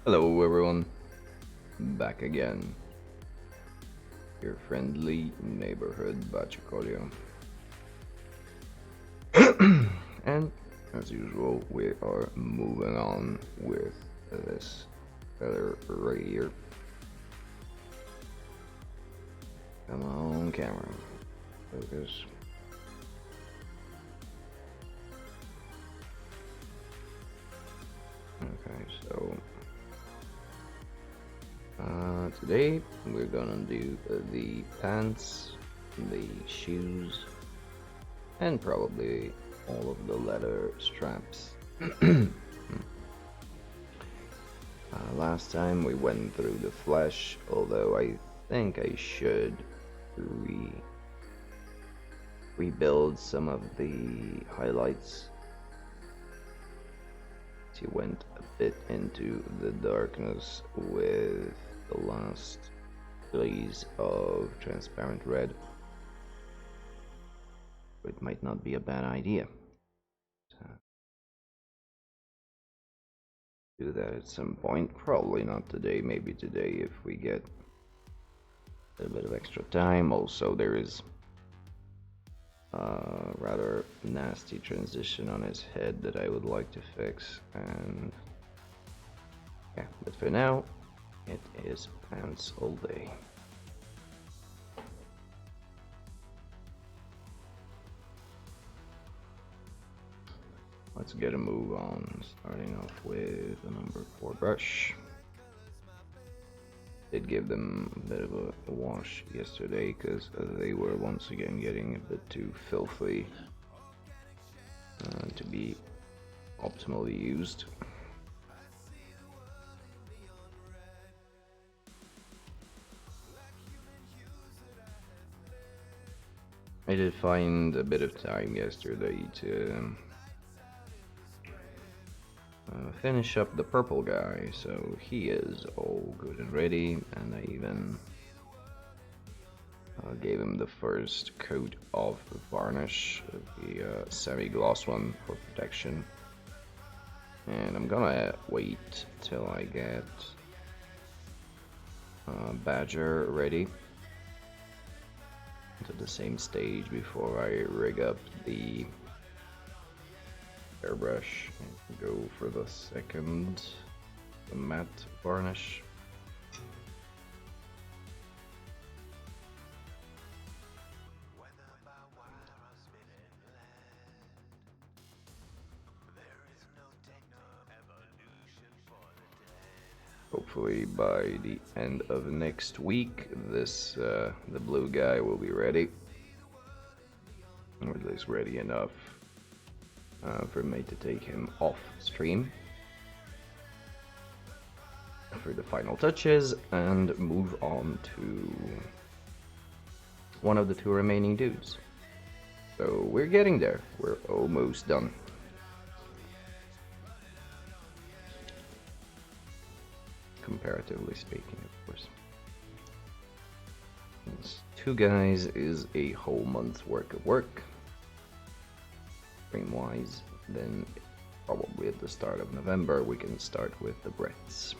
Hello everyone, back again. Your friendly neighborhood Bachicolio. And as usual, we are moving on with this feather right here. Come on, camera. Focus. Okay, so today we're gonna do the pants, the shoes, and probably all of the leather straps. Last time we went through the flesh, although I think I should rebuild some of the highlights. She went a bit into the darkness with the last blaze of transparent red. It might not be a bad idea. Do that at some point. Probably not today, maybe today if we get a bit of extra time. Also, there is a rather nasty transition on his head that I would like to fix. And yeah, but for now, it is pants all day. Let's get a move on, starting off with the number 4 brush. Did give them a bit of a wash yesterday because they were once again getting a bit too filthy to be optimally used. I did find a bit of time yesterday to finish up the purple guy, so he is all good and ready, and I even gave him the first coat of varnish, the semi-gloss one for protection. And I'm gonna wait till I get Badger ready to the same stage before I rig up the airbrush and go for the second, the matte varnish. Hopefully by the end of next week, this the blue guy will be ready, or at least ready enough for me to take him off stream for the final touches and move on to one of the 2 remaining dudes. So we're getting there. We're almost done. Comparatively speaking, of course. These 2 guys is a whole month's worth of work. Wise, then probably at the start of November we can start with the breaths.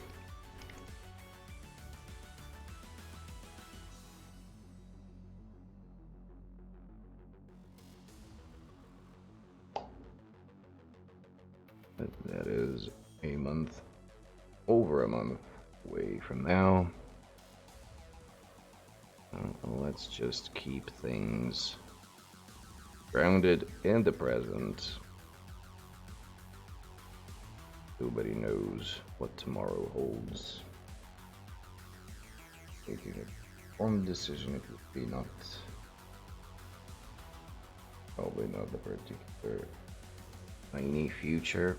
But that is a month, over a month away from now. Let's just keep things grounded in the present. Nobody knows what tomorrow holds. Making a informed decision, it would be not, probably not the particular tiny future.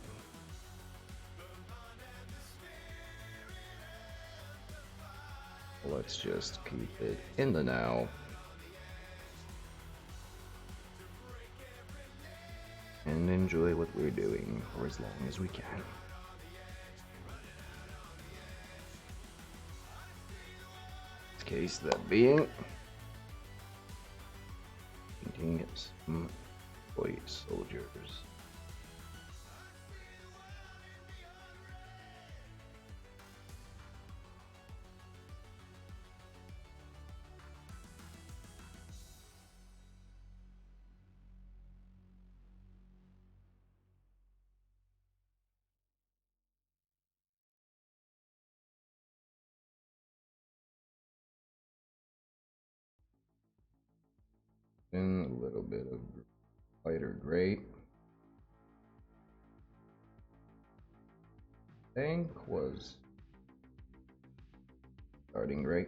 Let's just keep it in the now. And enjoy what we're doing for as long as we can. Case that being, painting some boy soldiers. in a little bit of lighter gray. Tank was starting gray.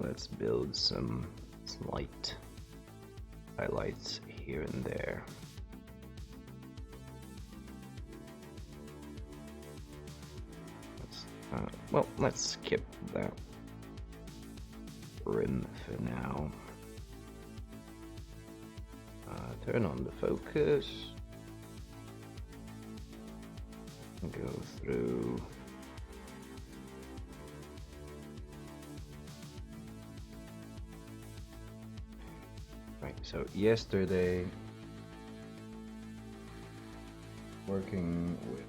Let's build some slight highlights here and there. Let's skip that rim for now. Turn on the focus. Go through. Right, so yesterday, working with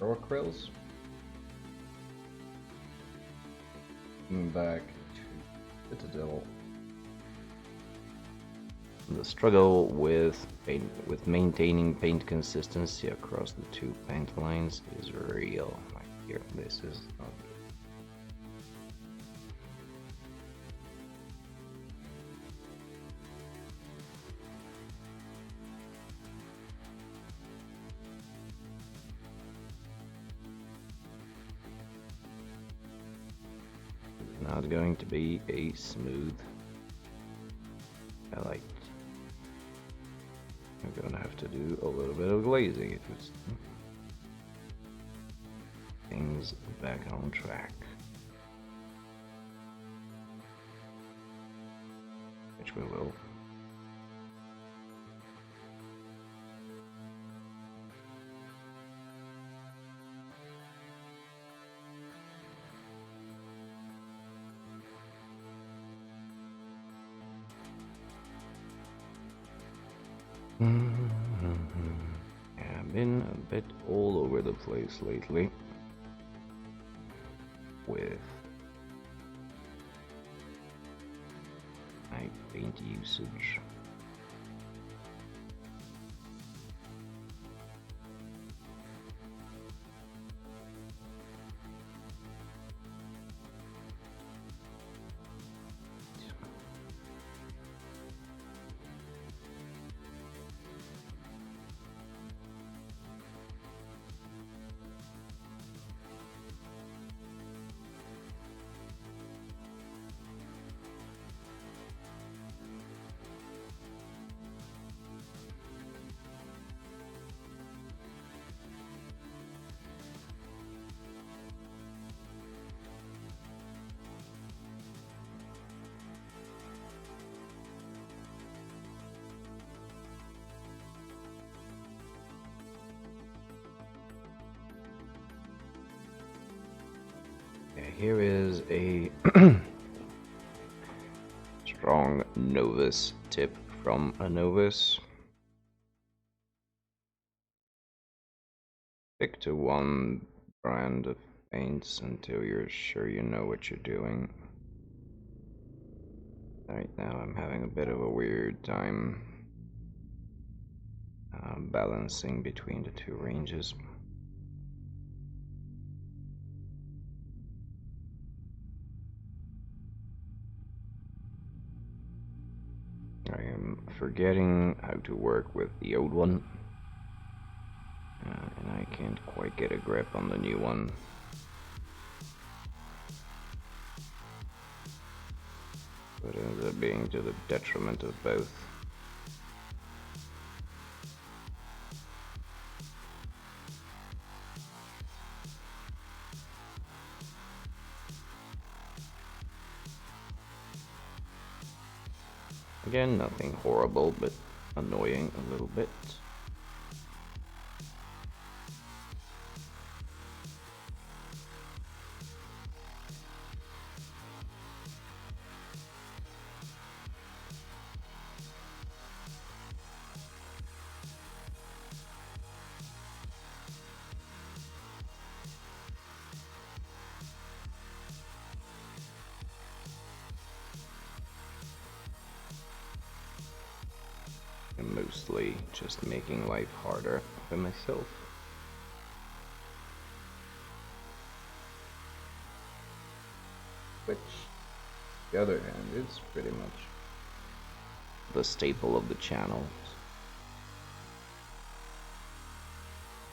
acryls, back to Citadel. The struggle with maintaining paint consistency across the two paint lines is real. Like here, this is not good. Not going to be a smooth highlight. I'm gonna have to do a little bit of glazing if it's things back on track, which we will. I've been a bit all over the place lately with my paint usage. Here is a strong novice tip from a novice. Stick to one brand of paints until you're sure you know what you're doing. Right now I'm having a bit of a weird time balancing between the two ranges. I am forgetting how to work with the old one, and I can't quite get a grip on the new one. But it ends up being to the detriment of both. Again, nothing horrible, but annoying a little bit. And move mostly just making life harder for myself. Which, on the other hand, is pretty much the staple of the channel.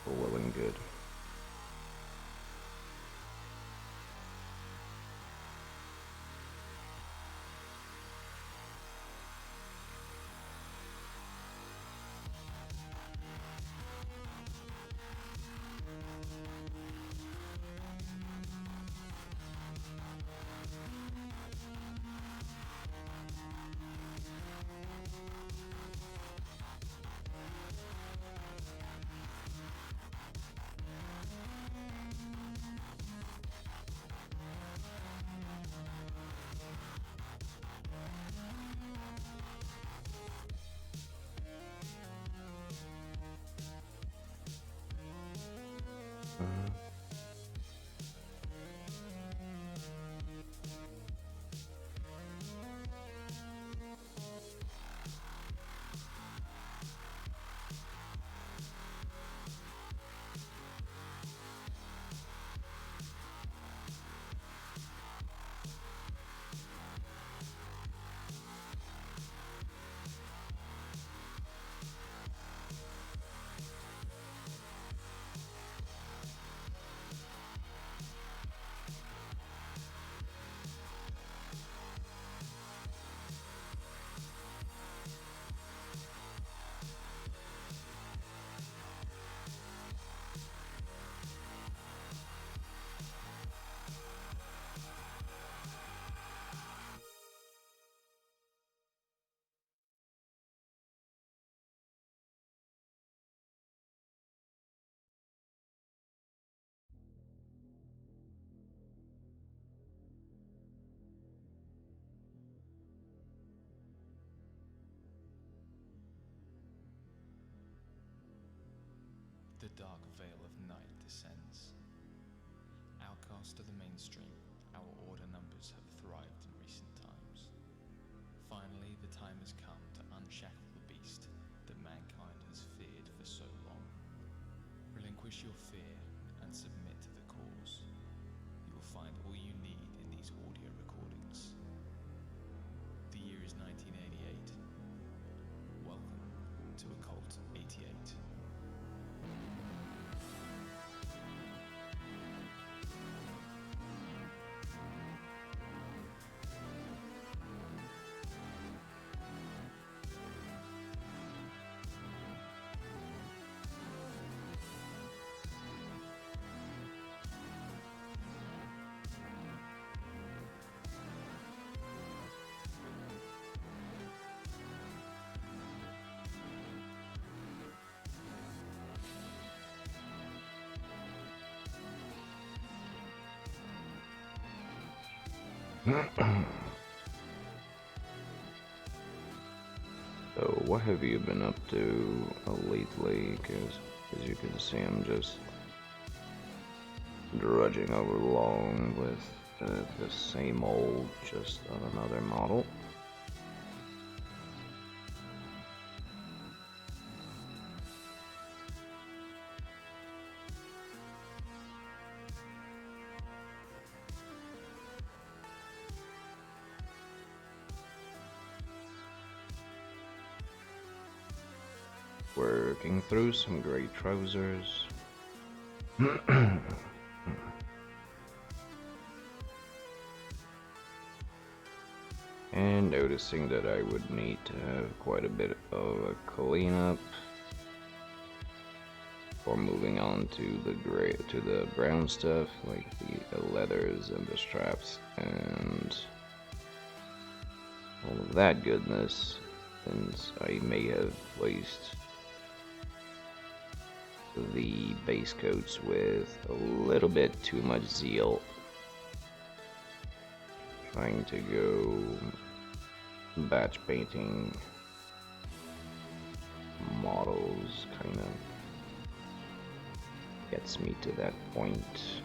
For well and good. The dark veil of night descends. Outcast to the mainstream, our order numbers have thrived in recent times. Finally, the time has come to unshackle the beast that mankind has feared for so long. Relinquish your fear and submit to the cause. You will find all you need in these audio recordings. The year is 1988. Welcome to Occult 88. So, what have you been up to lately? Because, as you can see, I'm just drudging over along with the same old, just on another model. Working through some gray trousers. And noticing that I would need to have quite a bit of a cleanup before moving on to the brown stuff, like the leathers and the straps and all of that goodness, since I may have placed the base coats with a little bit too much zeal, trying to go batch painting models kind of gets me to that point.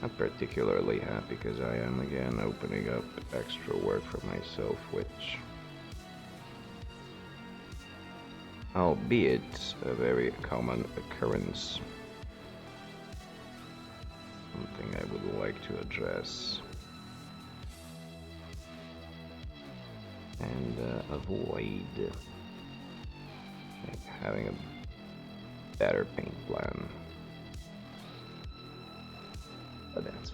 Not particularly happy because I am again opening up extra work for myself, which, albeit a very common occurrence, something I would like to address and avoid having a better paint plan. But that's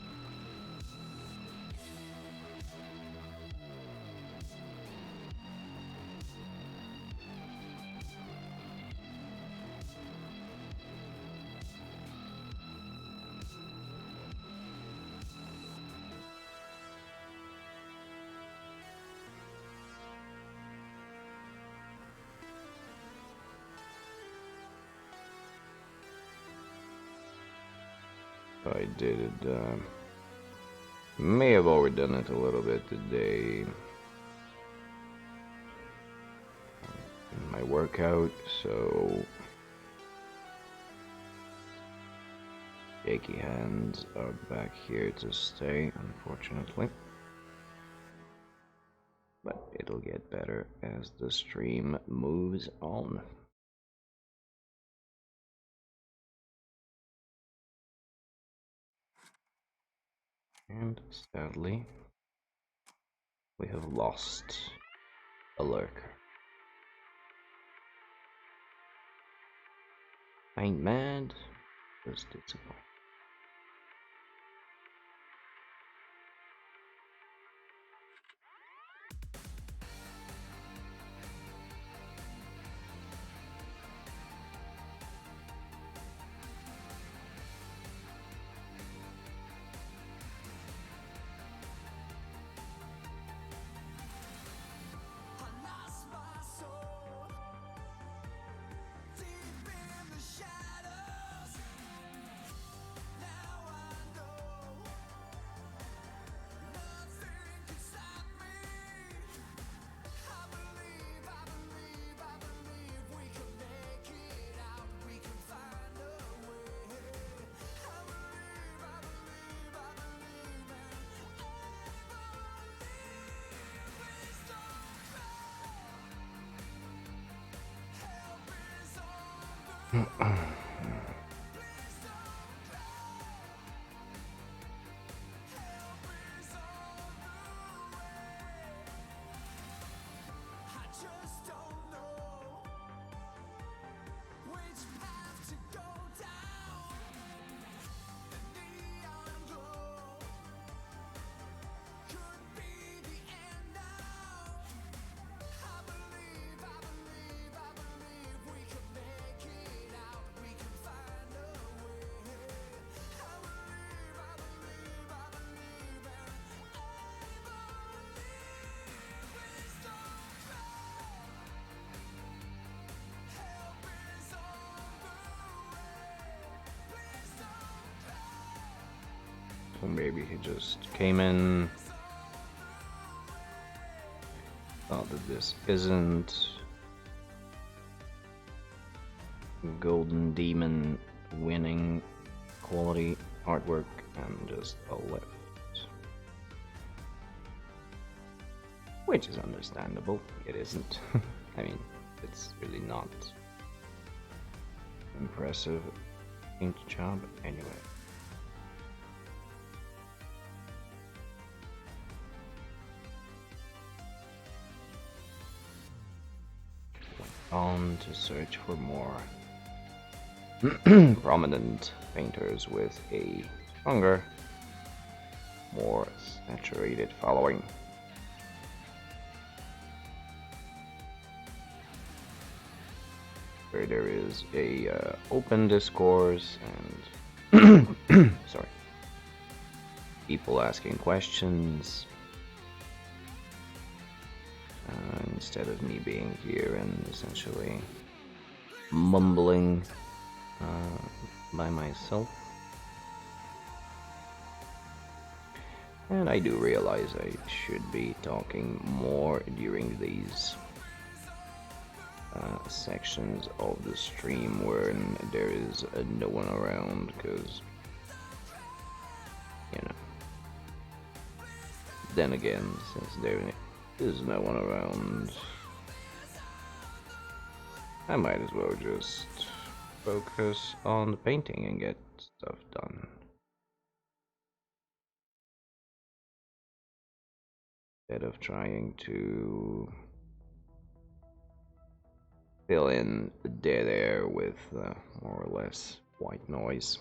I did it. May have overdone it a little bit today in my workout, so achy hands are back here to stay, unfortunately. But it'll get better as the stream moves on. And sadly, we have lost a lurker. I ain't mad, just disappointed. Or maybe he just came in, thought that this isn't Golden Demon winning quality artwork and just left. Which is understandable. It isn't. I mean, it's really not impressive paint job anyway. On to search for more prominent painters with a stronger, more saturated following. Where there is a open discourse and sorry, people asking questions. Instead of me being here and essentially mumbling by myself. And I do realize I should be talking more during these sections of the stream when there is no one around, because then again, since there is no one around, I might as well just focus on the painting and get stuff done. Instead of trying to fill in the dead air with more or less white noise.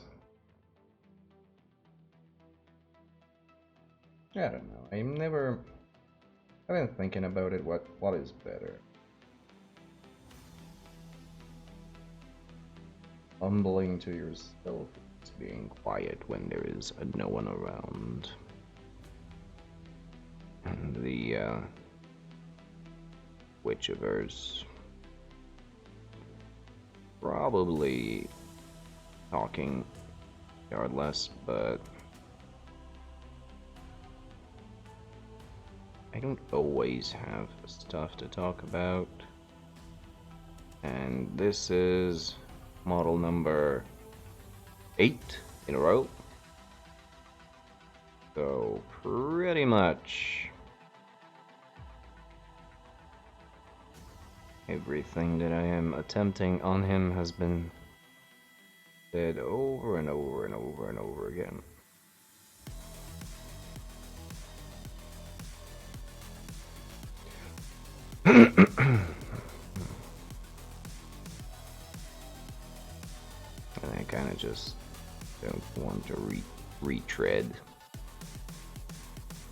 I don't know. I've been thinking about it. What is better? Humbling to yourself, being quiet when there is no one around. And the Witchiverse probably talking regardless, but I don't always have stuff to talk about. And this is model number 8 in a row. So pretty much everything that I am attempting on him has been said over and over and over and over again. And I kind of just don't want to retread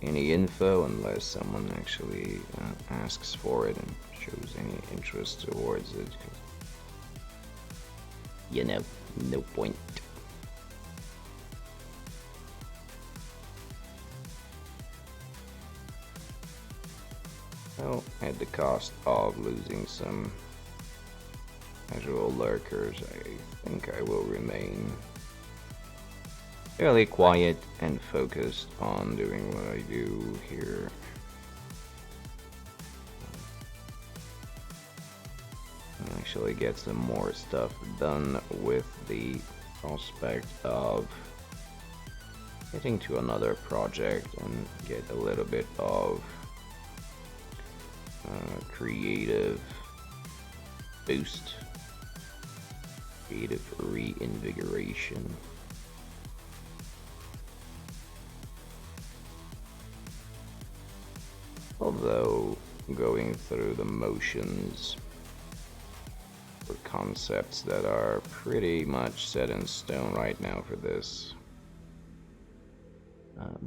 any info unless someone actually asks for it and shows any interest towards it. You know, no point. Well, at the cost of losing some casual lurkers, I think I will remain fairly quiet and focused on doing what I do here. And actually get some more stuff done with the prospect of getting to another project and get a little bit of creative boost, creative reinvigoration. Although going through the motions for concepts that are pretty much set in stone right now for this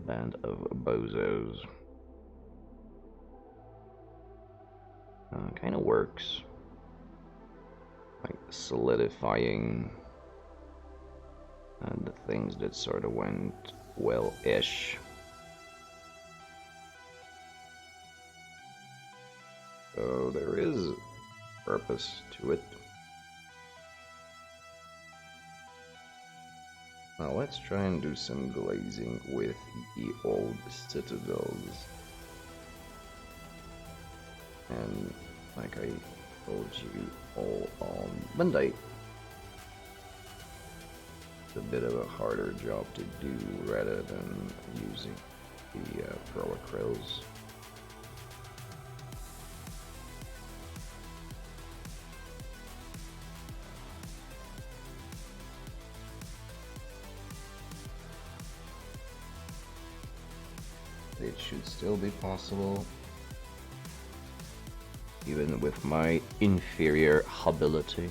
band of bozos. Kind of works, like solidifying the things that sort of went well-ish. So there is purpose to it. Now let's try and do some glazing with the old citadels. And like I told you all on Monday, it's a bit of a harder job to do rather than using the Pro Acryls. It should still be possible, even with my inferior ability.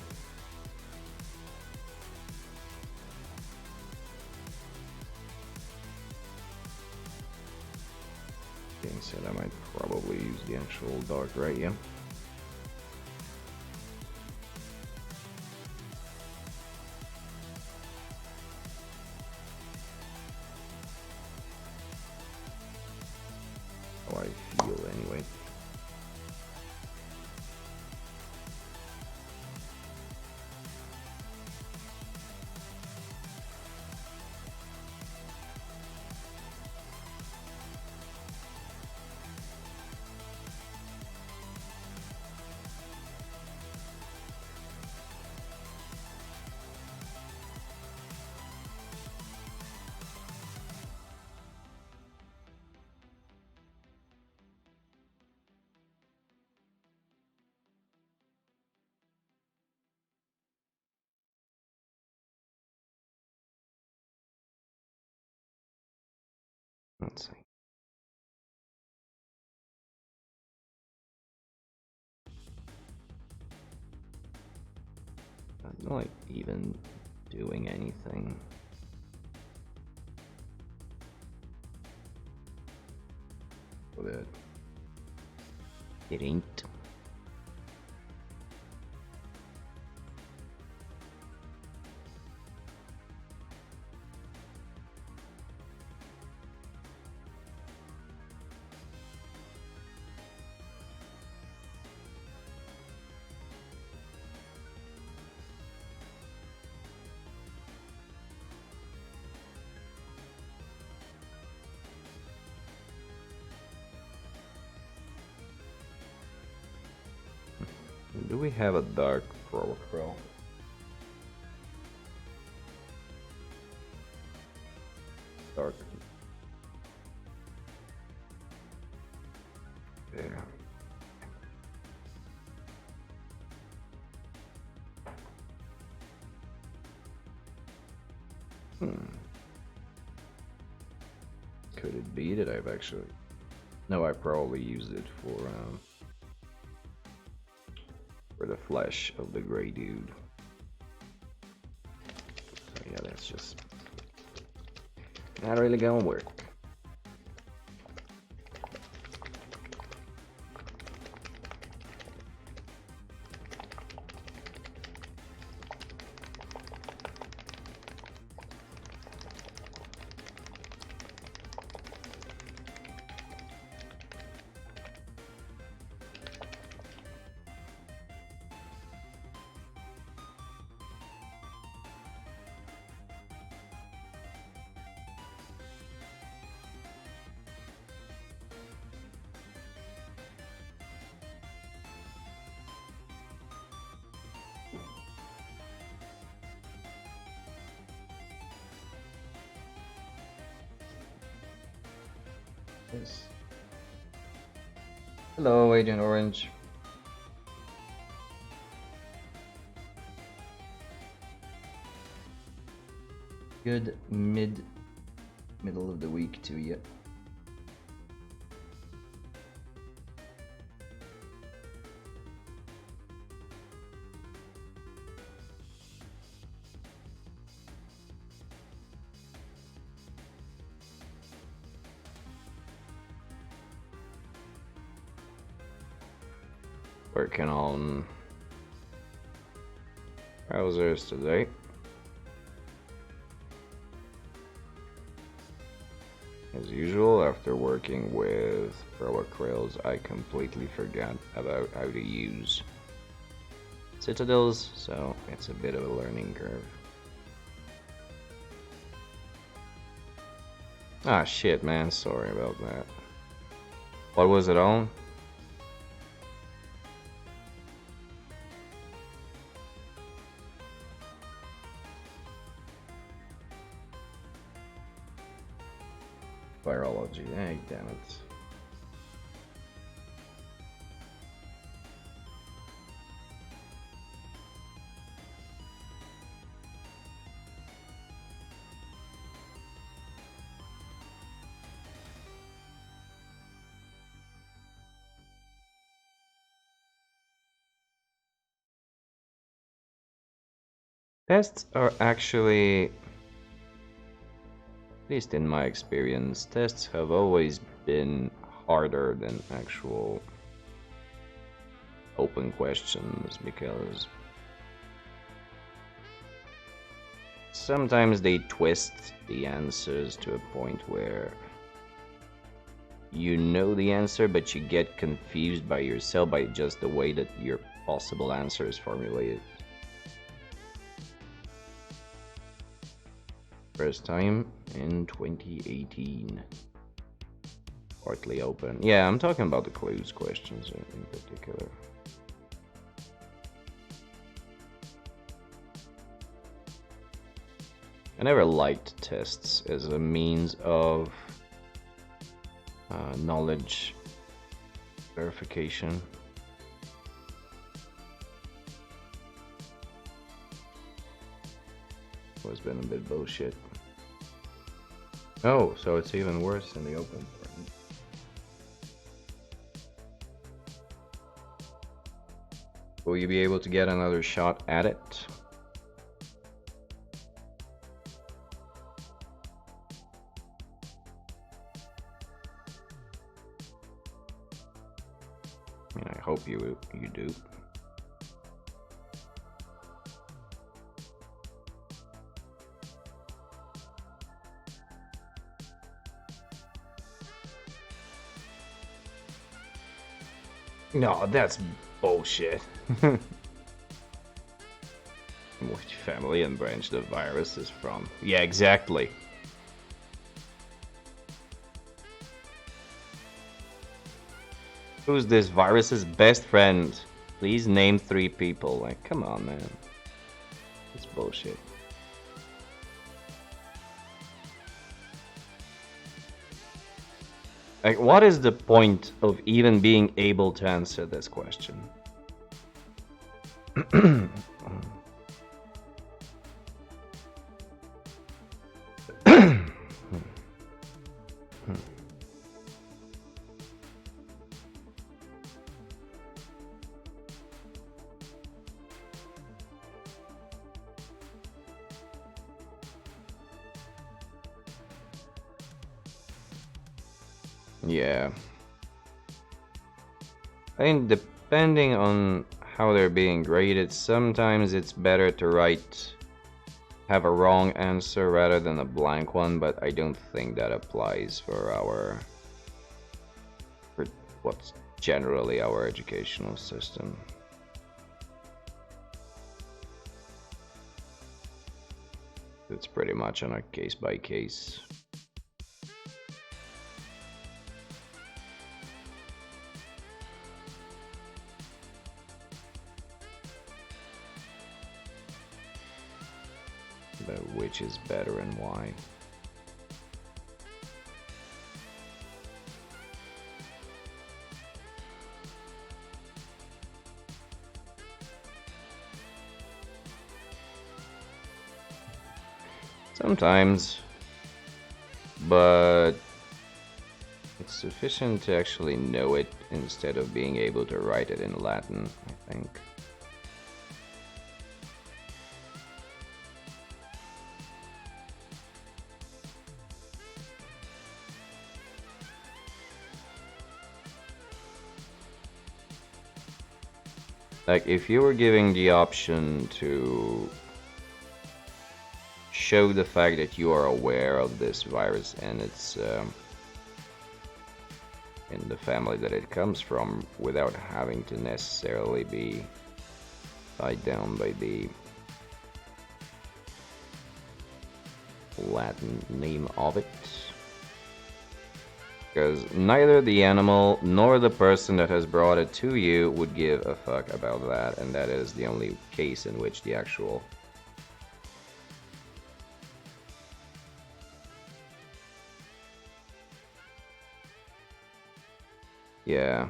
Being said, I might probably use the actual dark right, yeah. How I feel anyway. Let's see. I'm not even doing anything. But it ain't. Do we have a dark pro? Dark. There. Could it be that I've actually... No, I probably used it for the flesh of the gray dude. So yeah, that's just not really gonna work. Yes. Hello, Agent Orange. Good middle of the week to you. Working on browsers today. As usual, after working with Acryls, I completely forgot about how to use Citadels, so it's a bit of a learning curve. Ah shit, man, sorry about that. What was it on? Virology, hey, damn it. Tests are actually, at least in my experience, tests have always been harder than actual open questions because sometimes they twist the answers to a point where you know the answer, but you get confused by yourself by just the way that your possible answer is formulated. First time in 2018. Partly open. Yeah, I'm talking about the clues questions in particular. I never liked tests as a means of knowledge verification. Always been a bit bullshit. Oh, so it's even worse in the open. Will you be able to get another shot at it? I mean, I hope you do. No, that's bullshit. Which family and branch the virus is from? Yeah, exactly. Who's this virus's best friend? Please name 3 people. Like, come on, man. It's bullshit. Like, what is the point of even being able to answer this question? Yeah. I mean, depending on how they're being graded, sometimes it's better to have a wrong answer rather than a blank one, but I don't think that applies for what's generally our educational system. It's pretty much on a case by case. But which is better and why? Sometimes, but it's sufficient to actually know it instead of being able to write it in Latin, I think. Like, if you were giving the option to show the fact that you are aware of this virus and it's in the family that it comes from without having to necessarily be tied down by the Latin name of it. Because neither the animal nor the person that has brought it to you would give a fuck about that, and that is the only case in which the actual yeah.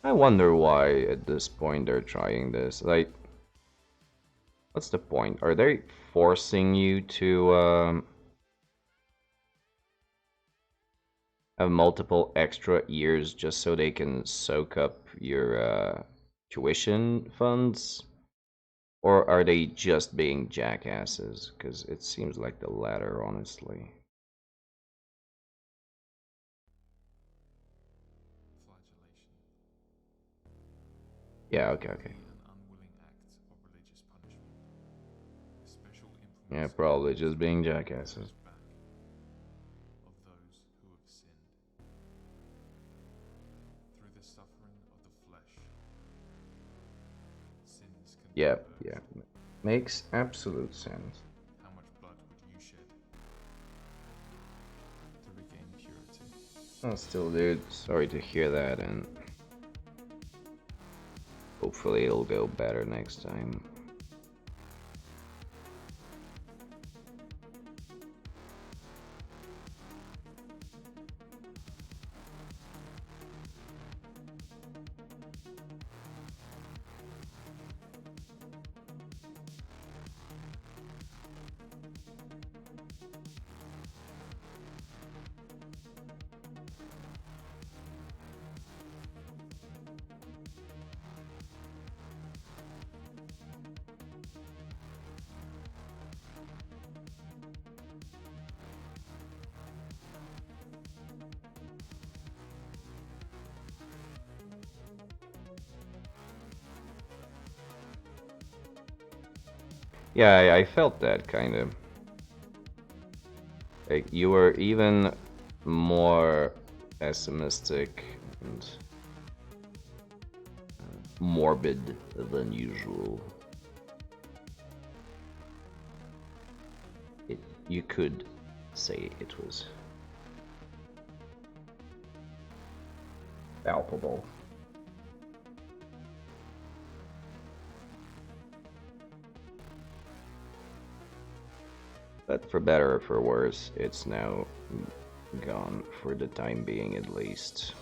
I wonder why at this point they're trying this. Like, what's the point? Are they forcing you to have multiple extra years just so they can soak up your tuition funds? Or are they just being jackasses? Because it seems like the latter, honestly. Flagellation. Yeah, okay. An unwilling act of religious punishment. A special Yeah, influence probably just being jackasses. back of those who have sinned. Through the suffering of the flesh, sins can be Yeah, purged. yeah. Makes absolute sense. How much blood would you shed to regain purity? Oh, still, dude, sorry to hear that, and hopefully it'll go better next time. Yeah, I felt that kind of. Like you were even more pessimistic and morbid than usual. It, you could say it was palpable. But for better or for worse, it's now gone for the time being at least.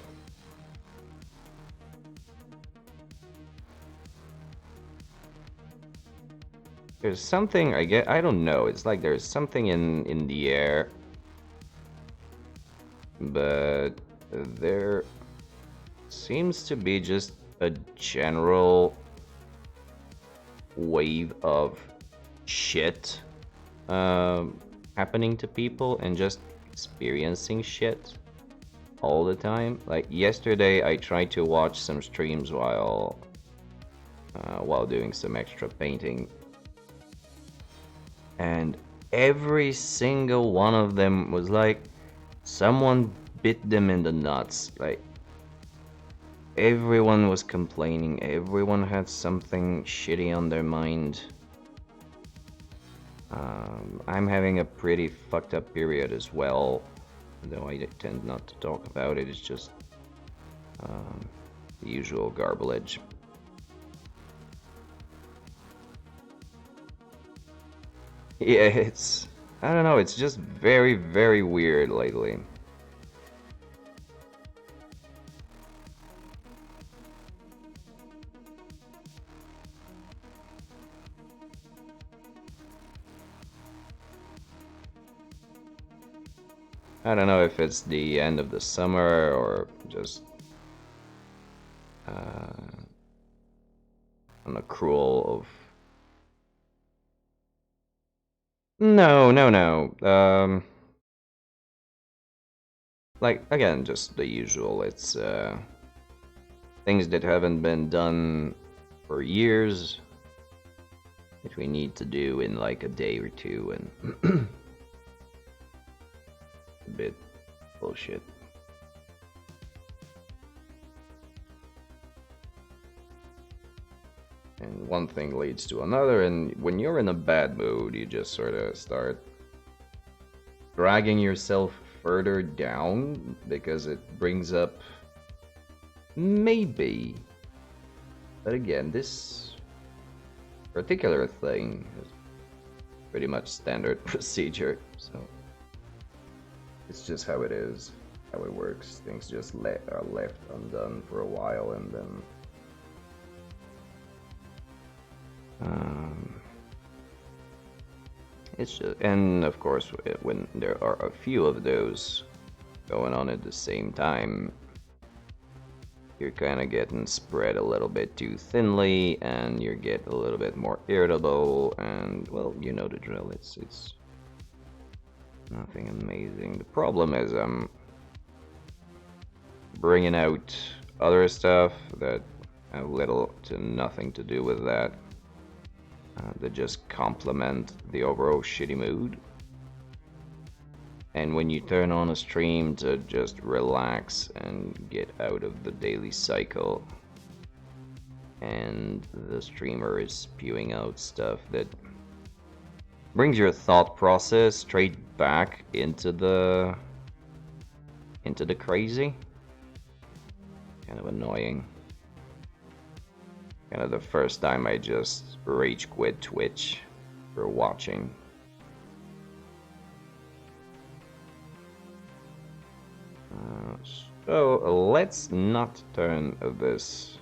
There's something I don't know. It's like there's something in the air, but there seems to be just a general wave of shit happening to people and just experiencing shit all the time. Like yesterday, I tried to watch some streams while doing some extra painting, and every single one of them was like someone bit them in the nuts. Like everyone was complaining, everyone had something shitty on their mind. I'm having a pretty fucked up period as well, though I tend not to talk about it. It's just the usual garbage. Yeah, I don't know, it's just very, very weird lately. I don't know if it's the end of the summer or just an accrual of. No, no, no. Like again, just the usual. It's things that haven't been done for years that we need to do in like a day or two, and a bit bullshit. And one thing leads to another, and when you're in a bad mood, you just sort of start dragging yourself further down because it brings up maybe. But again, this particular thing is pretty much standard procedure, so it's just how it is, how it works. Things just are left undone for a while, and then it's just, and of course, when there are a few of those going on at the same time, you're kind of getting spread a little bit too thinly, and you get a little bit more irritable, and well, you know the drill. It's nothing amazing. The problem is I'm bringing out other stuff that have little to nothing to do with that. That just complement the overall shitty mood. And when you turn on a stream to just relax and get out of the daily cycle, and the streamer is spewing out stuff that brings your thought process straight back into the crazy, kind of annoying. Kind of the first time I just rage quit Twitch for watching. So let's not turn this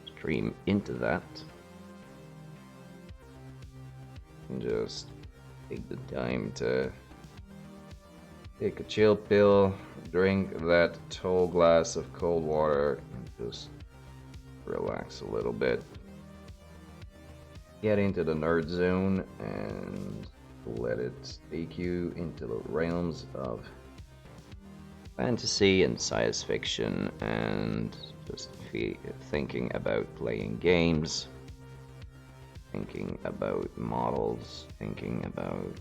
stream into that. Just take the time to take a chill pill, drink that tall glass of cold water, and just relax a little bit. Get into the nerd zone and let it take you into the realms of fantasy and science fiction, and just thinking about playing games thinking about models, thinking about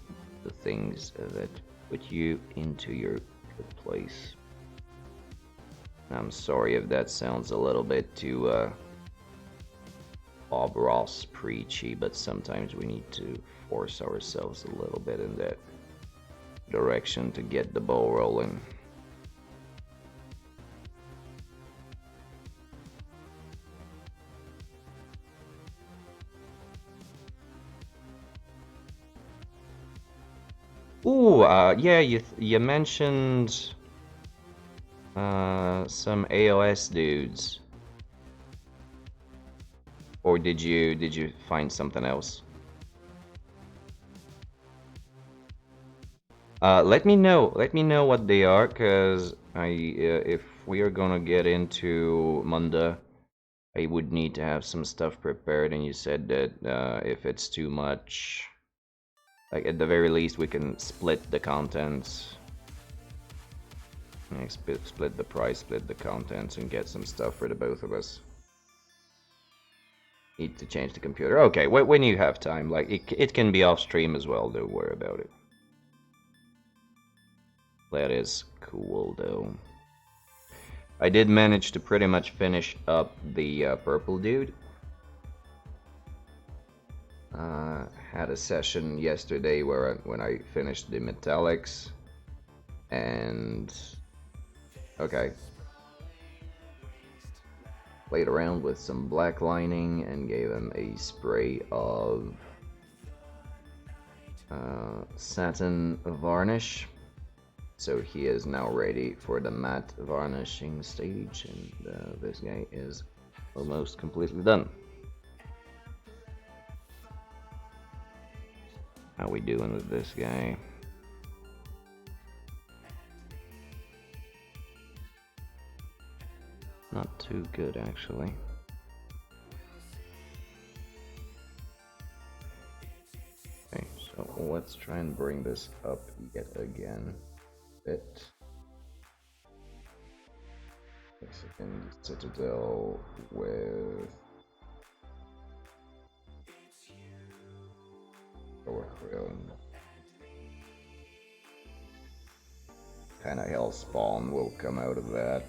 the things that put you into your good place. I'm sorry if that sounds a little bit too Bob Ross preachy, but sometimes we need to force ourselves a little bit in that direction to get the ball rolling. Ooh, yeah, you mentioned some AOS dudes, or did you find something else? Let me know. Let me know what they are, cause if we are gonna get into Munda, I would need to have some stuff prepared. And you said that if it's too much, like at the very least, we can split the contents. Like, split the price, split the contents, and get some stuff for the both of us. Need to change the computer. Okay, when you have time, like it can be off stream as well. Don't worry about it. That is cool, though. I did manage to pretty much finish up the purple dude. Had a session yesterday when I finished the metallics, and okay, played around with some black lining and gave him a spray of satin varnish. So he is now ready for the matte varnishing stage, and this guy is almost completely done. How we doing with this guy? Not too good, actually. Okay, so let's try and bring this up yet again. Bit. Second citadel with overthrown. Kind of hell spawn will come out of that.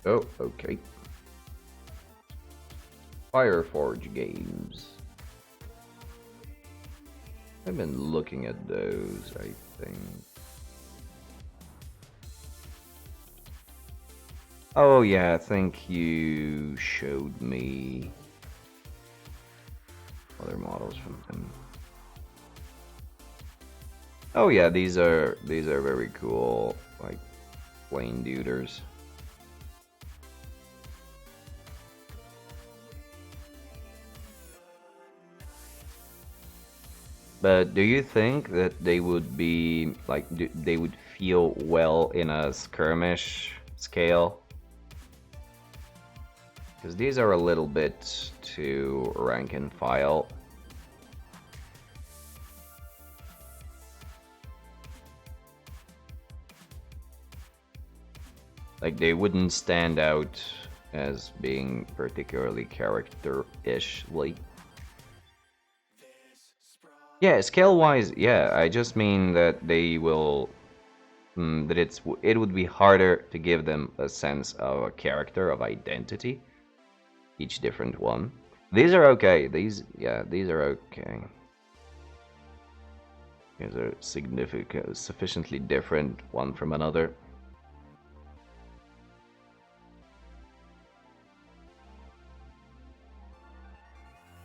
Oh, okay. Fireforge games. I've been looking at those, I think. Oh yeah, I think you showed me other models from them. Oh yeah, these are very cool, like plain duders. But do you think that they would be like they would feel well in a skirmish scale? Because these are a little bit too rank and file. Like they wouldn't stand out as being particularly character-ishly. Yeah, scale-wise, yeah. I just mean that they will, that it would be harder to give them a sense of a character, of identity, each different one. These are okay. These are okay. These are sufficiently different one from another.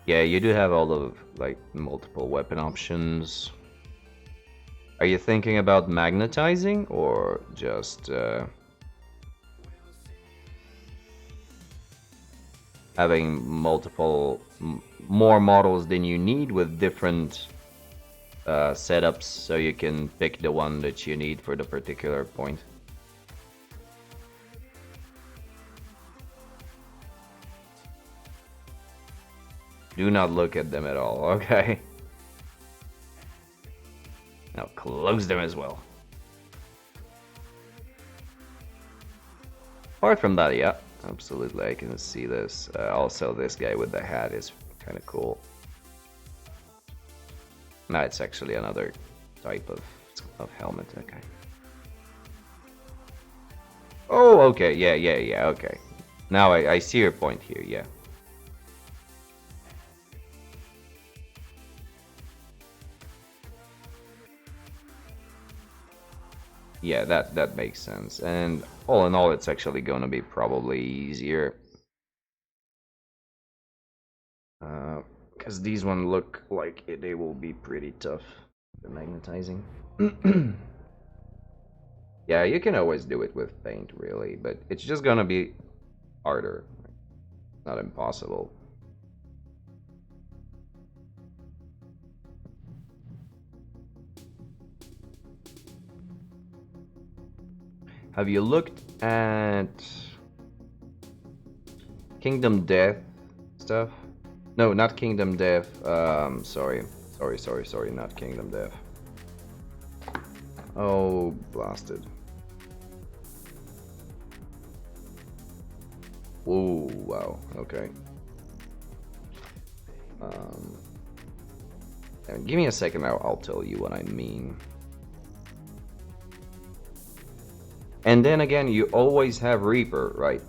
Yeah, you do have all of like multiple weapon options. Are you thinking about magnetizing or just having more models than you need with different setups so you can pick the one that you need for the particular point? Do not look at them at all, okay? Now close them as well. Apart from that, yeah, absolutely, I can see this. Also, this guy with the hat is kind of cool. No, it's actually another type of helmet, okay. Oh, okay, yeah, okay. Now I see your point here, yeah. Yeah, that makes sense. And all in all, it's actually gonna be probably easier. Because these one look like they will be pretty tough. The magnetizing. Yeah, you can always do it with paint, really, but it's just gonna be harder. Not impossible. Have you looked at Kingdom Death stuff? No, not Kingdom Death. Sorry, not Kingdom Death. Oh, blasted. Whoa, wow, okay. Give me a second, I'll tell you what I mean. And then again, you always have Reaper, right?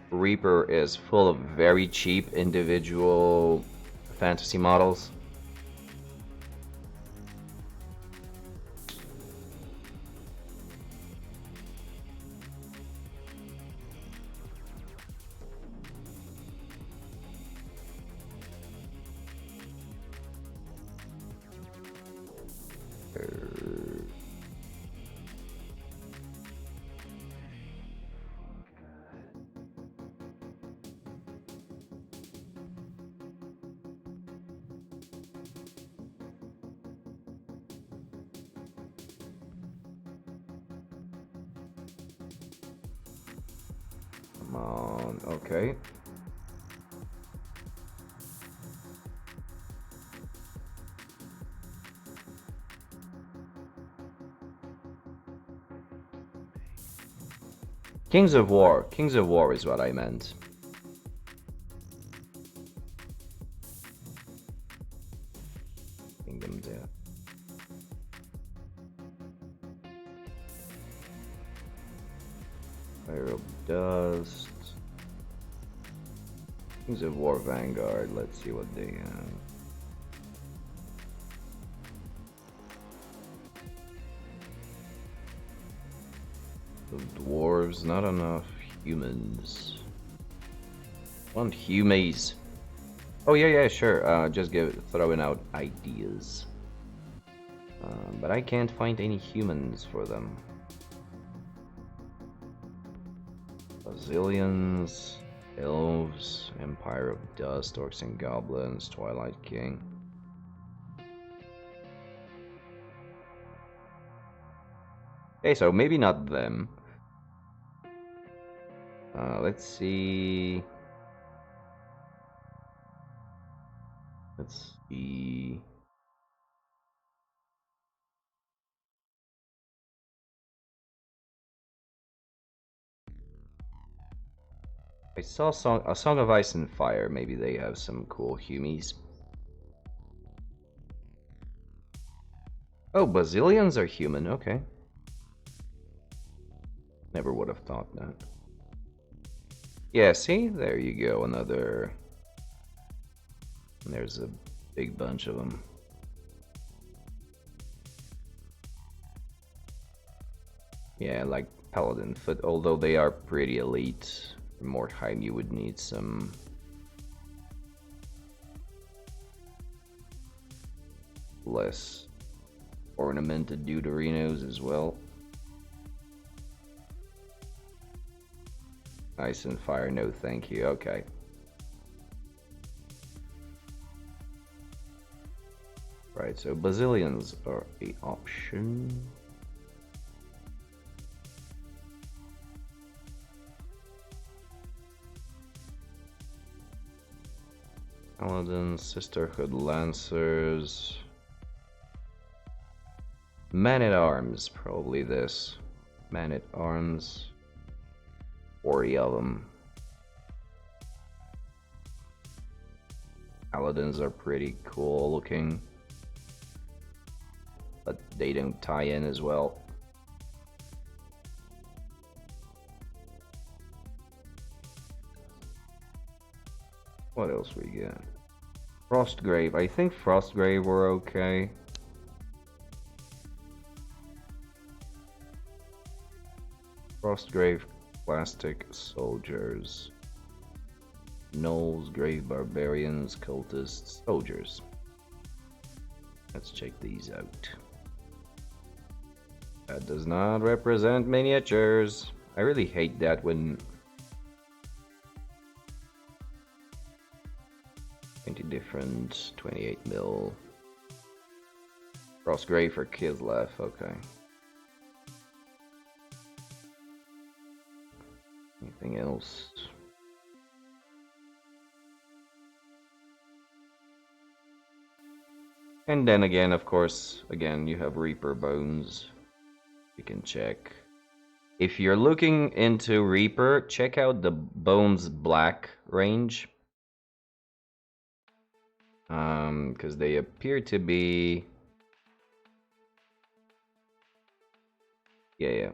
Reaper is full of very cheap individual fantasy models. Come on, okay. Kings of War is what I meant. Kingdom Death. Fire of Dust. Kings of War Vanguard, let's see what they have. The dwarves, not enough humans. Want humies. Oh yeah, sure. Just throwing out ideas. But I can't find any humans for them. Bazillions, elves, Empire of Dust, orcs and goblins, Twilight King. Okay, so maybe not them. Let's see. Let's see. I saw a Song of Ice and Fire. Maybe they have some cool humies. Oh, Bazillions are human. Okay. Never would have thought that. Yeah, see? There you go. Another. There's a big bunch of them. Yeah, like Paladin Foot, although they are pretty elite. For Mordheim, you would need some less ornamented Deuterinos as well. Ice and Fire, no thank you. Okay. Right, so Bazillions are an option. Paladins, Sisterhood Lancers. Man-at-Arms, probably this. Man-at-Arms. 40 of them. Paladins are pretty cool looking. But they don't tie in as well. What else we got? Frostgrave. I think Frostgrave were okay. Frostgrave Plastic Soldiers. Gnolls, Grave Barbarians, Cultists, Soldiers. Let's check these out. That does not represent miniatures. I really hate that when 20 different, 28 mil. Frostgrave for Kislev, okay. Anything else? And then again, of course, again, you have Reaper Bones. You can check. If you're looking into Reaper, check out the Bones Black range. Because they appear to be... Yeah.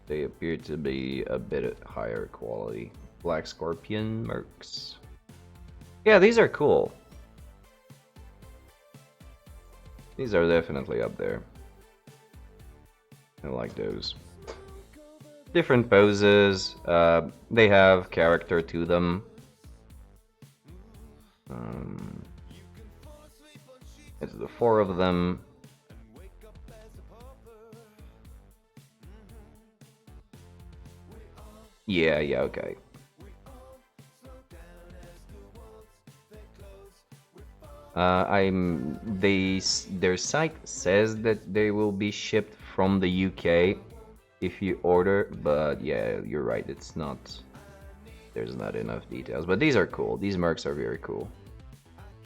They appear to be a bit higher quality. Black Scorpion Mercs. Yeah, these are cool. These are definitely up there. I like those. Different poses. They have character to them. It's the 4 of them. Yeah, okay. Their site says that they will be shipped from the UK if you order, but yeah, you're right, it's not, there's not enough details, but these are cool. These mercs are very cool.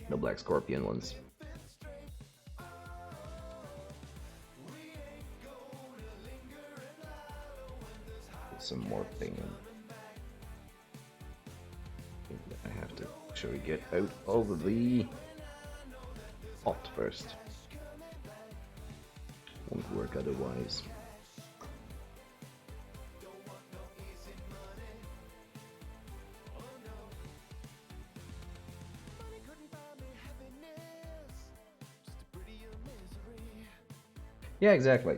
The Black Scorpion ones. Some more thing. I have to actually get out of the pot first. Won't work otherwise. Yeah, exactly.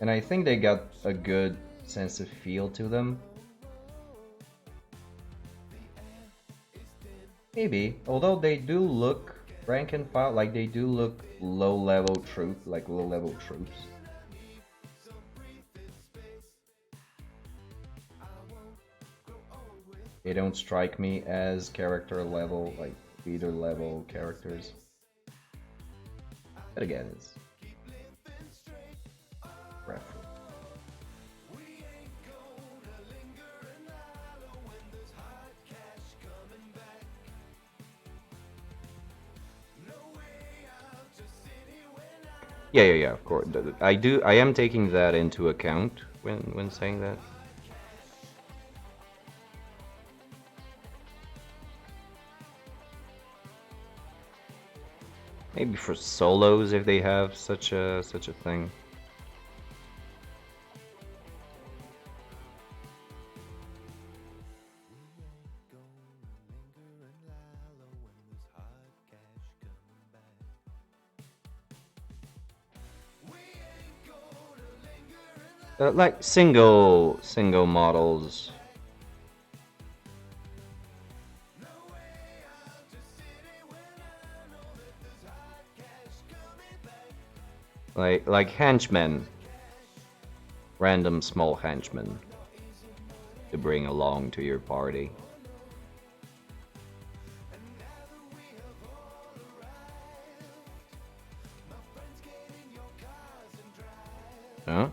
And I think they got a good sense of feel to them. Maybe, although they do look rank and file, like they do look low-level troops. They don't strike me as character level, like leader level characters. But again, it's preference. Yeah, of course. I am taking that into account when saying that. Maybe for solos if they have such a thing. Like single models. Like henchmen. Random small henchmen to bring along to your party. Huh?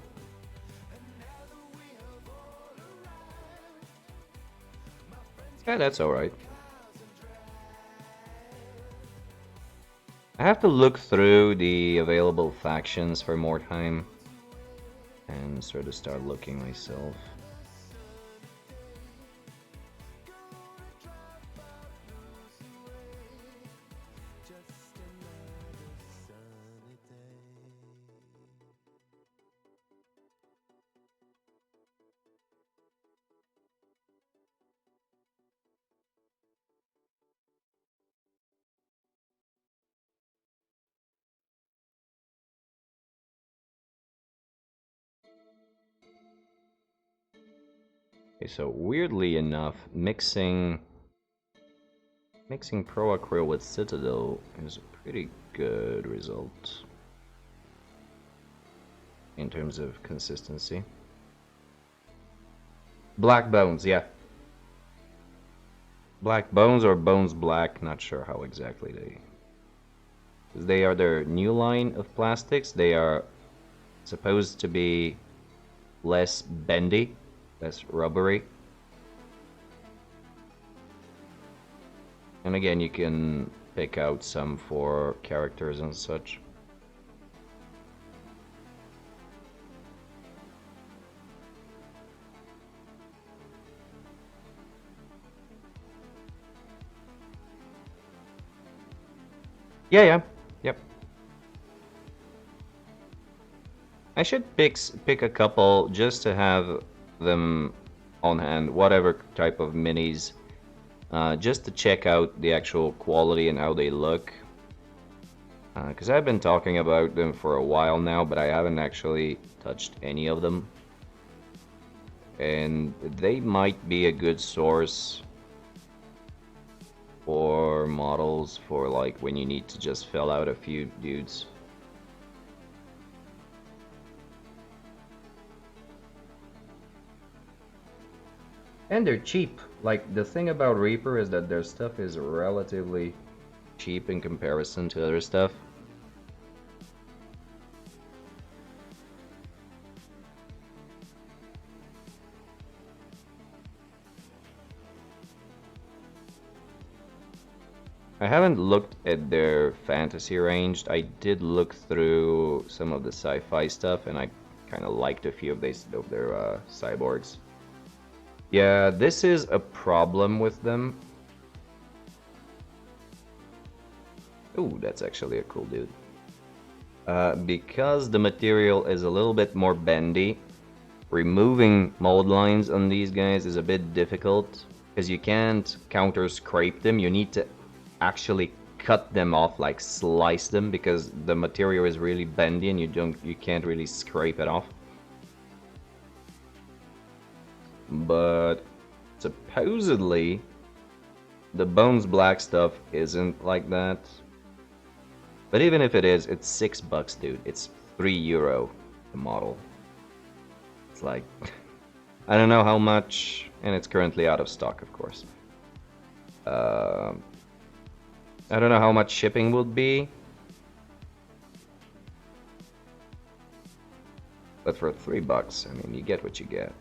Yeah, that's alright. I have to look through the available factions for more time and sort of start looking myself. Okay, so weirdly enough, mixing Pro Acryl with Citadel is a pretty good result in terms of consistency. Black Bones, yeah. Black Bones or Bones Black, not sure how exactly they... They are their new line of plastics. They are supposed to be less bendy, less rubbery. And again, you can pick out some for characters and such. Yeah. Yep. I should pick a couple just to have them on hand, whatever type of minis, just to check out the actual quality and how they look. Because I've been talking about them for a while now, but I haven't actually touched any of them. And they might be a good source for models for like when you need to just fill out a few dudes. And they're cheap. Like, the thing about Reaper is that their stuff is relatively cheap in comparison to other stuff. I haven't looked at their fantasy range. I did look through some of the sci-fi stuff, and I kind of liked a few of their cyborgs. Yeah, this is a problem with them. Ooh, that's actually a cool dude. Because the material is a little bit more bendy, removing mold lines on these guys is a bit difficult, because you can't counter scrape them. You need to actually cut them off, like slice them, because the material is really bendy and you can't really scrape it off. But supposedly the Bones Black stuff isn't like that. But even if it is, it's $6, dude. It's €3 the model. It's like I don't know how much, and it's currently out of stock, of course. I don't know how much shipping would be, but for $3, I mean, you get what you get.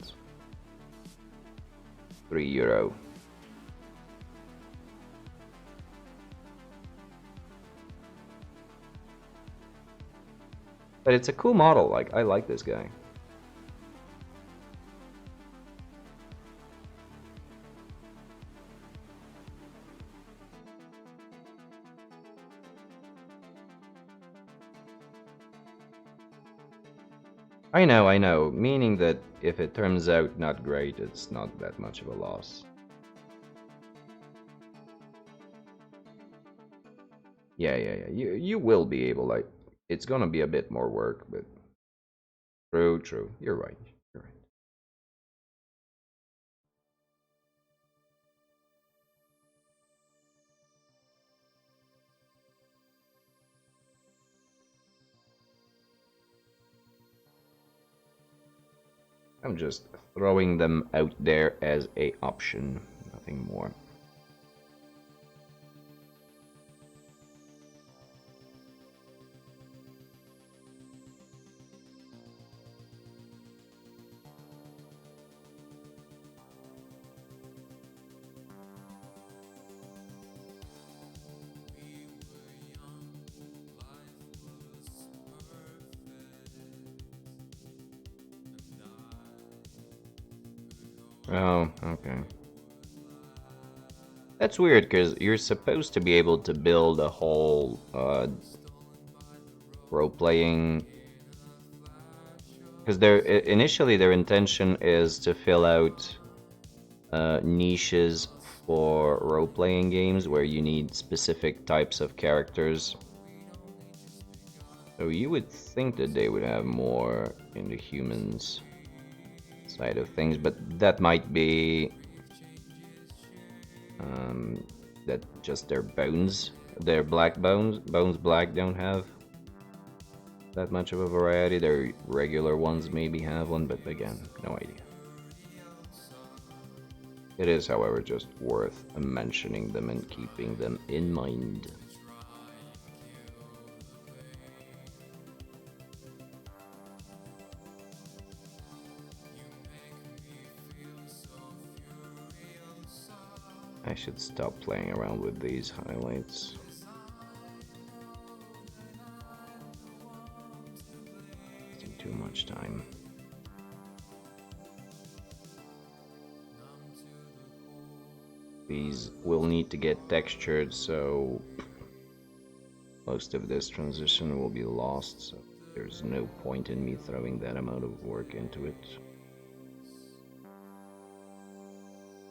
€3. But it's a cool model. Like, I like this guy. I know. Meaning that if it turns out not great, it's not that much of a loss. Yeah. You will be able, like, it's gonna be a bit more work, but true. You're right. I'm just throwing them out there as a option, nothing more. Oh, okay. That's weird, because you're supposed to be able to build a whole role-playing... Because initially their intention is to fill out niches for role-playing games where you need specific types of characters. So you would think that they would have more in the humans side of things, but that might be that just their bones, their black bones black don't have that much of a variety. Their regular ones maybe have one, but again, no idea. It is, however, just worth mentioning them and keeping them in mind. I should stop playing around with these highlights. Wasting too much time. These will need to get textured, so most of this transition will be lost, so there's no point in me throwing that amount of work into it.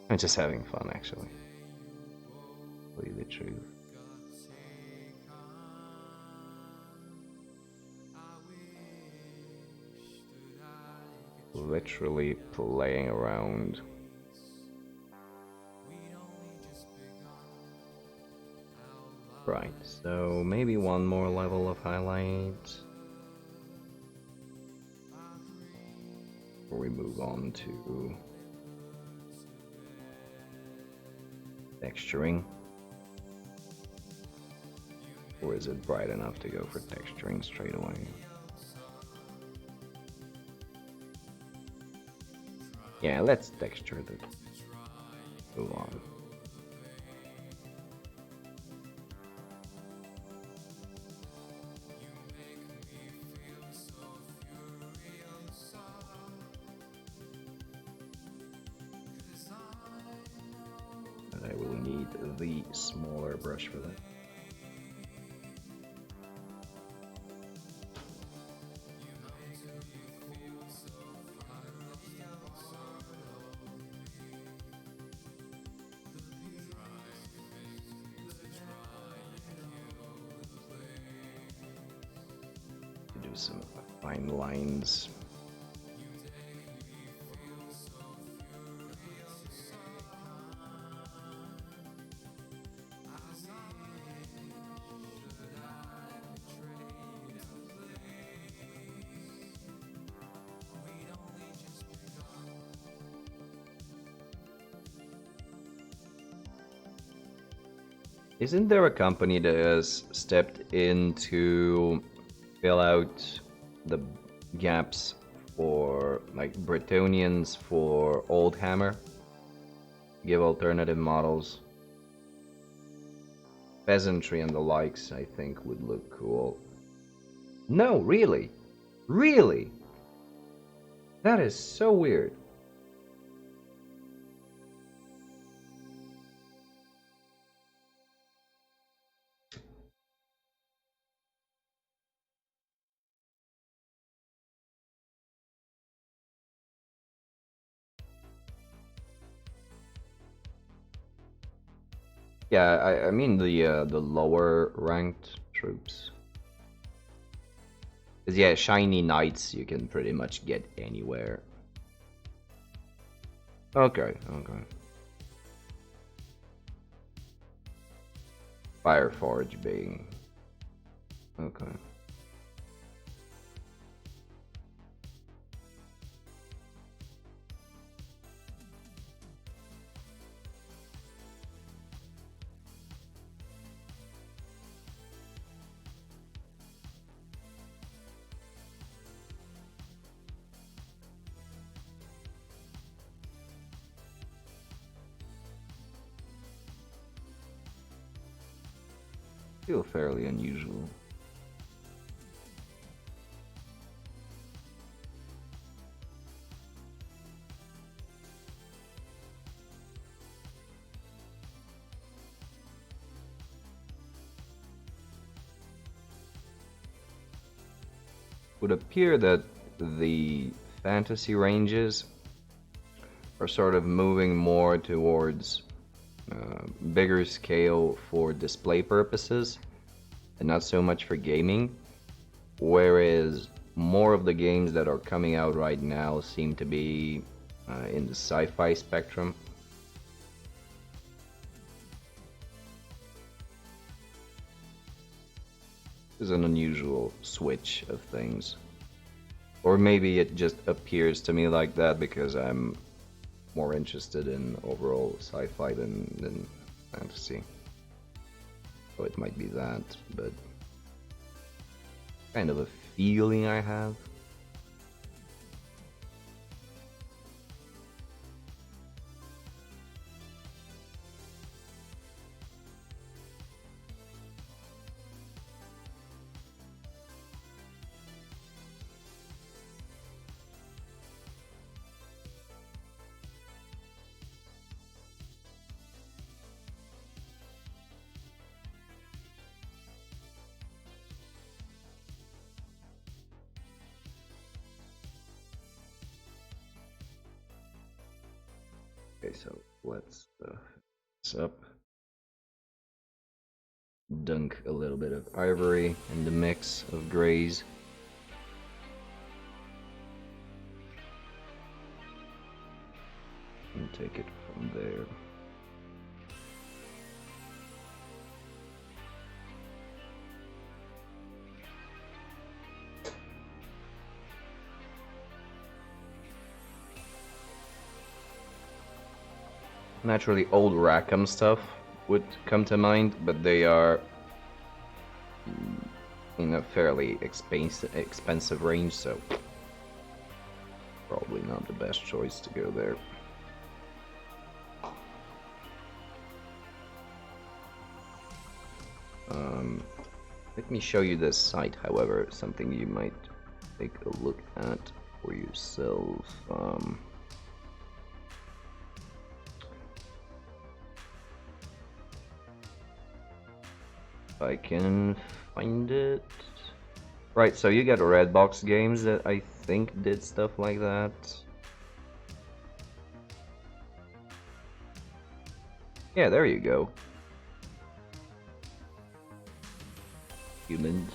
I'm just having fun, actually. Tell you the truth. Literally playing around. Right, so maybe one more level of highlight before we move on to texturing. Or is it bright enough to go for texturing straight away? Yeah, let's texture the... Move on. But I will need the smaller brush for that. Do some fine lines. Isn't there a company that has stepped in to fill out the gaps for, like, Bretonians for Old Hammer? Give alternative models. Peasantry and the likes, I think, would look cool. No, really? Really? That is so weird. Yeah, I mean the lower ranked troops. 'Cause yeah, shiny knights you can pretty much get anywhere. Okay, okay. Fireforge being... Okay. Feel fairly unusual. would appear that the fantasy ranges are sort of moving more towards bigger scale for display purposes and not so much for gaming, whereas more of the games that are coming out right now seem to be in the sci-fi spectrum. Is an unusual switch of things. Or maybe it just appears to me like that because I'm more interested in overall sci-fi than fantasy. So it might be that, but kind of a feeling I have. Okay, so let's this up. Dunk a little bit of ivory in the mix of grays. And take it from there. Naturally, old Rackham stuff would come to mind, but they are in a fairly expensive range, so probably not the best choice to go there. Let me show you this site, however, something you might take a look at for yourself. If I can find it. Right, so you got Redbox games that I think did stuff like that. Yeah, there you go. Humans.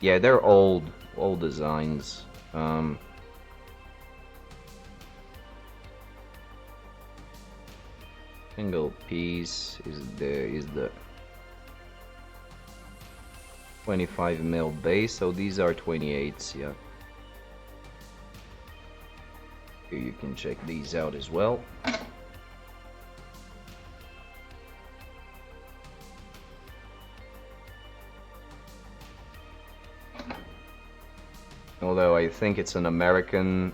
Yeah, they're old designs. Single piece is the 25mm base, so these are 28s, yeah. Here you can check these out as well. Although I think it's an American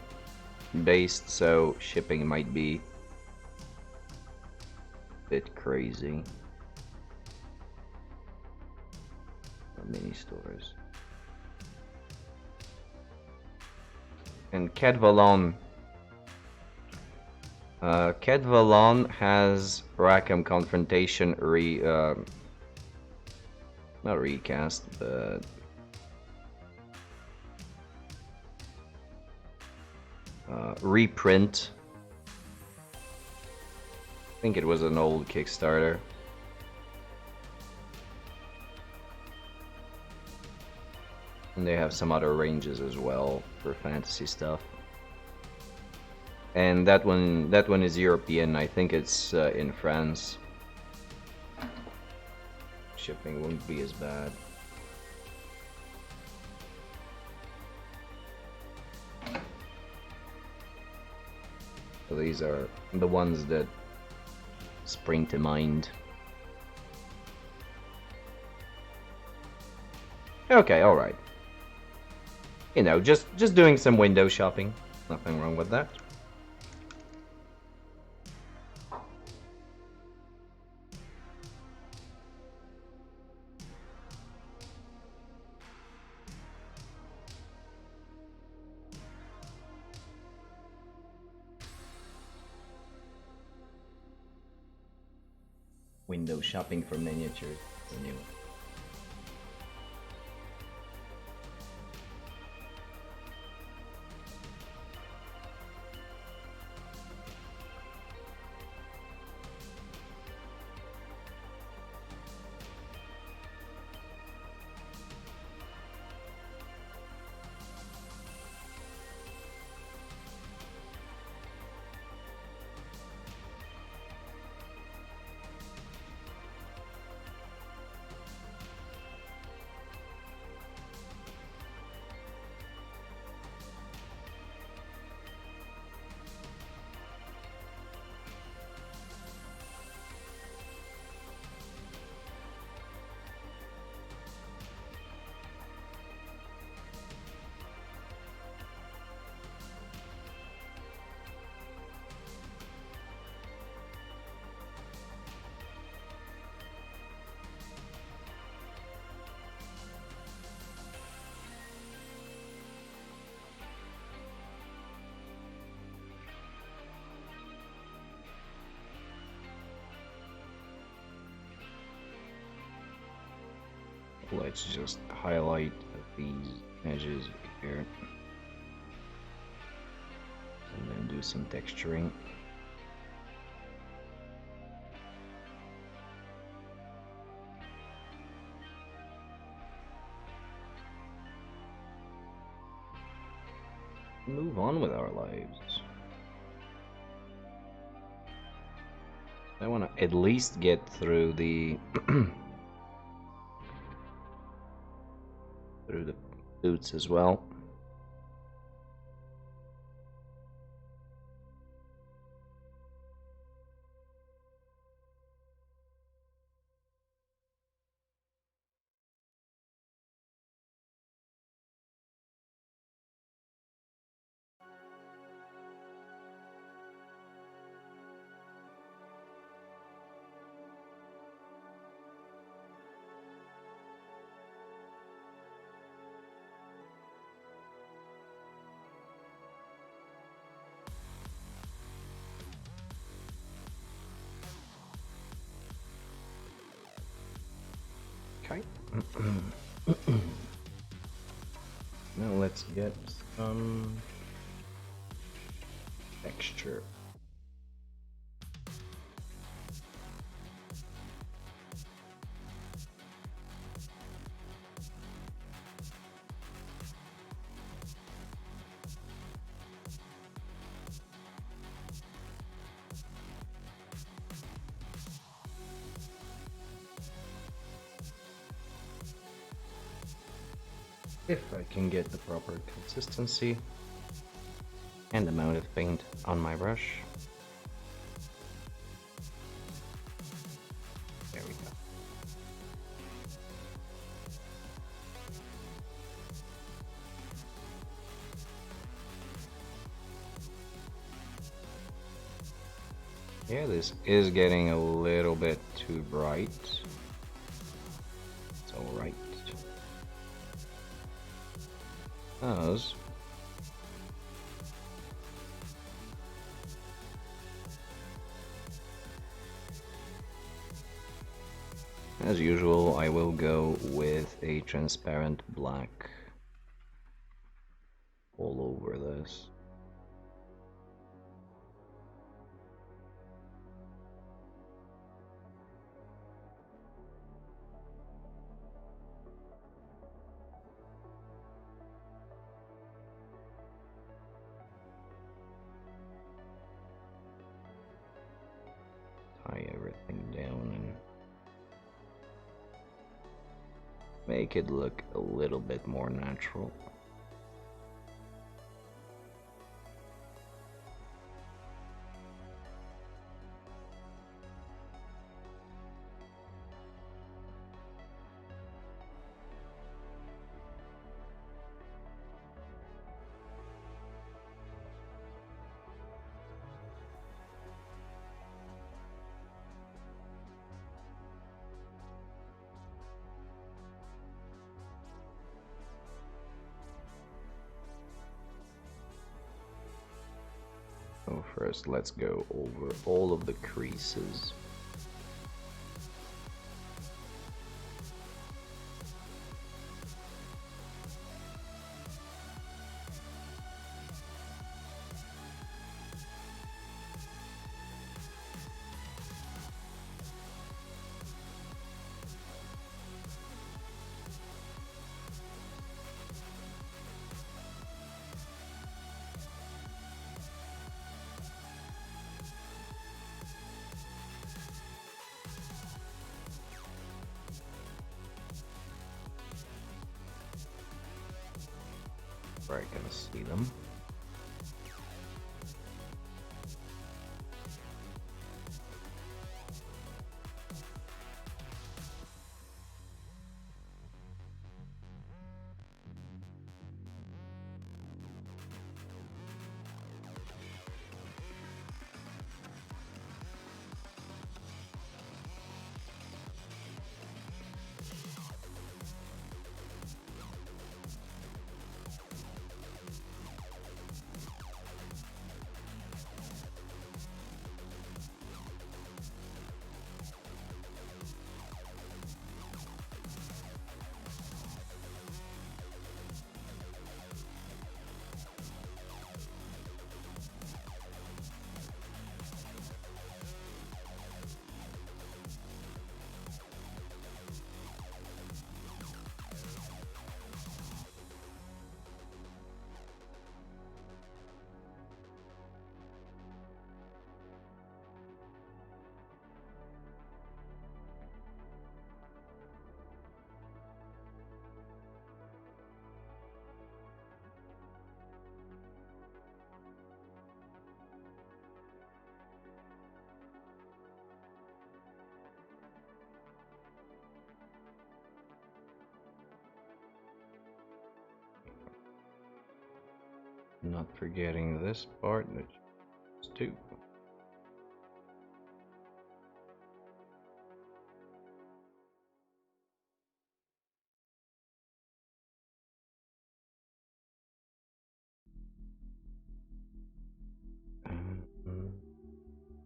based, so shipping might be a bit crazy. Mini stores. And Kedvalon. Kedvalon has Rackham Confrontation not recast, but reprint. I think it was an old Kickstarter. And they have some other ranges as well for fantasy stuff. And that one is European. I think it's in France. Shipping won't be as bad. So these are the ones that spring to mind. Okay, all right. You know, just doing some window shopping. Nothing wrong with that. window shopping for miniatures anyway. Let's just highlight the edges here and then do some texturing. Move on with our lives. I want to at least get through the through the boots as well. Okay. Now let's get some texture. If I can get the proper consistency and amount of paint on my brush. There we go. Yeah, this is getting a little bit too bright. It's alright. As usual, I will go with a transparent black all over this. Tie everything down and make it look a little bit more natural. So first, let's go over all of the creases. where I can see them. Not forgetting this part, which is 2.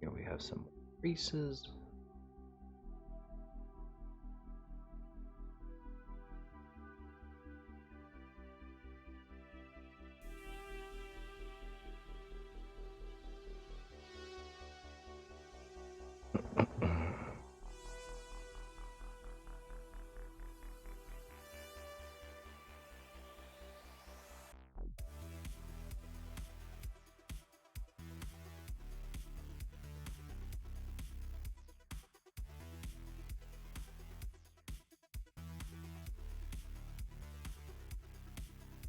Here we have some creases.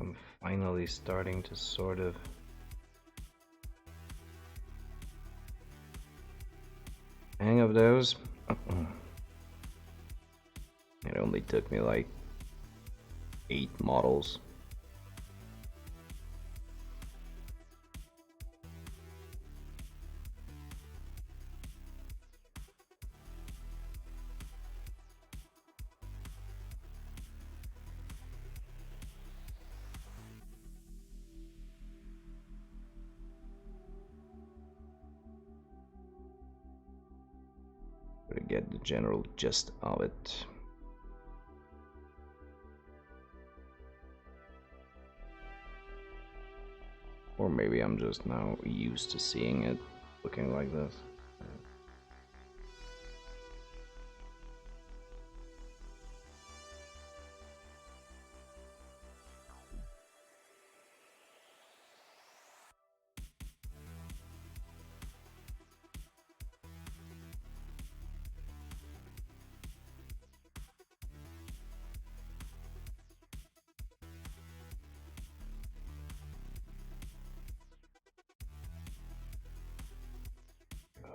I'm finally starting to sort of hang of those. It only took me like 8 models. To get the general gist of it. Or maybe I'm just now used to seeing it looking like this.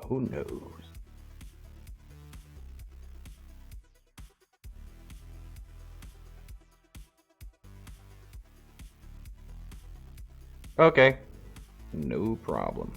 Who knows? Okay, no problem.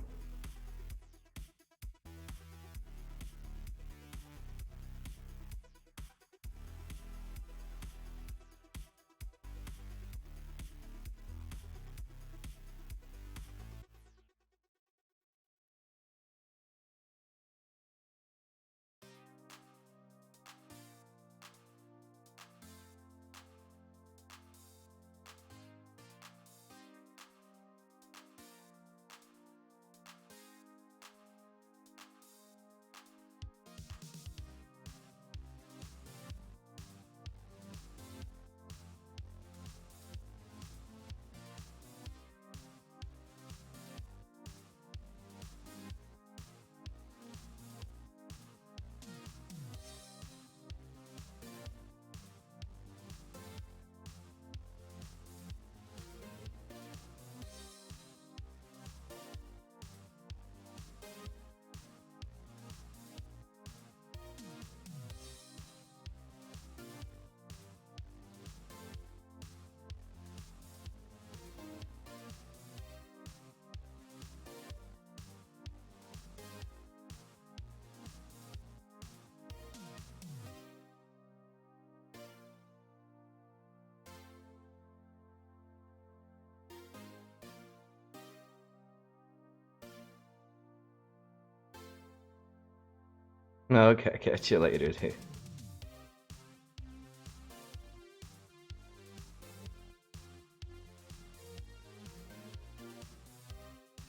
Okay, catch you later, dude.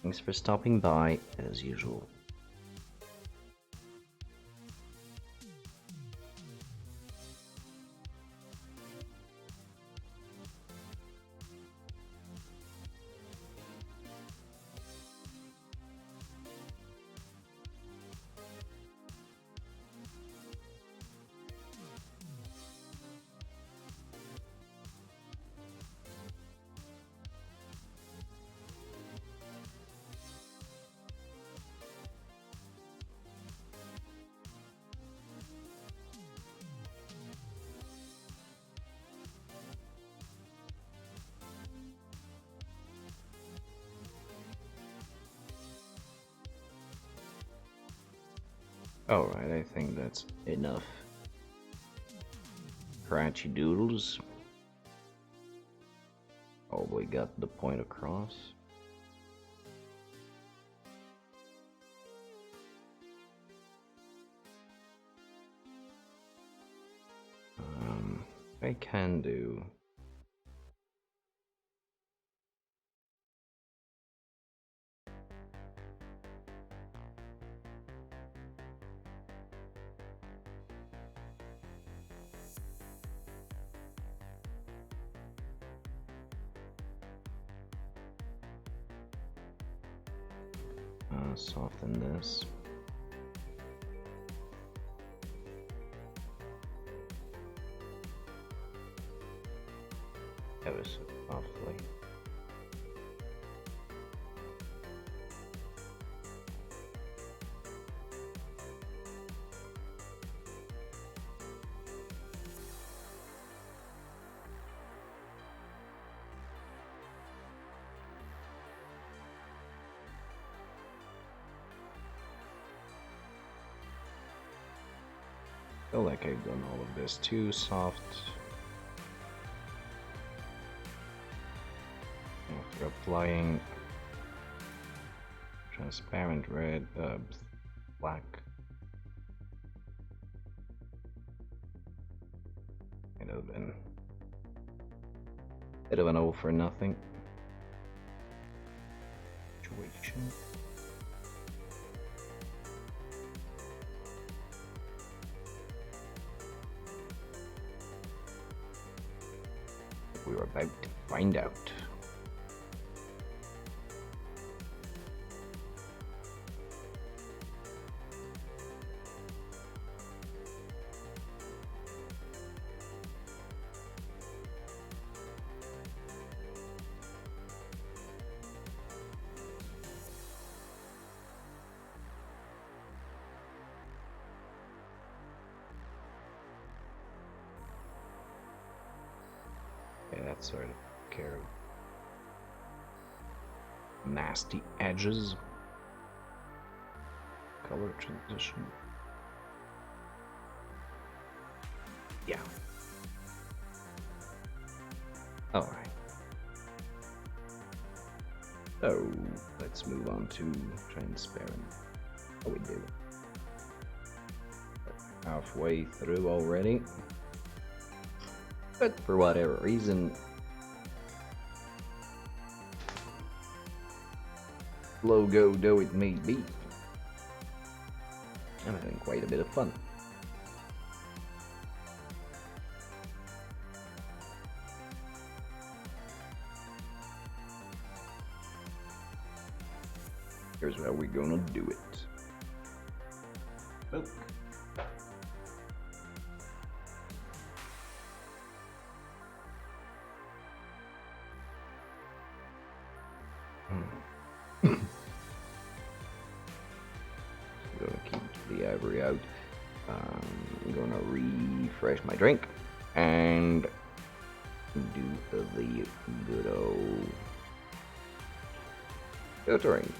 Thanks for stopping by, as usual. Alright, I think that's enough. Crunchy doodles. Probably got the point across. I can do. Soften this. Ever so softly. Feel like I've done all of this too soft. After applying transparent red, black. Kind of a bit of an all for nothing situation. We're about to find out. Yeah, that sort of care of nasty edges. Color transition. Yeah. Alright. So, let's move on to transparent. How we do? Halfway through already. But for whatever reason, logo though it may be, I'm having quite a bit of fun. Here's how we're gonna do it. Oh. Gonna keep the ivory out. I'm gonna refresh my drink and do the good old filtering.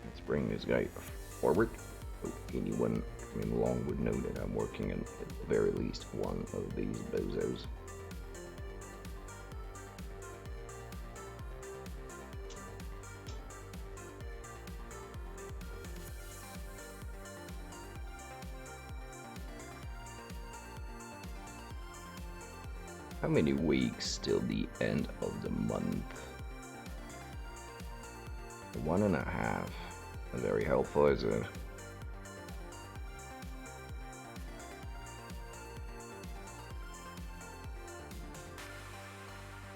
Let's bring this guy forward. So anyone coming along would know that I'm working on at the very least one of these bozos. how many weeks till the end of the month? 1.5. Very helpful, is it?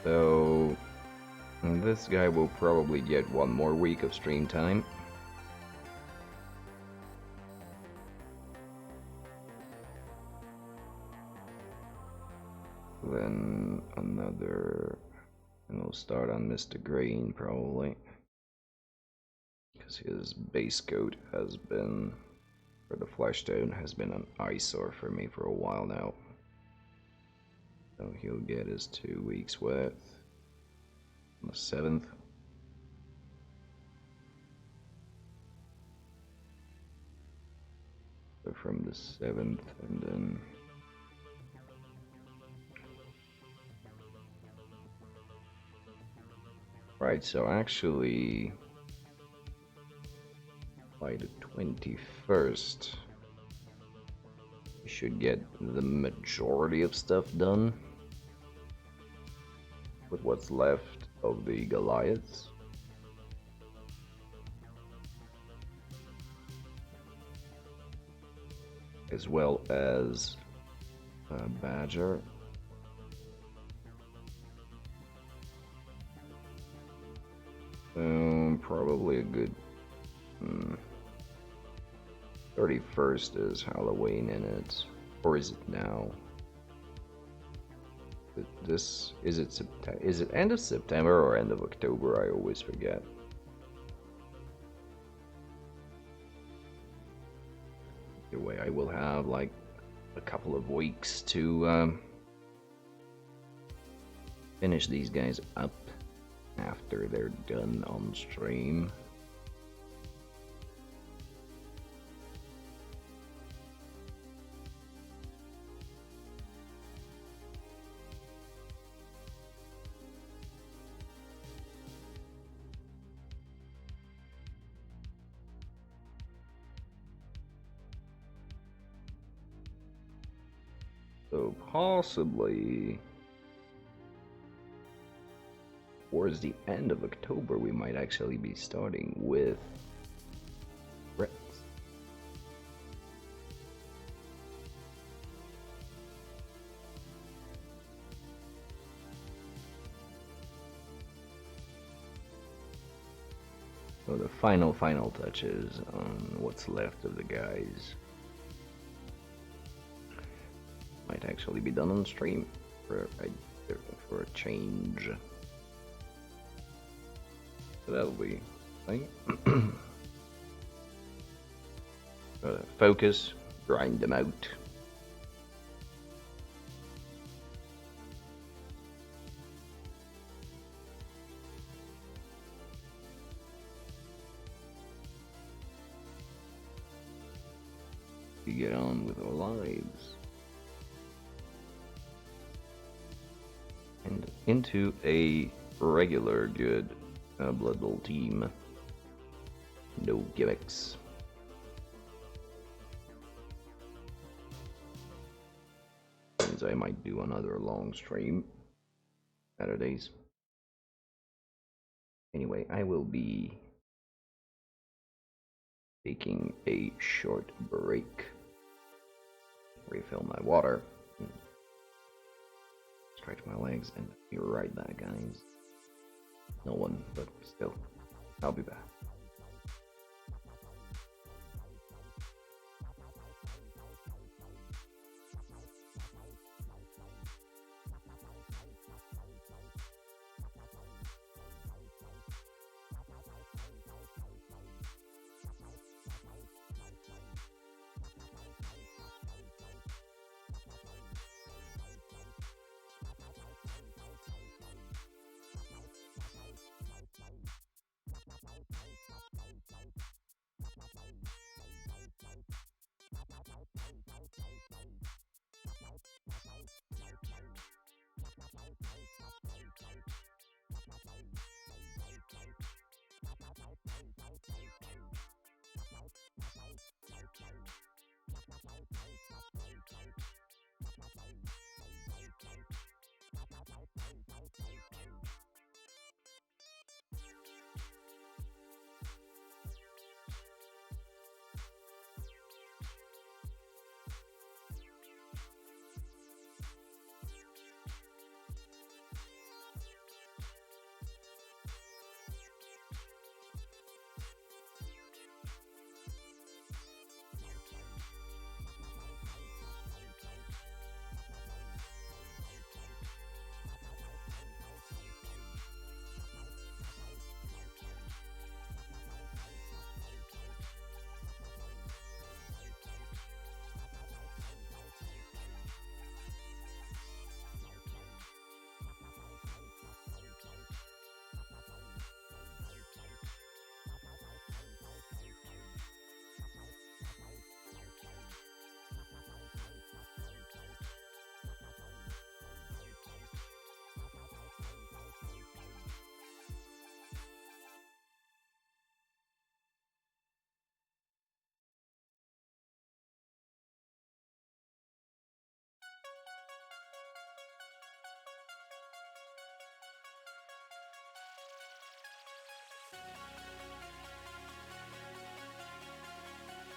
So this guy will probably get 1 more week of stream time. Then another, and we'll start on Mr. Green probably, because his base coat has been, for the Fleshstone, has been an eyesore for me for a while now. So he'll get his 2 weeks worth on the 7th. So from the 7th, and then right, so actually by the 21st we should get the majority of stuff done with what's left of the Goliaths. As well as Badger. Probably a good 31st is Halloween in it, or is it now? This is it September? Is it end of September or end of October? I always forget. Either way, I will have like a couple of weeks to finish these guys up after they're done on stream. So possibly towards the end of October we might actually be starting with threats. So the final touches on what's left of the guys might actually be done on stream for a change. So that'll be thing. Focus, grind them out. We get on with our lives. And into a regular good Blood Bowl team. No gimmicks. Means I might do another long stream Saturdays. Anyway, I will be taking a short break. Refill my water. Stretch my legs and be right back, guys. No one, but still, I'll be back.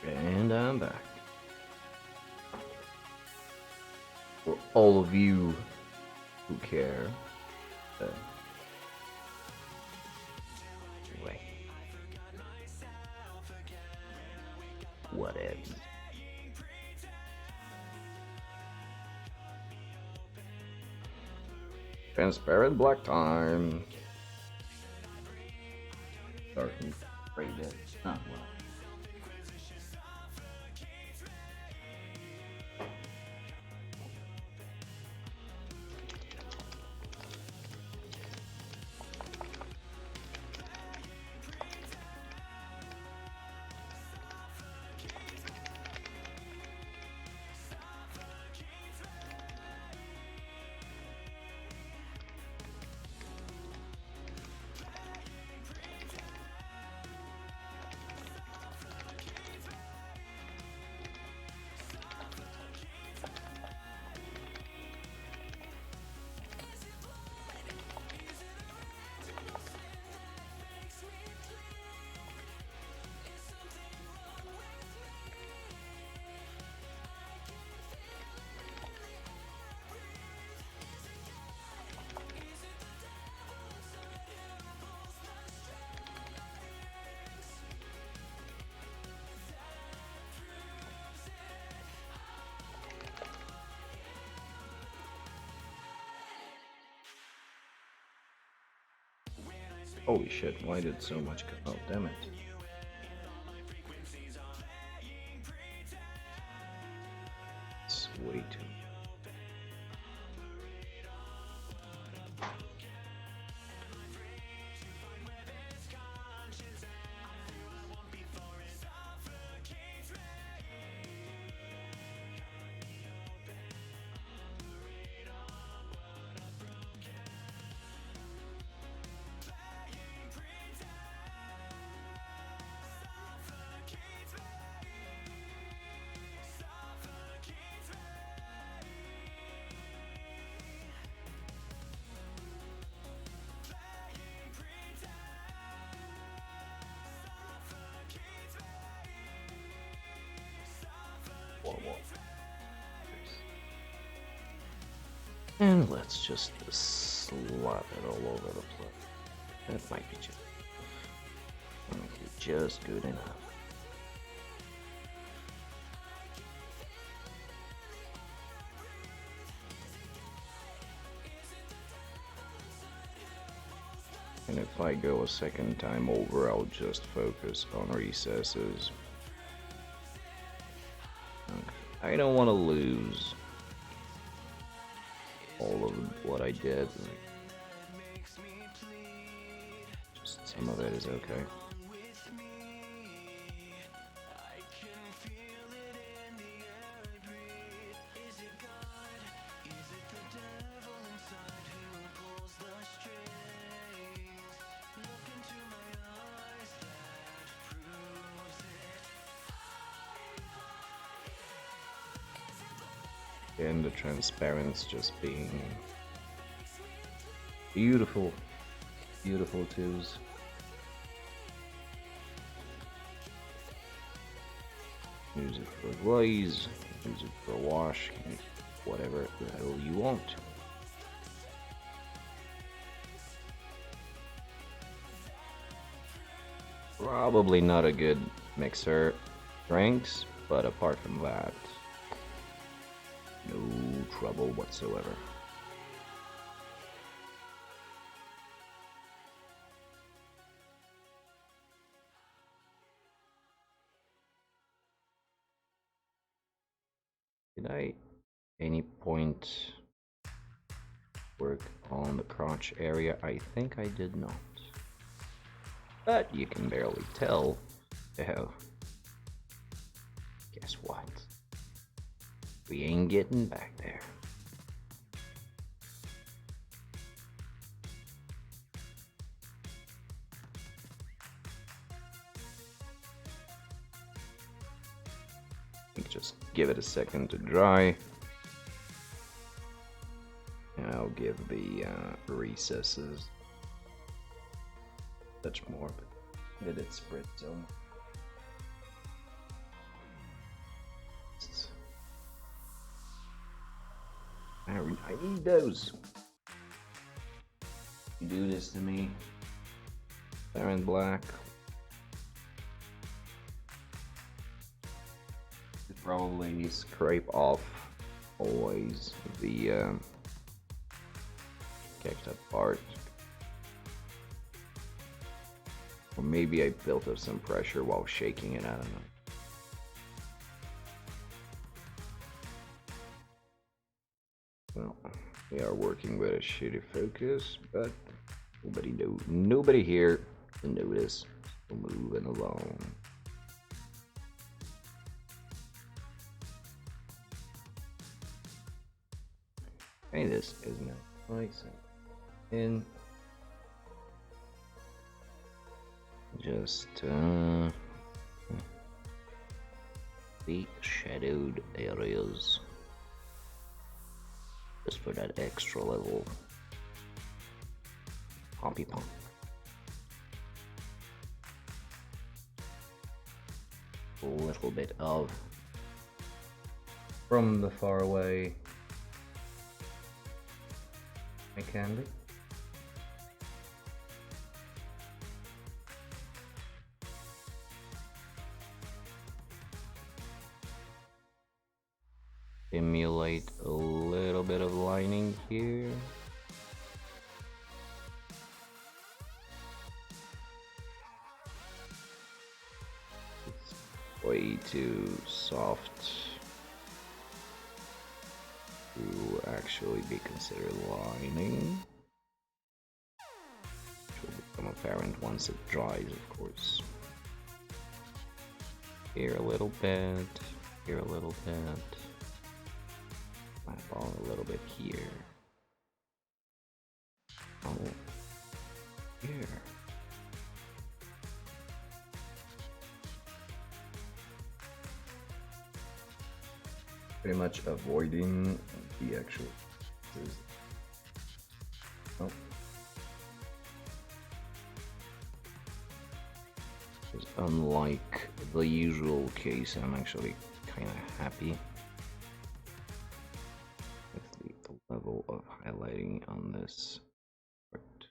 And I'm back. For all of you who care. Anyway. Whatever. Transparent black time. Dark and gray dead. Oh, well. Holy shit, why did so much come out? Damn it. It's way too. And let's just slap it all over the place. That might be just good enough. And if I go a second time over, I'll just focus on recesses. I don't want to lose all of what I did. Just some of it is okay. And the transparency just being beautiful, beautiful twos. Use it for a glaze, use it for a wash, whatever the hell you want. Probably not a good mixer drinks, but apart from that, no trouble whatsoever. Did I any point work on the crotch area? I think I did not. But you can barely tell. Oh. Guess what? We ain't getting back there. Just give it a second to dry. And I'll give the recesses a touch more, but let it spread so much. I need those. You do this to me. They're in black. Probably scrape off always the kicked up part. Or maybe I built up some pressure while shaking it, I don't know. Well, we are working with a shitty focus, but nobody here to notice. We're moving along. Hey, this is nice and just the shadowed areas, just for that extra level poppy pump. A little bit of from the far away. My candy. Simulate a little bit of lining here. It's way too soft to actually be considered lining, which will become apparent once it dries, of course. Here a little bit, here a little bit, map on a little bit here. Oh, here. Pretty much avoiding the actual. Oh. Because unlike the usual case, I'm actually kind of happy with the level of highlighting on this part.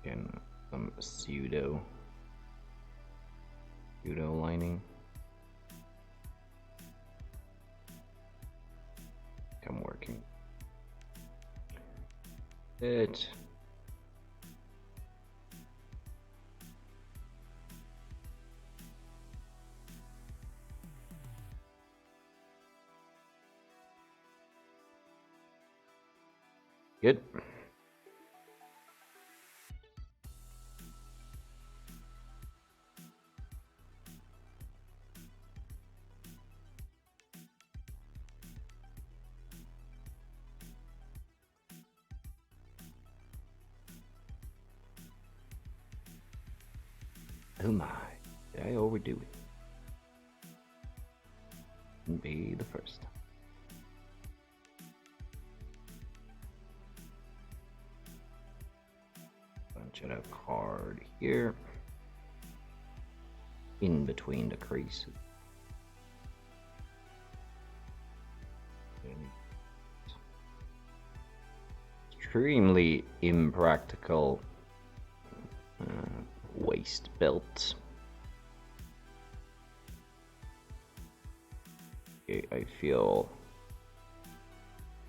Again, some pseudo lining. I'm working it. Good. Oh my, did I overdo it? Wouldn't be the first time. Bunch it up hard here, in between the creases. Extremely impractical waist belt. Okay, I feel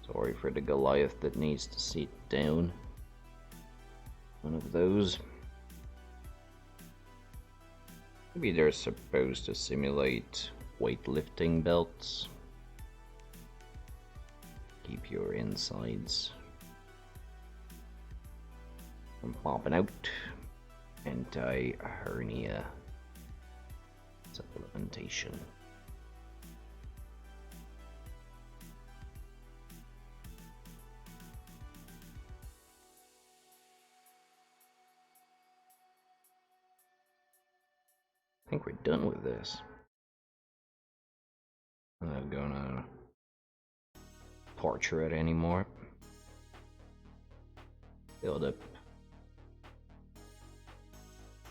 sorry for the Goliath that needs to sit down. One of those. Maybe they're supposed to simulate weightlifting belts. Keep your insides from popping out. Anti-hernia supplementation. I think we're done with this. I'm not gonna torture it anymore. Build up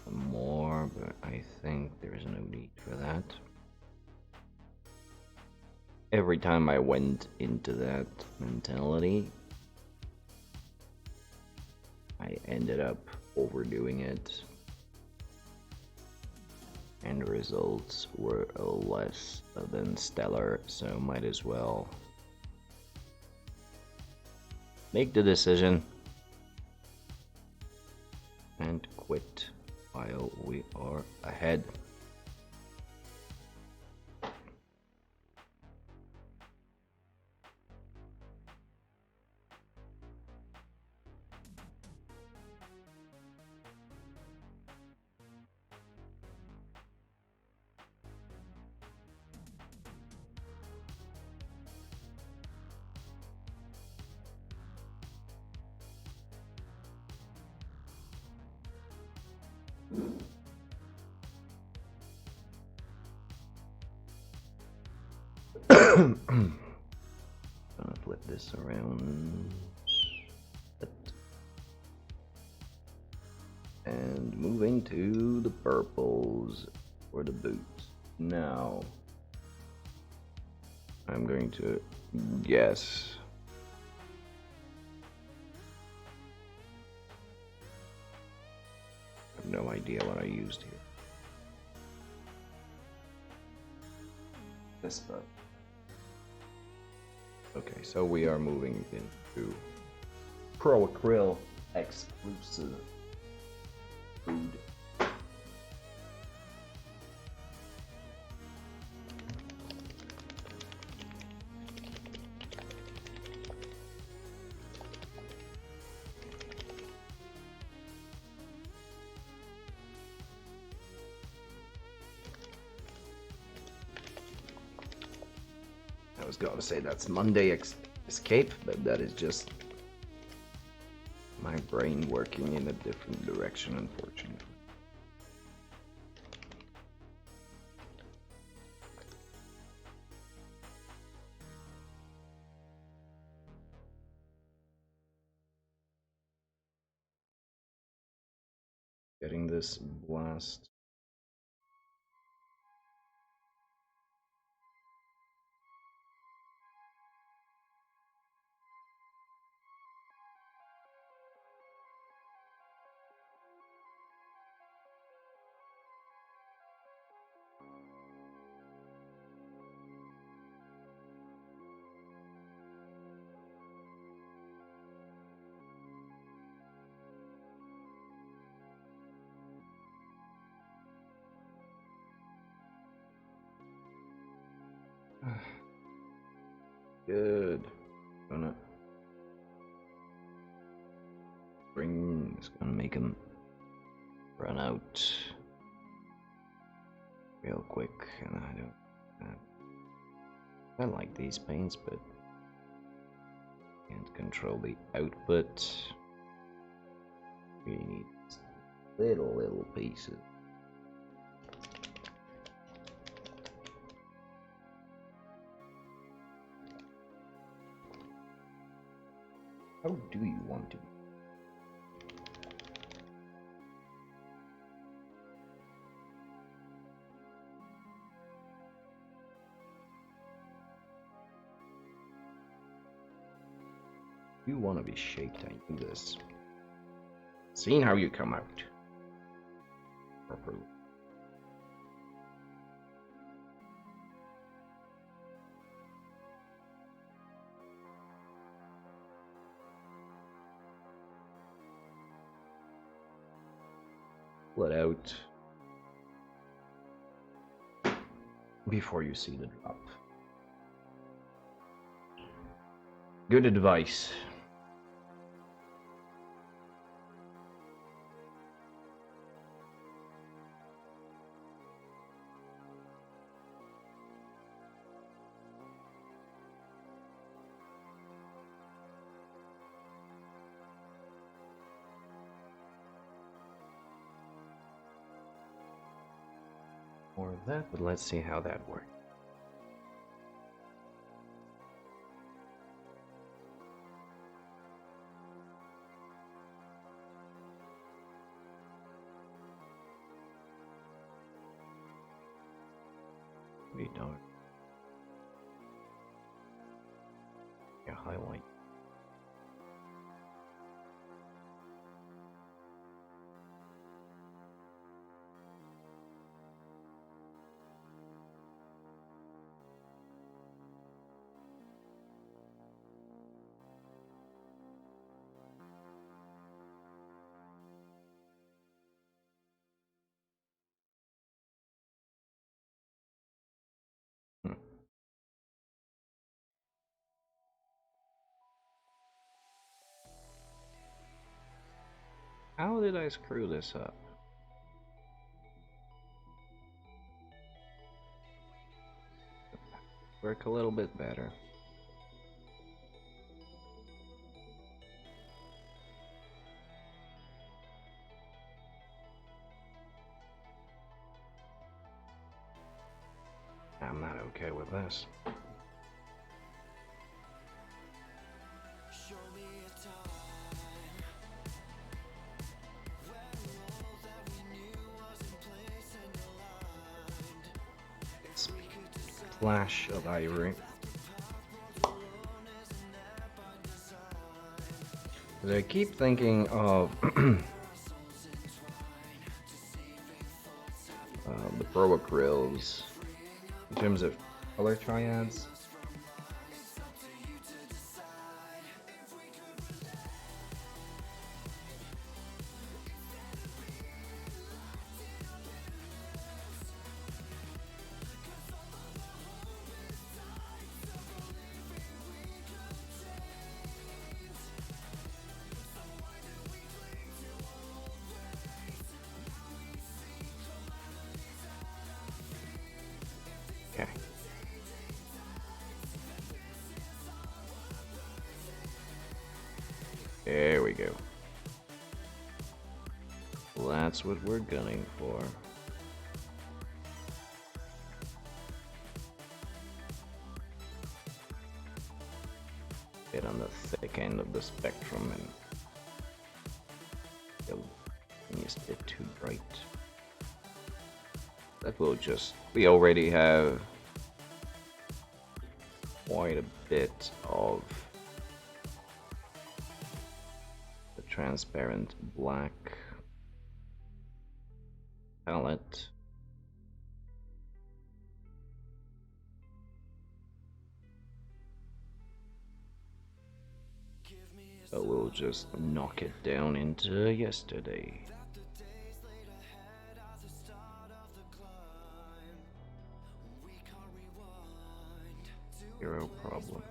some more, but I think there's no need for that. every time I went into that mentality, I ended up overdoing it, and the results were less than stellar, so might as well make the decision and quit while we are ahead. Gonna flip this around and moving to the purples for the boots. Now I'm going to guess I have no idea what I used here. This part. Okay, so we are moving into Pro Acryl exclusive food. I was going to say that's Monday Escape, but that is just my brain working in a different direction, unfortunately. Getting this blast. Good. Gonna bring. It's gonna make him run out real quick, and I don't. I like these paints, but can't control the output. We need little pieces. How do you want to? You want to be shaped, I knew this. Seeing how you come out properly. Let out before you see the drop. Good advice. More of that, but let's see how that works. We don't. highlight. Hmm. How did I screw this up? Work a little bit better. I'm not okay with this. Splash of ivory. I keep thinking of the Pro Acryls in terms of color triads. Okay. There we go. That's what we're gunning for. Get on the thick end of the spectrum and it's a bit too bright. That will just... We already have quite a bit of the transparent black palette. But we'll just knock it down into yesterday. Zero problem.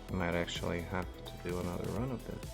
I might actually have to do another run of this.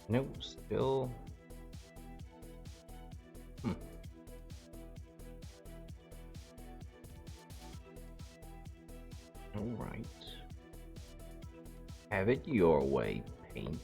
No, still. Hmm. Alright. Have it your way, Paint.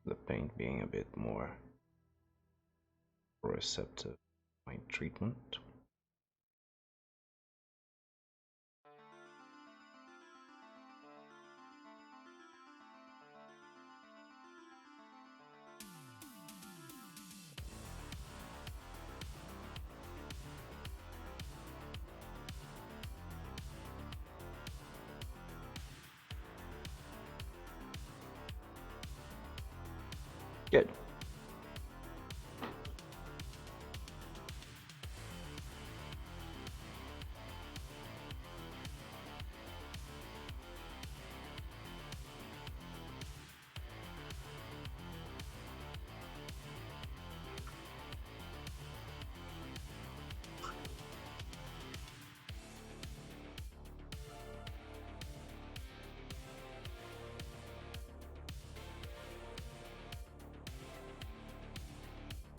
The paint being a bit more receptive to my treatment. Good.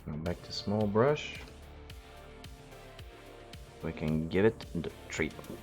Now back to small brush. We can give it the treatment.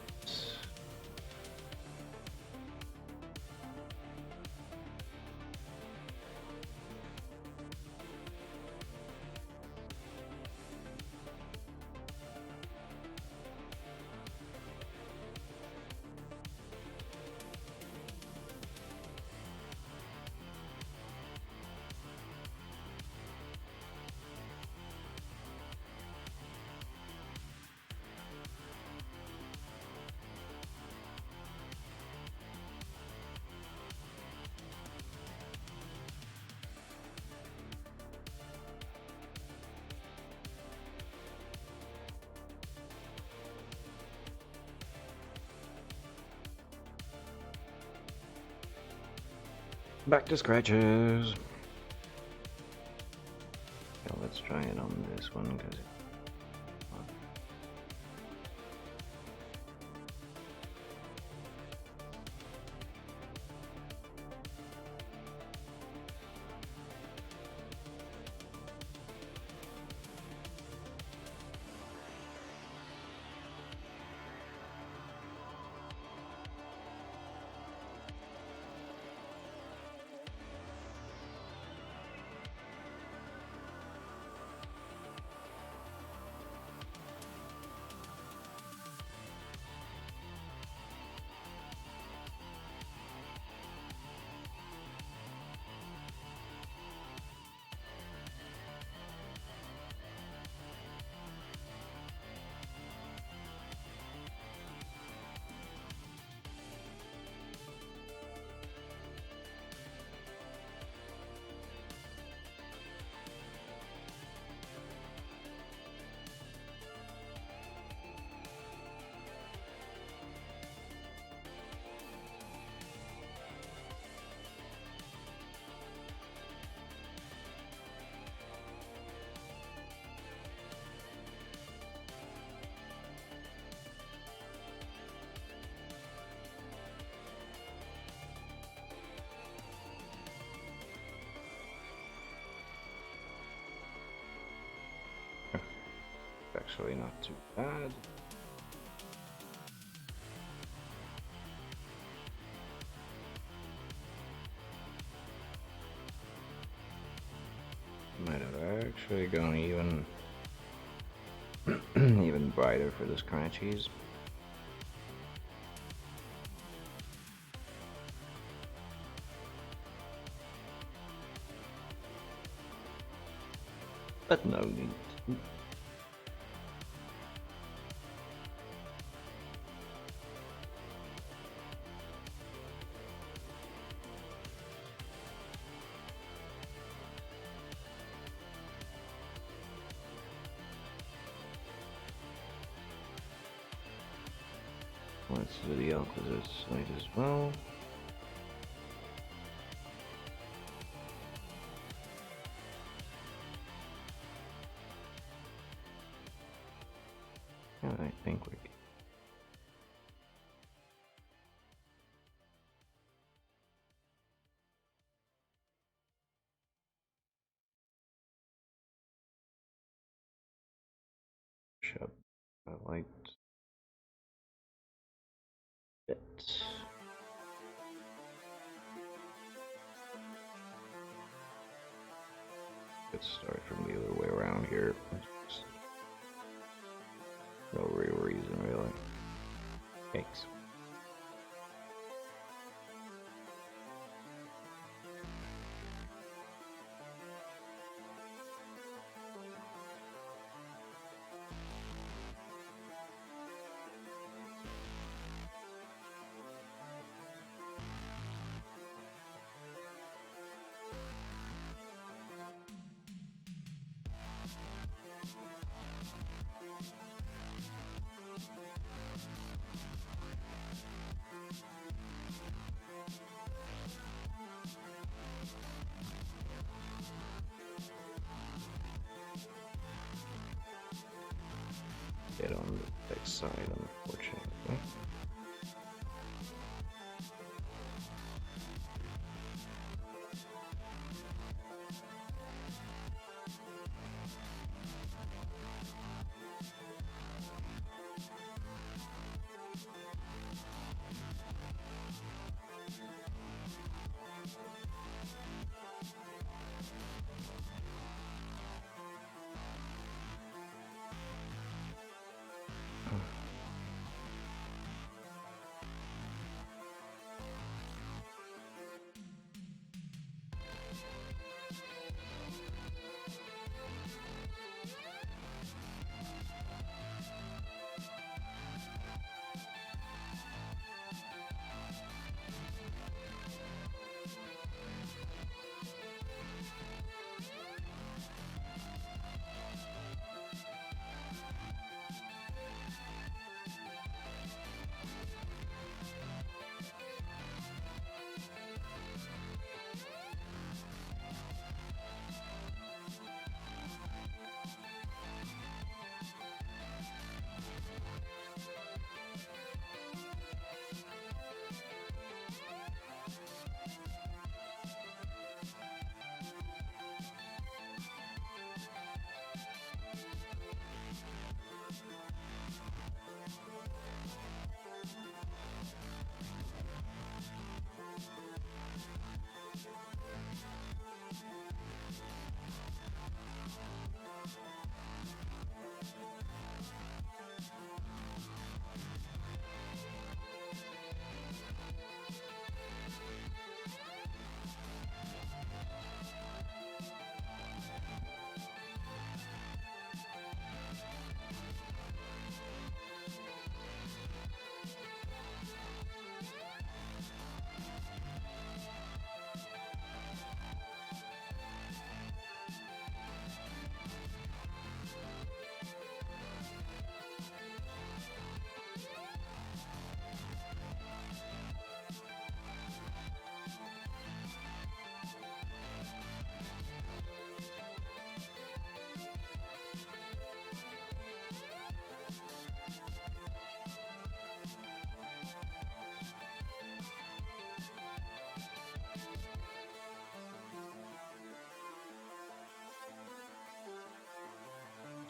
Back to scratches. Yeah, let's try it on this one because actually not too bad. Might have actually gone even even brighter for the scratchies. But no need. Let's do the opposite side as well. Yeah, I think we can. Shove a light bit. Let's start from the other way around here. No real reason, really. Thanks. Get on the back side, unfortunately.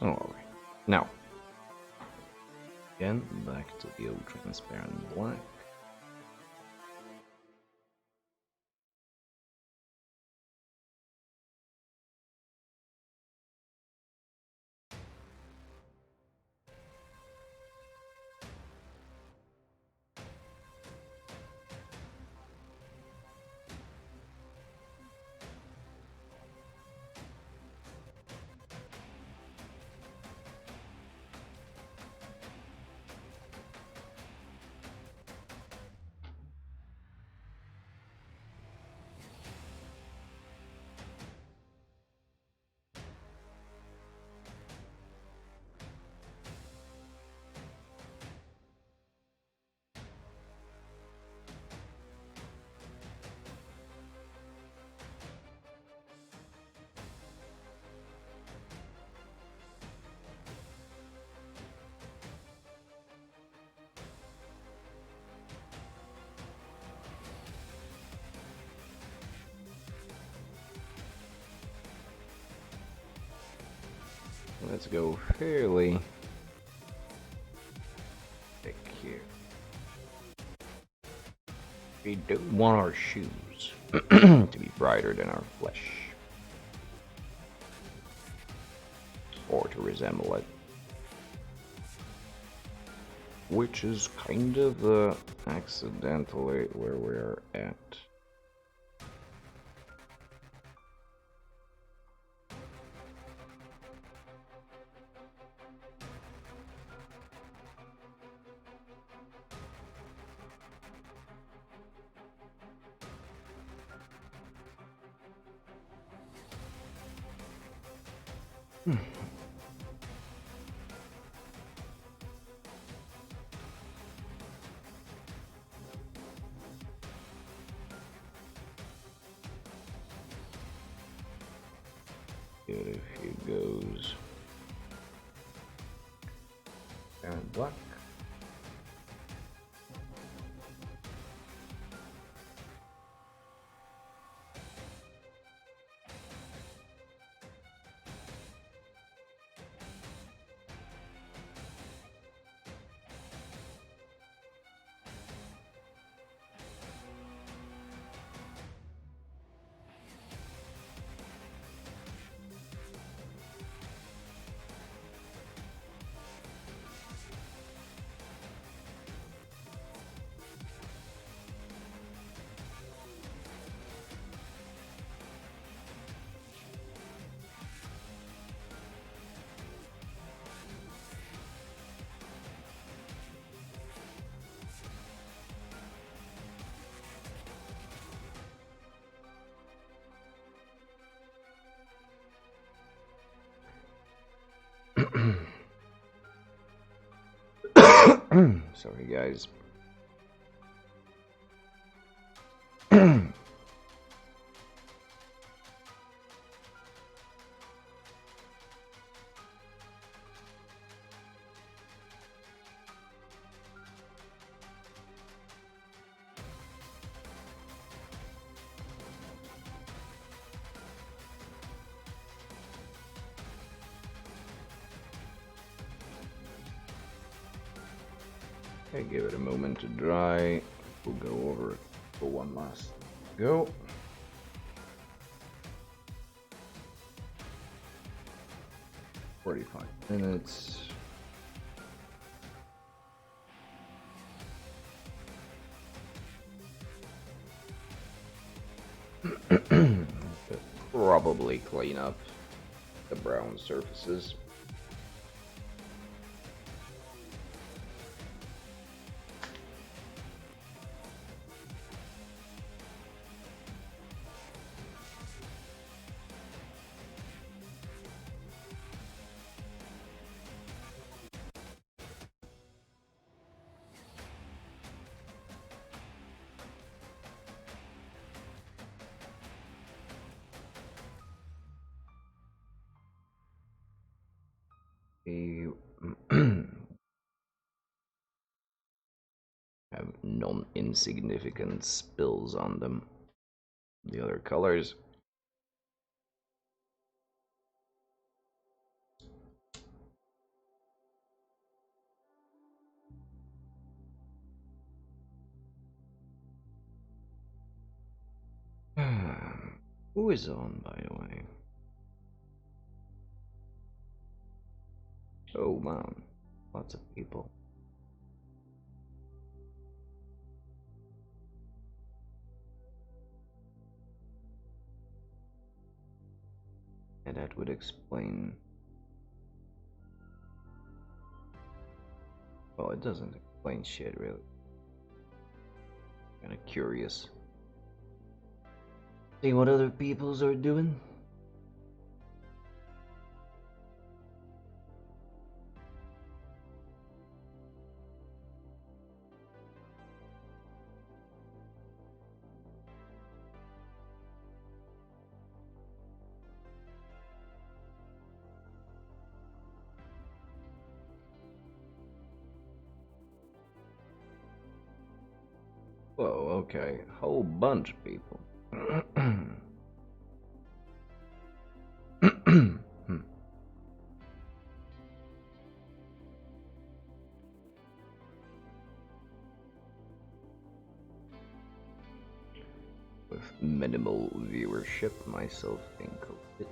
Alright. Now, Again, back to the old transparent black. Let's go fairly thick here. We don't want our shoes to be brighter than our flesh, or to resemble it, which is kind of accidentally where we're at. Good if he goes and black. Sorry, guys. Okay, give it a moment to dry. We'll go over it for one last go. "45 minutes. Probably clean up the brown surfaces. Have non-insignificant spills on them. The other colors. Who is on, by the way? Oh man, lots of people. And that would explain. Well, it doesn't explain shit, really. Kinda curious. See what other peoples are doing? Whoa, okay. Whole bunch of people. With minimal viewership, myself included.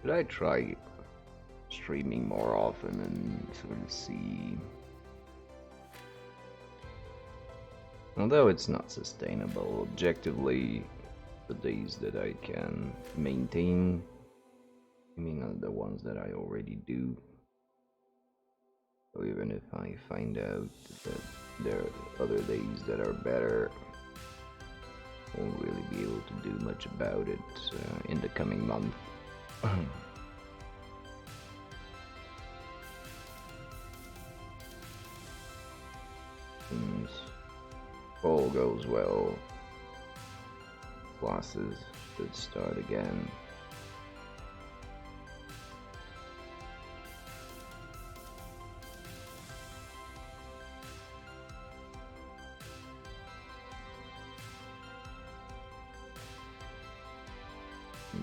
Should I try streaming more often and sort of see? Although it's not sustainable, objectively, the days that I can maintain, I mean, are the ones that I already do. So even if I find out that there are other days that are better, I won't really be able to do much about it in the coming month. Seems all goes well. Classes should start again.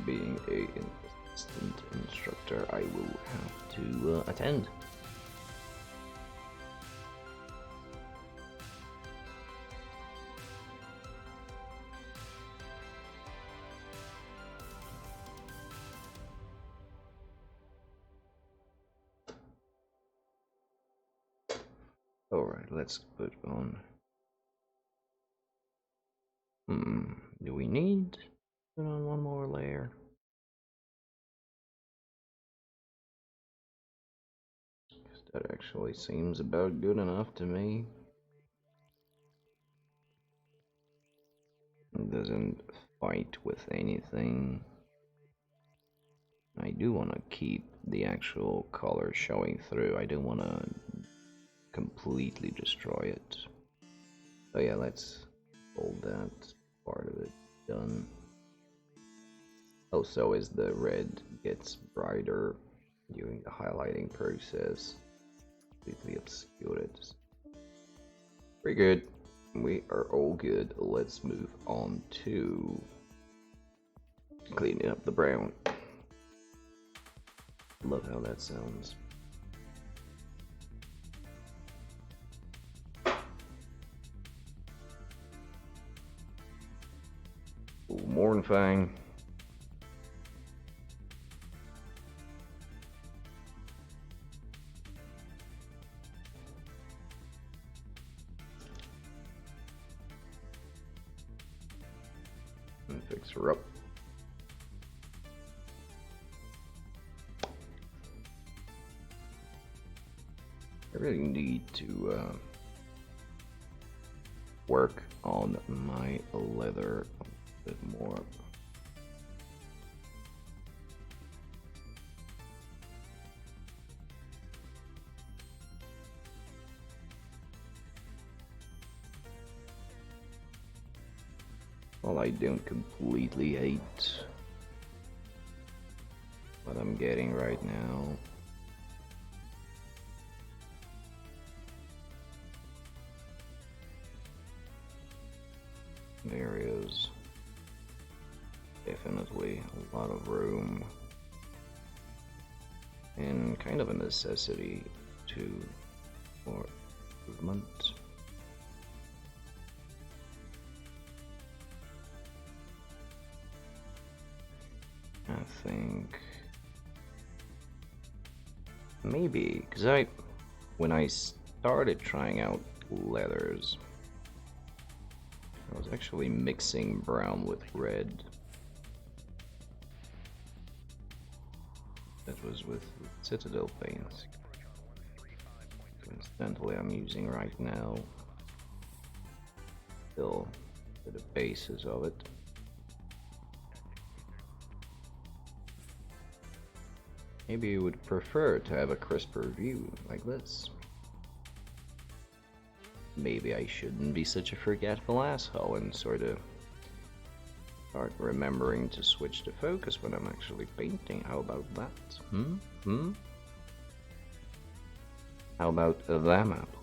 Being an assistant instructor, I will have to attend. Alright, let's put on. Do we need to put on one more layer? That actually seems about good enough to me. It doesn't fight with anything. I do want to keep the actual color showing through. I don't want to completely destroy it. So yeah, let's hold that part of it done. Also, as the red gets brighter during the highlighting process, completely obscure it. Pretty good. We are all good. Let's move on to cleaning up the brown. Love how that sounds. Ooh, Mornfang. And fix her up. I really need to work on my leather a bit more. Well, I don't completely hate what I'm getting right now. There is definitely a lot of room and kind of a necessity for improvement. I think maybe because when I started trying out leathers, I was actually mixing brown with red. That was with Citadel paints. Coincidentally, I'm using right now. Still for the basis of it. Maybe you would prefer to have a crisper view like this. Maybe I shouldn't be such a forgetful asshole and sort of start remembering to switch the focus when I'm actually painting. How about that? How about that apple?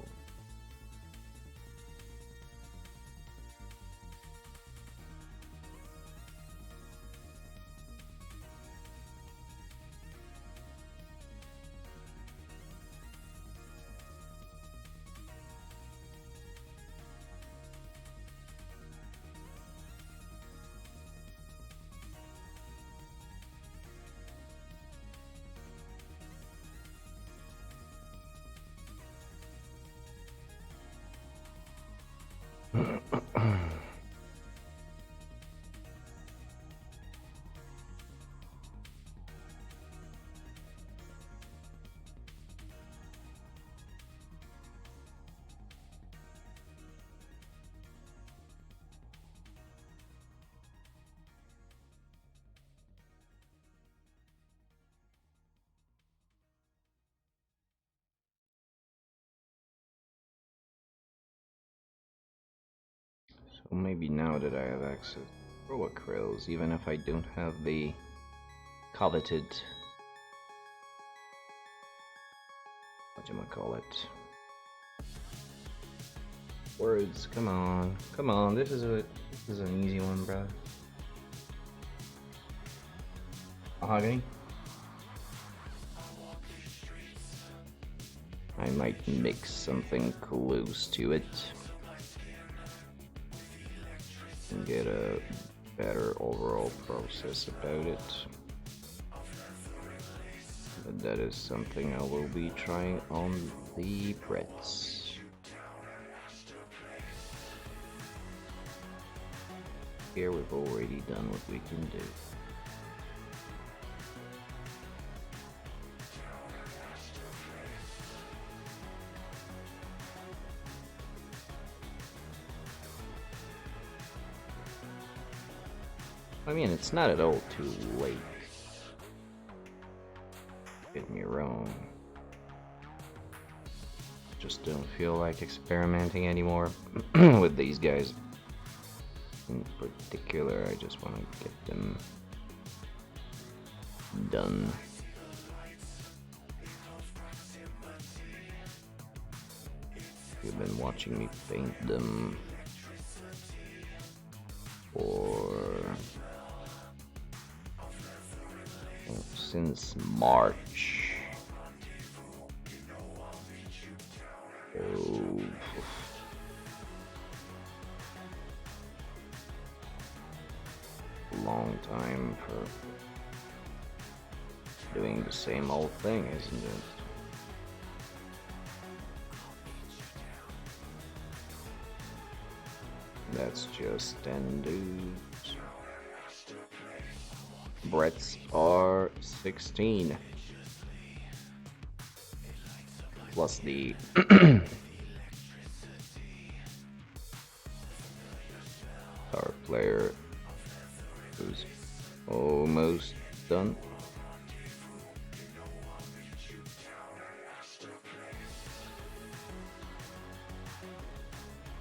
So maybe now that I have access to Pro Acryls, even if I don't have the coveted, whatchamacallit, words, come on, this is an easy one, bro. Mahogany? I might mix something close to it and get a better overall process about it. But that is something I will be trying on the breads. Here we've already done what we can do. I mean, it's not at all too late. Get me wrong. Just don't feel like experimenting anymore with these guys. In particular, I just want to get them done. You've been watching me paint them since March. Oh. Long time for doing the same old thing, isn't it? That's just 10 dudes. Brett's are 16. Plus the our player who's almost done.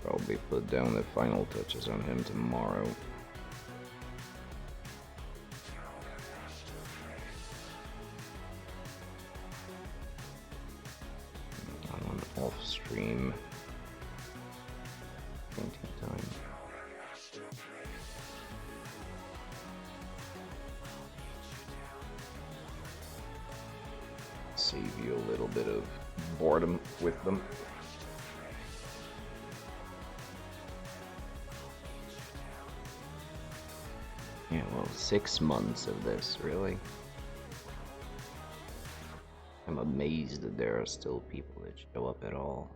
Probably put down the final touches on him tomorrow. painting time. Save you a little bit of boredom with them. Yeah, well, 6 months of this, really? I'm amazed that there are still people that show up at all.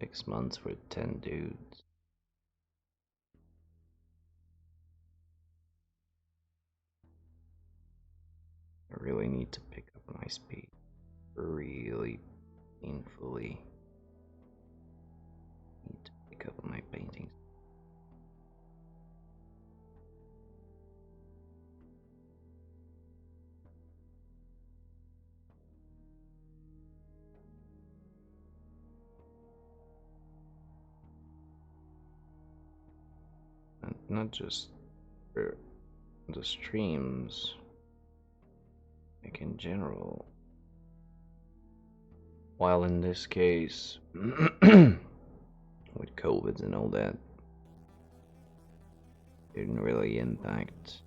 Six months for 10 dudes. I really need to pick up my speed. Really painfully need to pick up my paintings. And not just for the streams, like in general. While in this case, with COVID and all that, didn't really impact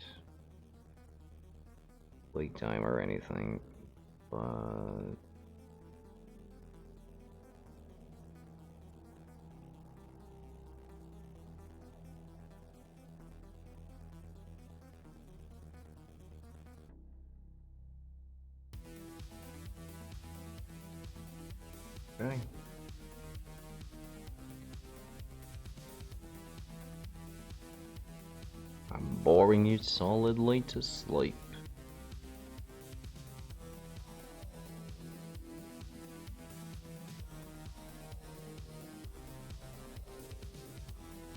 playtime or anything, but okay. I'm boring you solidly to sleep.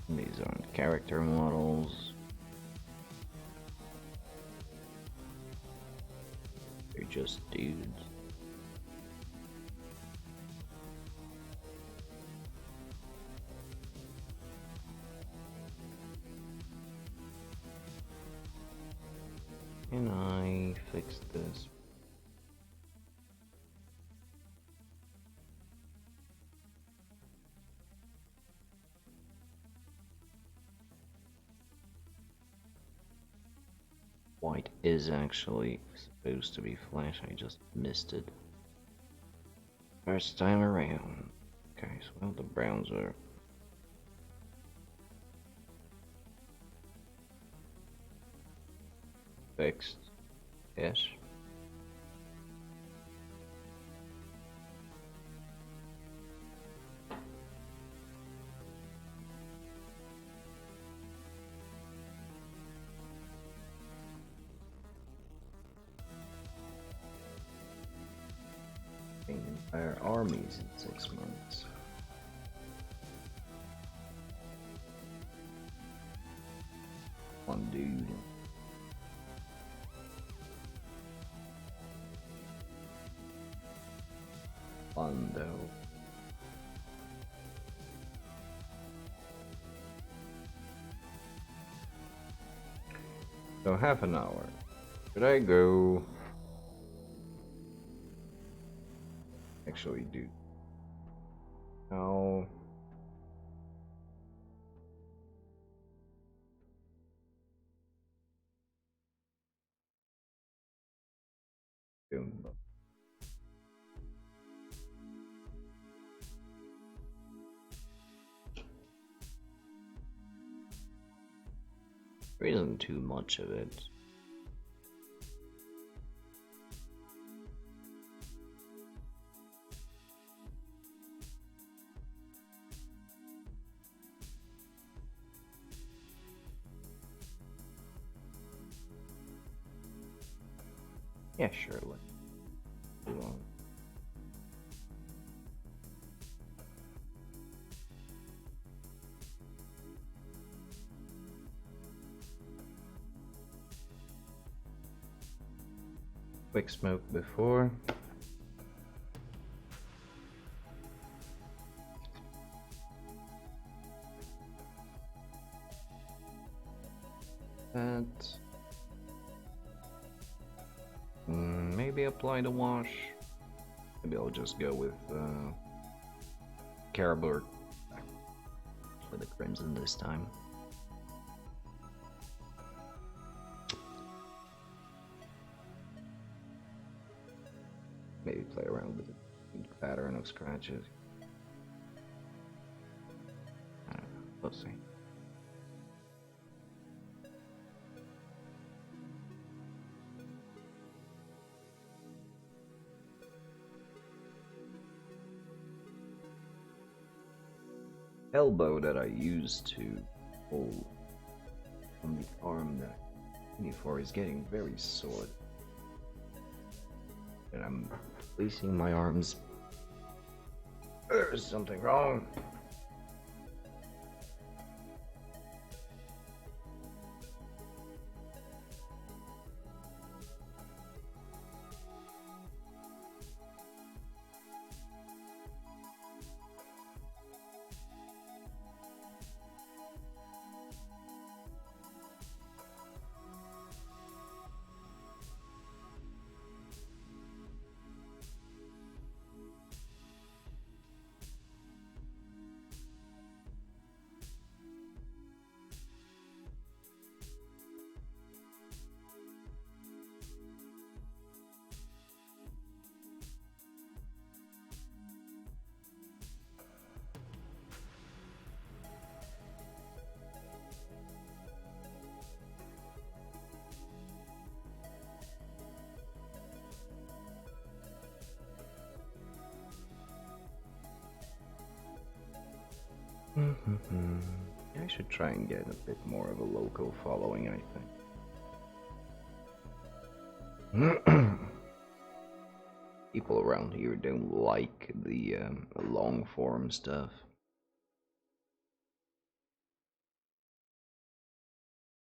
These aren't character models. They're just dudes. Can I fix this? White is actually supposed to be flash, I just missed it. First time around. Okay, so well, the browns are fixed. Yes. Entire armies in 6 months. One dude. Fun though. So half an hour. Should I go? Actually, do. How? There isn't too much of it. Yeah, sure. Let's move on. Quick smoke before. That. Maybe apply the wash. Maybe I'll just go with Caribou for the Crimson this time. Maybe play around with the pattern of scratches. I don't know. We'll see. Elbow that I used to hold on the arm that before is getting very sore. And I'm placing my arms. There's something wrong. I should try and get a bit more of a local following, I think. People around here don't like the long form stuff.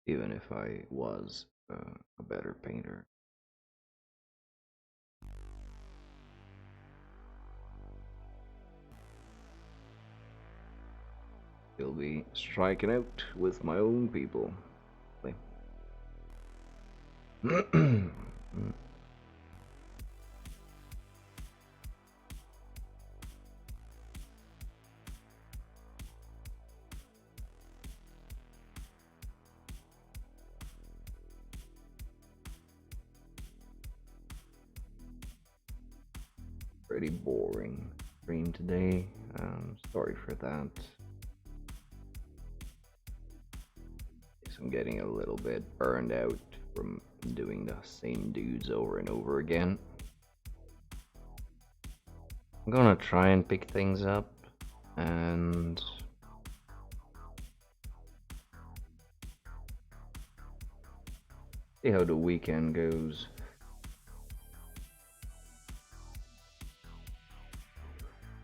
Even if I was a better painter. Still be striking out with my own people. Pretty boring stream today. Sorry for that. Guess I'm getting a little bit burned out from doing the same dudes over and over again. I'm gonna try and pick things up and see how the weekend goes.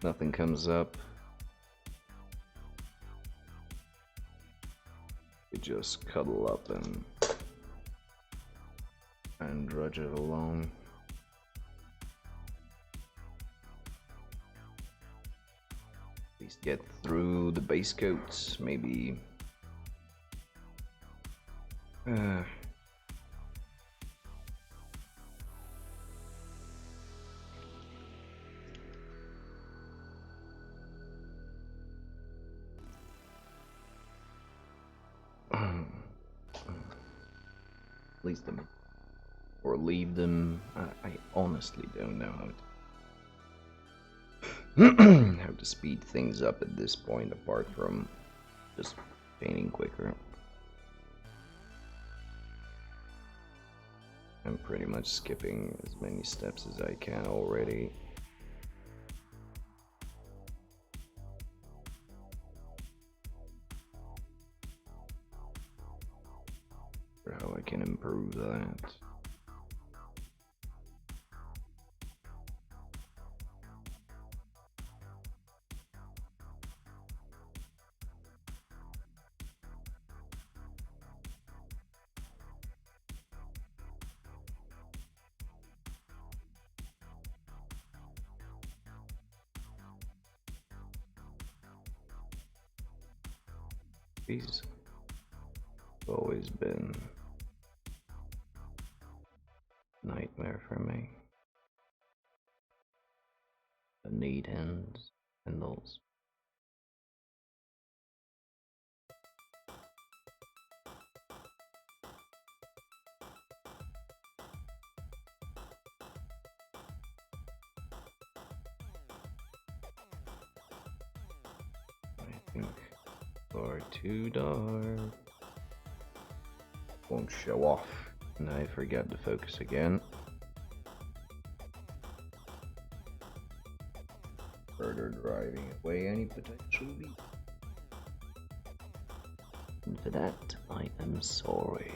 Nothing comes up. We just cuddle up and drudge it along. At least get through the base coats, maybe. Leave them or leave them. I honestly don't know how to how to speed things up at this point, apart from just painting quicker. I'm pretty much skipping as many steps as I can already. How I can improve that. These have always been nightmare for me. I need hands, handles. I think far too dark. Won't show off. And I forgot to focus again. Further driving away any potential lead. And for that, I am sorry.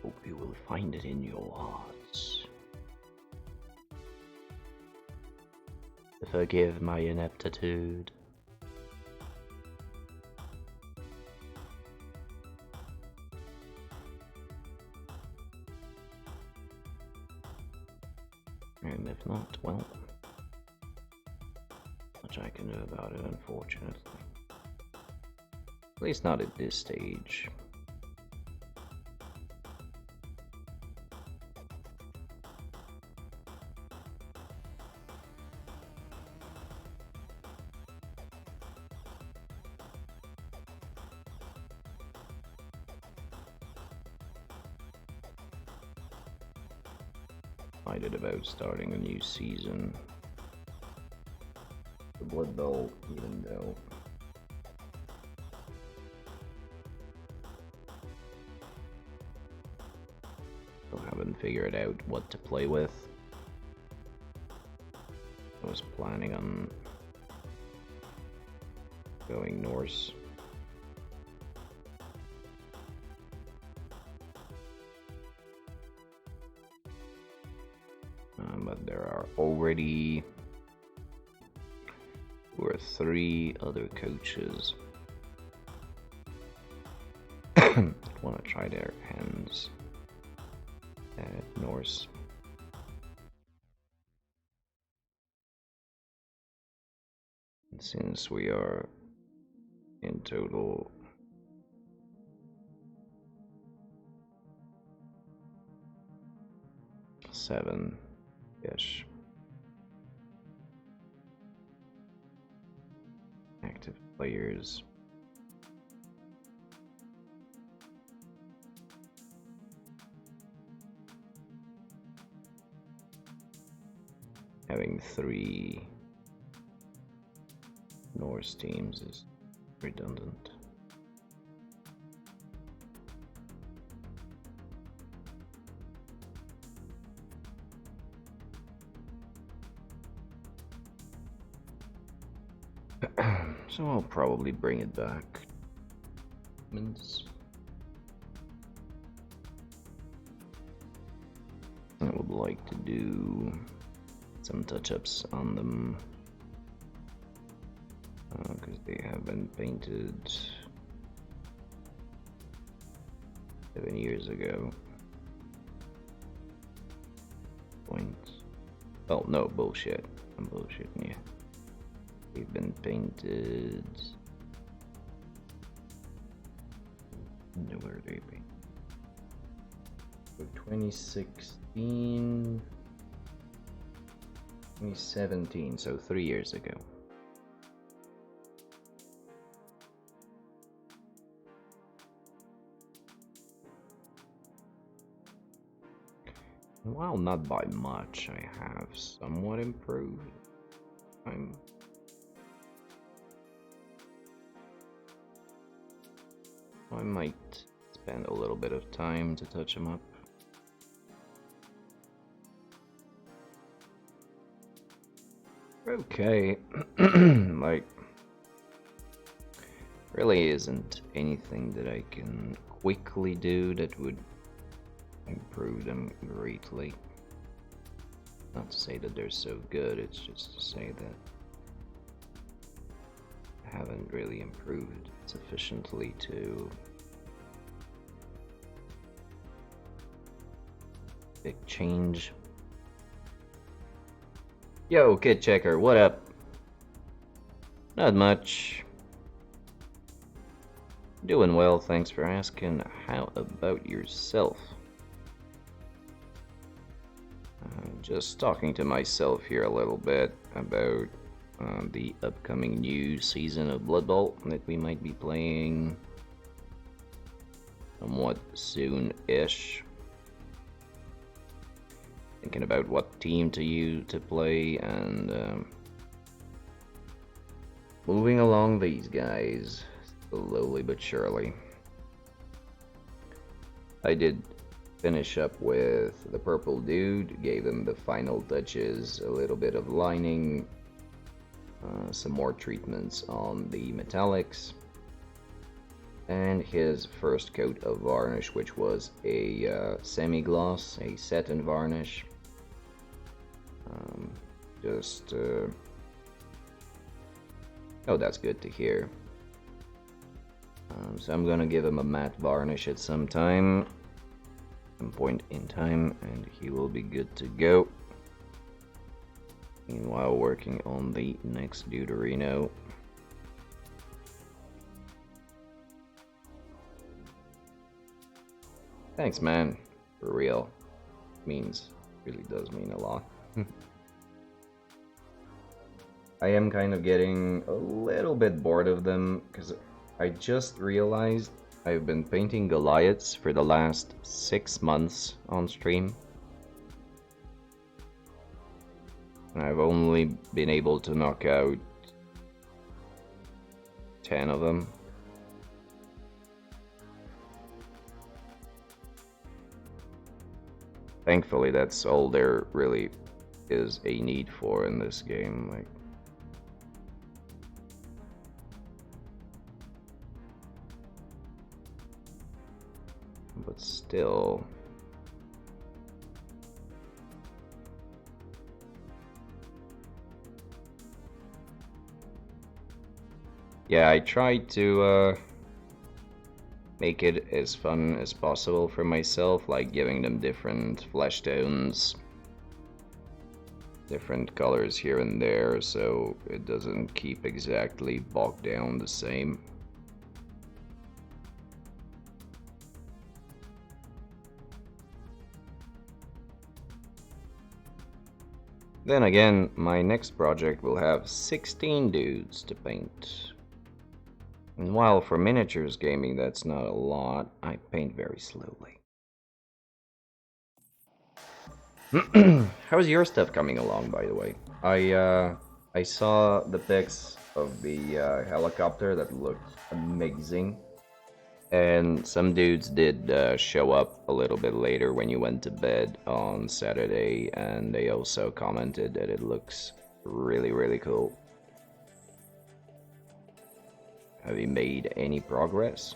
Hope you will find it in your hearts to forgive my ineptitude. And if not, well, much I can do about it, unfortunately. At least not at this stage. Excited about starting a new season. The Blood Bowl, even though I haven't figured out what to play with. I was planning on going Norse. But there are already 2 or 3 other coaches want to try their hands at Norse. And since we are in total 7-ish active players, having 3 Norse teams is redundant. So I'll probably bring it back. I would like to do some touch-ups on them because they have been painted 7 years ago. Oh no, bullshit. I'm bullshitting you. They've been painted. Where are they painted? So 2016, 2017, so 3 years ago. And while not by much, I have somewhat improved. I might spend a little bit of time to touch them up. Okay, like, really isn't anything that I can quickly do that would improve them greatly. Not to say that they're so good, it's just to say that haven't really improved sufficiently to big change. Yo, Kid Checker, what up? Not much. Doing well, thanks for asking. How about yourself? Just talking to myself here a little bit about the upcoming new season of Blood Bowl that we might be playing somewhat soon-ish. Thinking about what team to play, and moving along these guys slowly but surely. I did finish up with the purple dude, gave him the final touches, a little bit of lining, some more treatments on the metallics, and his first coat of varnish, which was a semi-gloss, a satin varnish. Oh, that's good to hear. So I'm gonna give him a matte varnish at some point in time, and he will be good to go. Meanwhile, working on the next Deuterino. Thanks, man. For real. Really does mean a lot. I am kind of getting a little bit bored of them, because I just realized I've been painting Goliaths for the last 6 months on stream. And I've only been able to knock out 10 of them. Thankfully, that's all there really is a need for in this game. Like, but still, yeah, I tried to make it as fun as possible for myself, like giving them different flesh tones, different colors here and there, so it doesn't keep exactly bogged down the same. Then again, my next project will have 16 dudes to paint. And while for miniatures gaming that's not a lot, I paint very slowly. How's your stuff coming along, by the way? I saw the pics of the helicopter that looked amazing. And some dudes did show up a little bit later when you went to bed on Saturday, and they also commented that it looks really, really cool. Have you made any progress?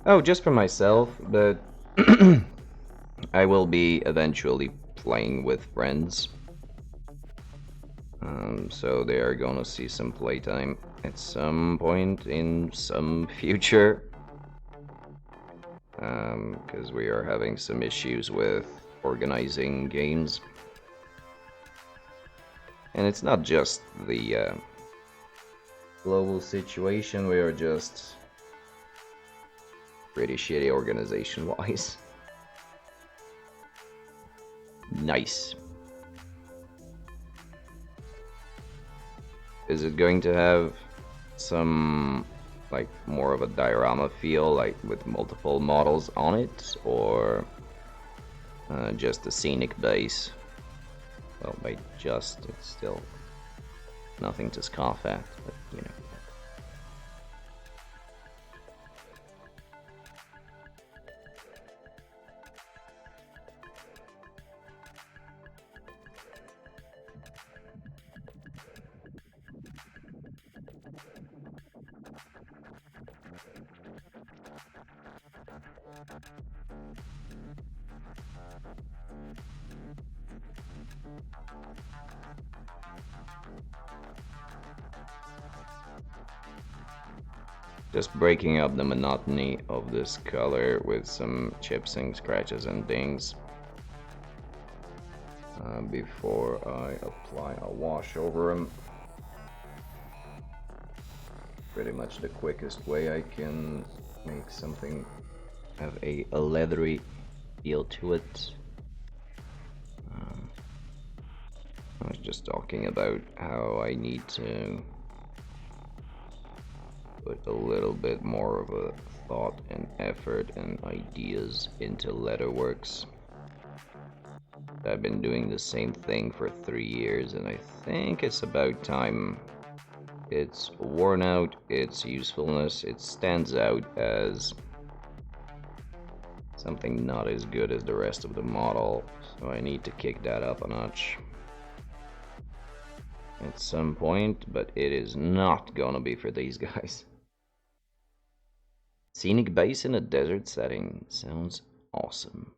Oh, just for myself, but I will be eventually playing with friends. So they are gonna see some playtime at some point in some future. Because we are having some issues with organizing games. And it's not just the global situation, we are just pretty shitty organization-wise. Nice. Is it going to have some, like, more of a diorama feel, like with multiple models on it, or just a scenic base? Well, by just, it's still nothing to scoff at, but you know. Just breaking up the monotony of this color with some chips and scratches and dings before I apply a wash over them. Pretty much the quickest way I can make something have a leathery feel to it. I was just talking about how I need to put a little bit more of a thought and effort and ideas into letterworks. I've been doing the same thing for 3 years, and I think it's about time. It's worn out, its usefulness, it stands out as something not as good as the rest of the model, so I need to kick that up a notch at some point, but it is not gonna be for these guys. Scenic base in a desert setting sounds awesome.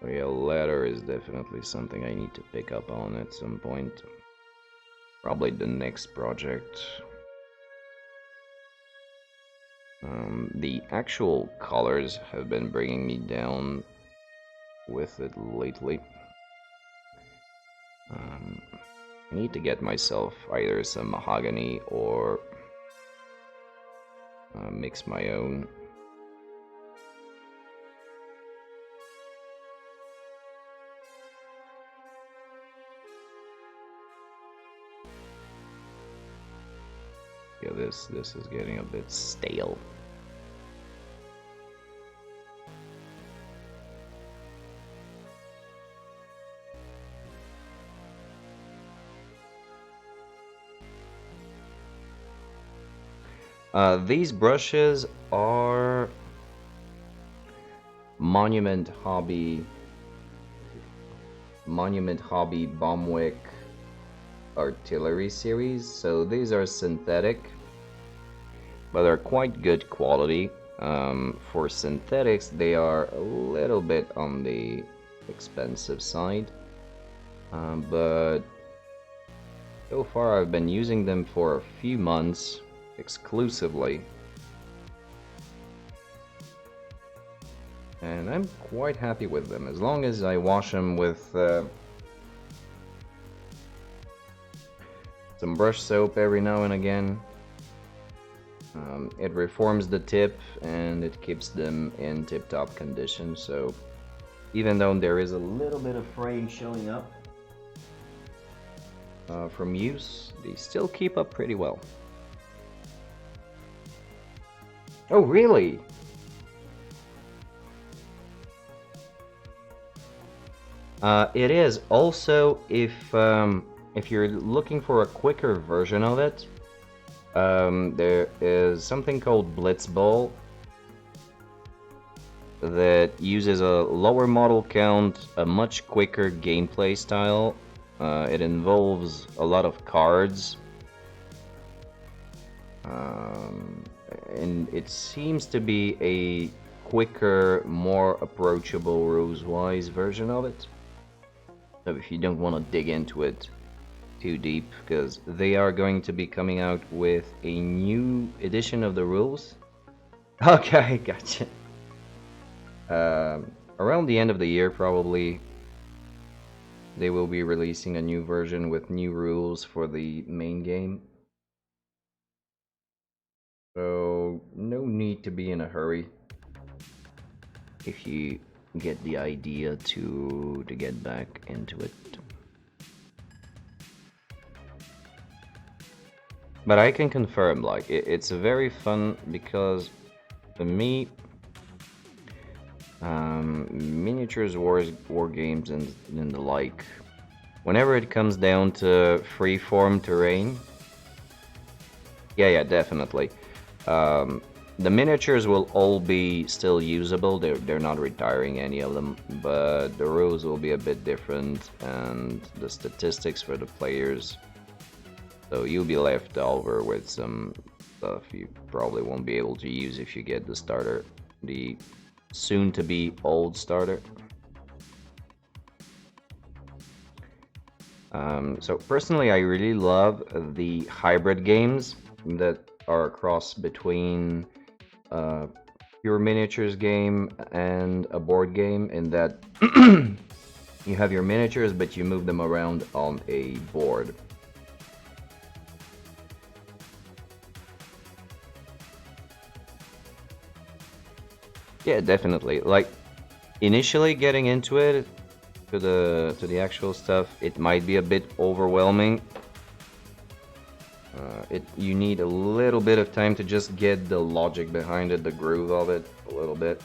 Yeah, ladder is definitely something I need to pick up on at some point. Probably the next project. The actual colors have been bringing me down with it lately. I need to get myself either some mahogany or mix my own. Yeah, this is getting a bit stale. These brushes are Monument Hobby Bombwick Artillery series, so these are synthetic, but they're quite good quality. For synthetics, they are a little bit on the expensive side, but so far I've been using them for a few months exclusively, and I'm quite happy with them as long as I wash them with some brush soap every now and again. It reforms the tip and it keeps them in tip-top condition, so even though there is a little bit of fraying showing up from use, they still keep up pretty well. Oh, really? It is also, if you're looking for a quicker version of it, there is something called Blitzball that uses a lower model count, a much quicker gameplay style. It involves a lot of cards, and it seems to be a quicker, more approachable rules-wise version of it. So if you don't want to dig into it too deep, because they are going to be coming out with a new edition of the rules. Okay, gotcha. Around the end of the year, probably, they will be releasing a new version with new rules for the main game. So, no need to be in a hurry if you get the idea to get back into it. But I can confirm, like, it's very fun because, for me, miniatures, war games, and the like, whenever it comes down to freeform terrain, yeah, definitely. the miniatures will all be still usable. They're not retiring any of them, but the rules will be a bit different, and the statistics for the players. So you'll be left over with some stuff you probably won't be able to use if you get the starter, the soon-to-be old starter. So personally, I really love the hybrid games that are a cross between your miniatures game and a board game, in that you have your miniatures, but you move them around on a board. Yeah, definitely. Like, initially getting into it, to the actual stuff, it might be a bit overwhelming. You need a little bit of time to just get the logic behind it, the groove of it, a little bit.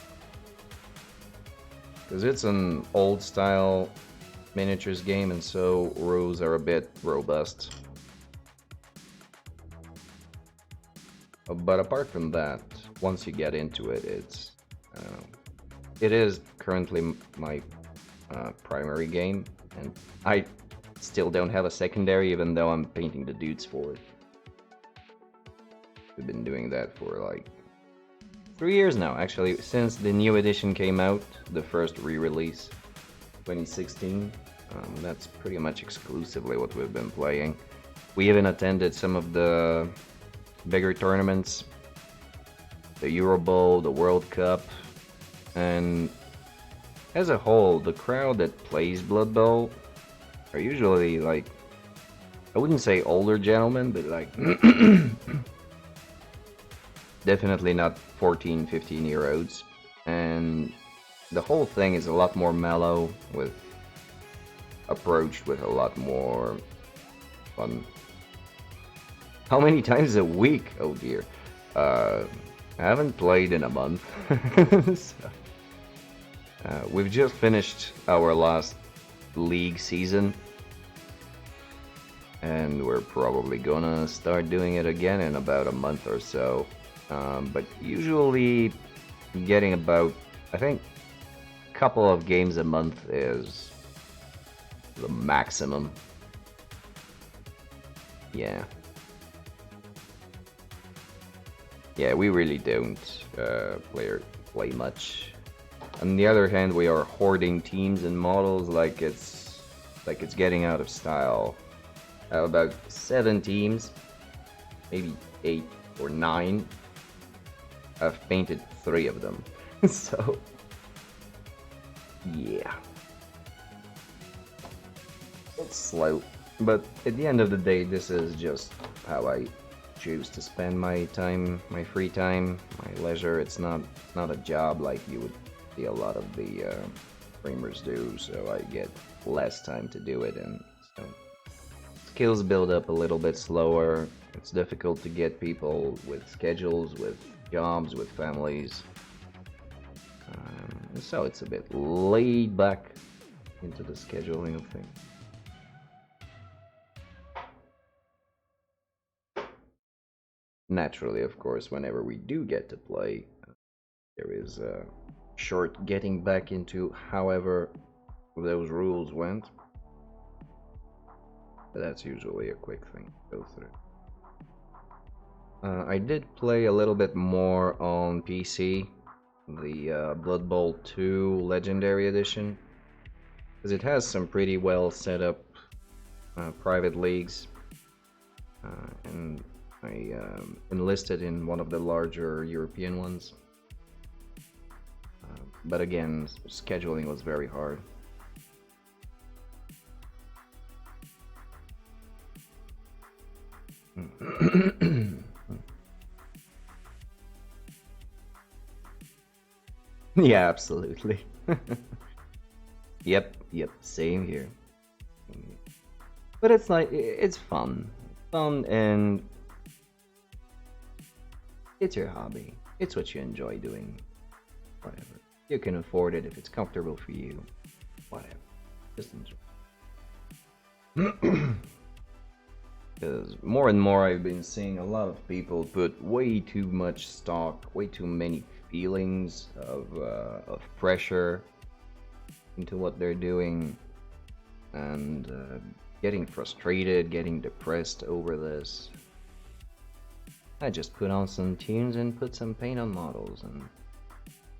Because it's an old style miniatures game, and so rules are a bit robust. But apart from that, once you get into it, it is currently my primary game, and I still don't have a secondary, even though I'm painting the dudes for it. We've been doing that for like 3 years now, actually, since the new edition came out, the first re-release, 2016. That's pretty much exclusively what we've been playing. We even attended some of the bigger tournaments, the Euro Bowl, the World Cup, and as a whole, the crowd that plays Blood Bowl are usually, like, I wouldn't say older gentlemen, but like definitely not 14, 15-year-olds. And the whole thing is a lot more mellow, approached with a lot more fun. How many times a week? Oh dear. I haven't played in a month. So, we've just finished our last league season, and we're probably gonna start doing it again in about a month or so. But usually getting about, I think, a couple of games a month is the maximum. Yeah. Yeah, we really don't play much. On the other hand, we are hoarding teams and models like it's getting out of style. About 7 teams, maybe 8 or 9. I've painted 3 of them, so yeah, it's slow. But at the end of the day, this is just how I choose to spend my time, my free time, my leisure. It's not a job like you would see a lot of the streamers do, so I get less time to do it, and so skills build up a little bit slower. It's difficult to get people with schedules, with jobs, with families, so it's a bit laid back into the scheduling of things. Naturally, of course, whenever we do get to play, there is a short getting back into however those rules went, but that's usually a quick thing to go through. I did play a little bit more on PC, the Blood Bowl 2 Legendary Edition, because it has some pretty well set up private leagues, and I enlisted in one of the larger European ones. But again, scheduling was very hard. Yeah, absolutely. Yep, same here. But it's like, it's fun. And it's your hobby. It's what you enjoy doing. Whatever. You can afford it if it's comfortable for you. Whatever. Just enjoy. Because more and more I've been seeing a lot of people put way too much stock, way too many feelings of pressure into what they're doing, and getting frustrated, getting depressed over this. I just put on some tunes and put some paint on models, and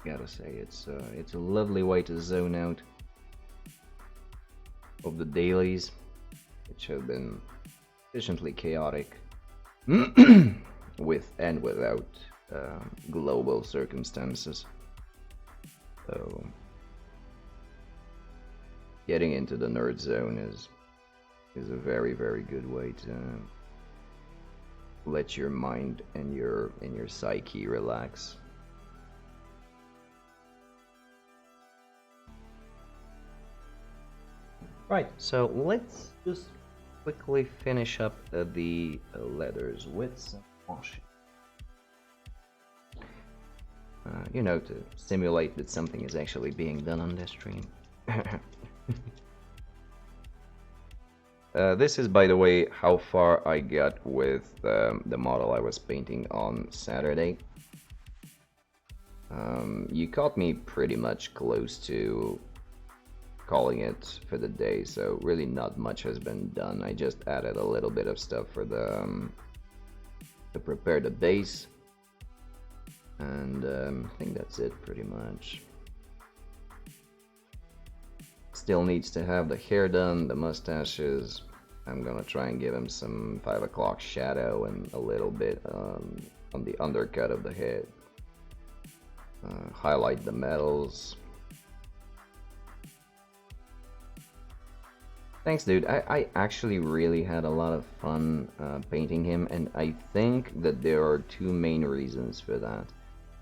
gotta say it's a lovely way to zone out of the dailies, which have been sufficiently chaotic with and without global circumstances. So getting into the nerd zone is a very, very good way to let your mind and your psyche relax. Right, so let's just quickly finish up the letters with some washing. You know, to simulate that something is actually being done on this stream. This is, by the way, how far I got with the model I was painting on Saturday. You caught me pretty much close to calling it for the day, so really not much has been done. I just added a little bit of stuff for the to prepare the base, and I think that's it pretty much. Still needs to have the hair done, the mustaches. I'm gonna try and give him some 5 o'clock shadow and a little bit on the undercut of the head. Highlight the metals. Thanks, dude. I actually really had a lot of fun painting him, and I think that there are two main reasons for that.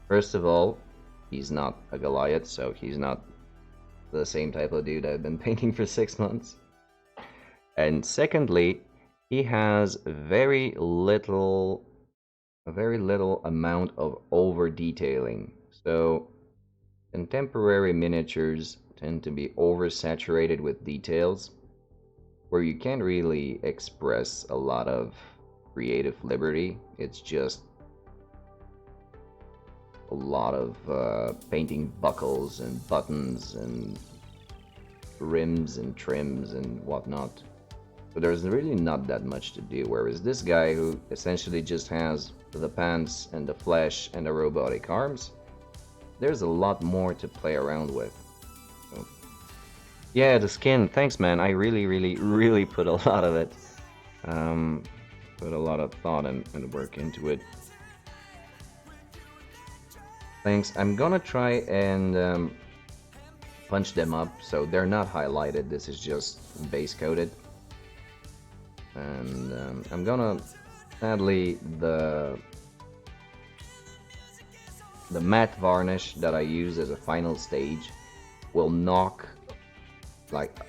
First of all, he's not a Goliath, so he's not the same type of dude I've been painting for 6 months. And secondly, he has a very little amount of over detailing. So contemporary miniatures tend to be oversaturated with details, where you can't really express a lot of creative liberty. It's just a lot of painting buckles and buttons and rims and trims and whatnot. But there's really not that much to do, whereas this guy, who essentially just has the pants and the flesh and the robotic arms, there's a lot more to play around with. So, yeah, the skin, thanks man, I really put a lot of it. Put a lot of thought and work into it. Thanks. I'm gonna try and punch them up so they're not highlighted. This is just base coated. And I'm gonna, sadly, the matte varnish that I use as a final stage will knock like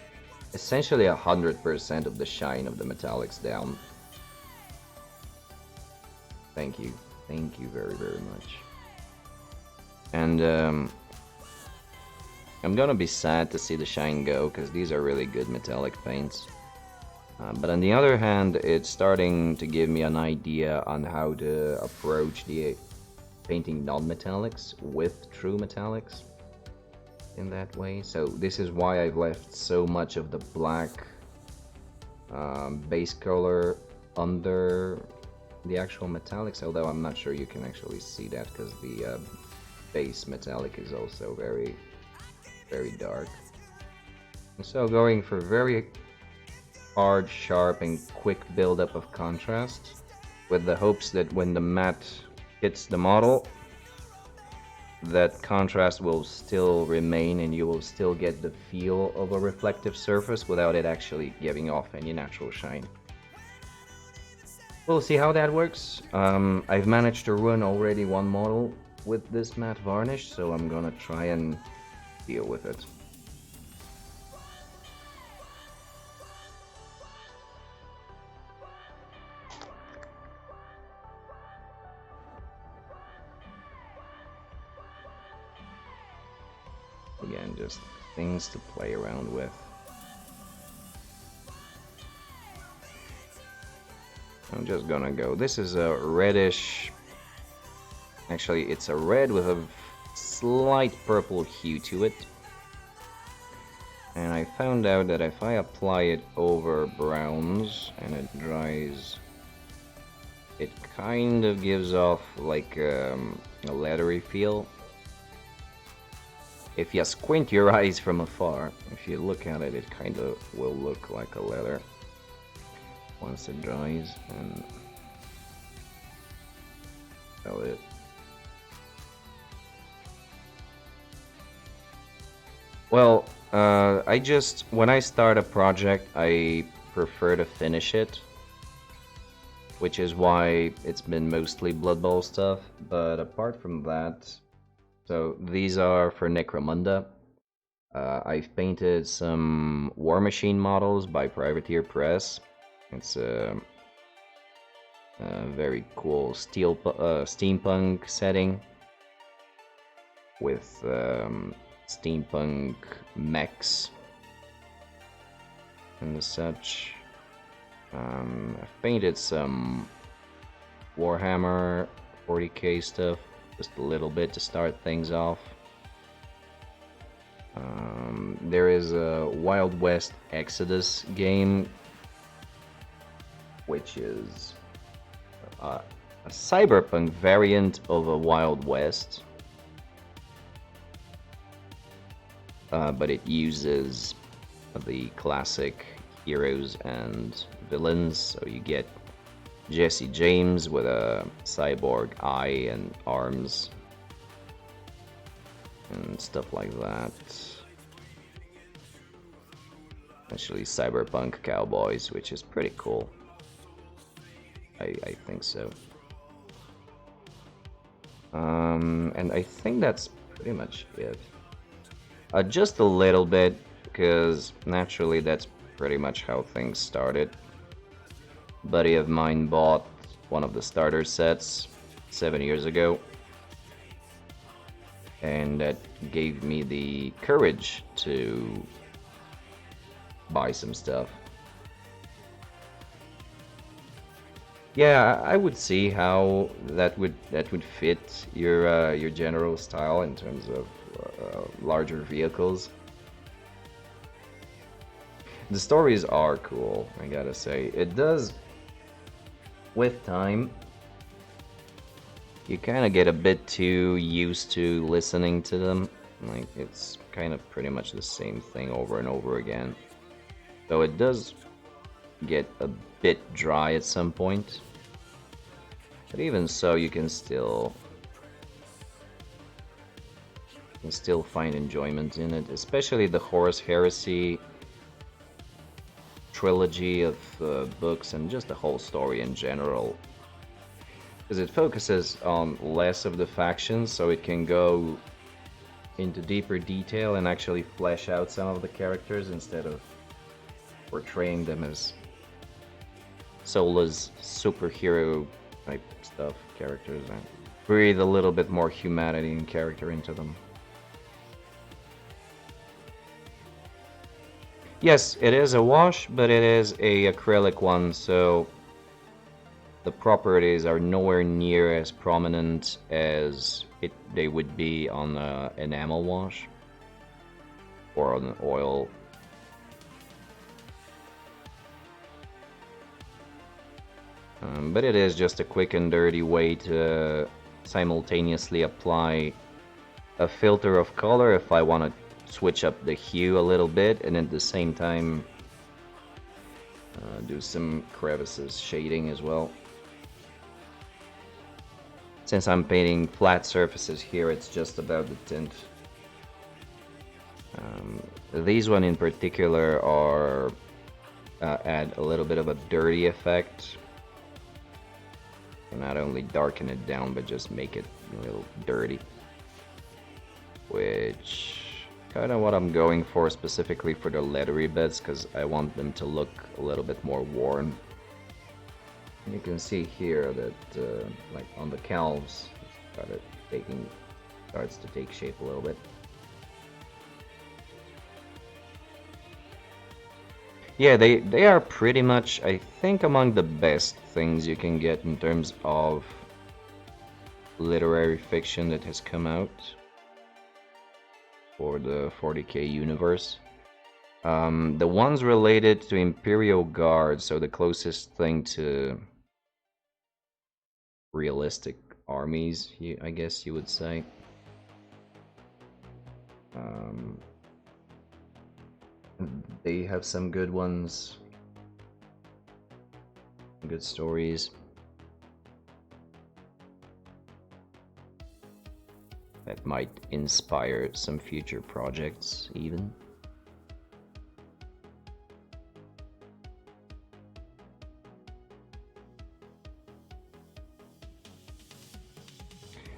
essentially 100% of the shine of the metallics down. Thank you very much. And I'm gonna be sad to see the shine go, because these are really good metallic paints. But on the other hand, it's starting to give me an idea on how to approach the painting non-metallics with true metallics in that way. So this is why I've left so much of the black base color under the actual metallics, although I'm not sure you can actually see that because the base metallic is also very dark. And so going for very hard, sharp, and quick buildup of contrast, with the hopes that when the matte hits the model, that contrast will still remain and you will still get the feel of a reflective surface without it actually giving off any natural shine. We'll see how that works. I've managed to run already one model with this matte varnish, so I'm gonna try and deal with it. Again, just things to play around with. I'm just gonna go. This is a reddish. Actually, it's a red with a slight purple hue to it. And I found out that if I apply it over browns and it dries, it kind of gives off like a leathery feel. If you squint your eyes from afar, if you look at it, it kind of will look like a leather once it dries. And that's it. Well, when I start a project, I prefer to finish it, which is why it's been mostly Blood Bowl stuff. But apart from that, so these are for Necromunda. I've painted some War Machine models by Privateer Press. It's a very cool steampunk setting with steampunk mechs and such. I've painted some Warhammer 40k stuff, just a little bit to start things off. There is a Wild West Exodus game, which is a cyberpunk variant of a Wild West, but it uses the classic heroes and villains. So you get Jesse James with a cyborg eye and arms and stuff like that. Actually, cyberpunk cowboys, which is pretty cool. I think so. And I think that's pretty much it. Just a little bit, because naturally that's pretty much how things started. A buddy of mine bought one of the starter sets 7 years ago, and that gave me the courage to buy some stuff. Yeah, I would see how that would fit your general style in terms of larger vehicles. The stories are cool, I gotta say. It does, with time, you kind of get a bit too used to listening to them. Like, it's kind of pretty much the same thing over and over again. So it does get a bit dry at some point. But even so, you can still find enjoyment in it, especially the Horus Heresy trilogy of books and just the whole story in general. Because it focuses on less of the factions, so it can go into deeper detail and actually flesh out some of the characters instead of portraying them as soulless superhero type stuff characters, and breathe a little bit more humanity and character into them. Yes, it is a wash, but it is a acrylic one, so the properties are nowhere near as prominent as they would be on an enamel wash or on an oil. But it is just a quick and dirty way to simultaneously apply a filter of color if I want to switch up the hue a little bit, and at the same time do some crevices shading as well. Since I'm painting flat surfaces here, it's just about the tint. These one in particular are add a little bit of a dirty effect. Not only darken it down, but just make it a little dirty, which kind of what I'm going for specifically for the leathery bits, because I want them to look a little bit more worn. And you can see here that like on the calves, starts to take shape a little bit. Yeah, they are pretty much, I think, among the best things you can get in terms of literary fiction that has come out for the 40k universe. The ones related to Imperial Guard, so the closest thing to realistic armies, I guess you would say. Um, they have some good ones, good stories that might inspire some future projects, even.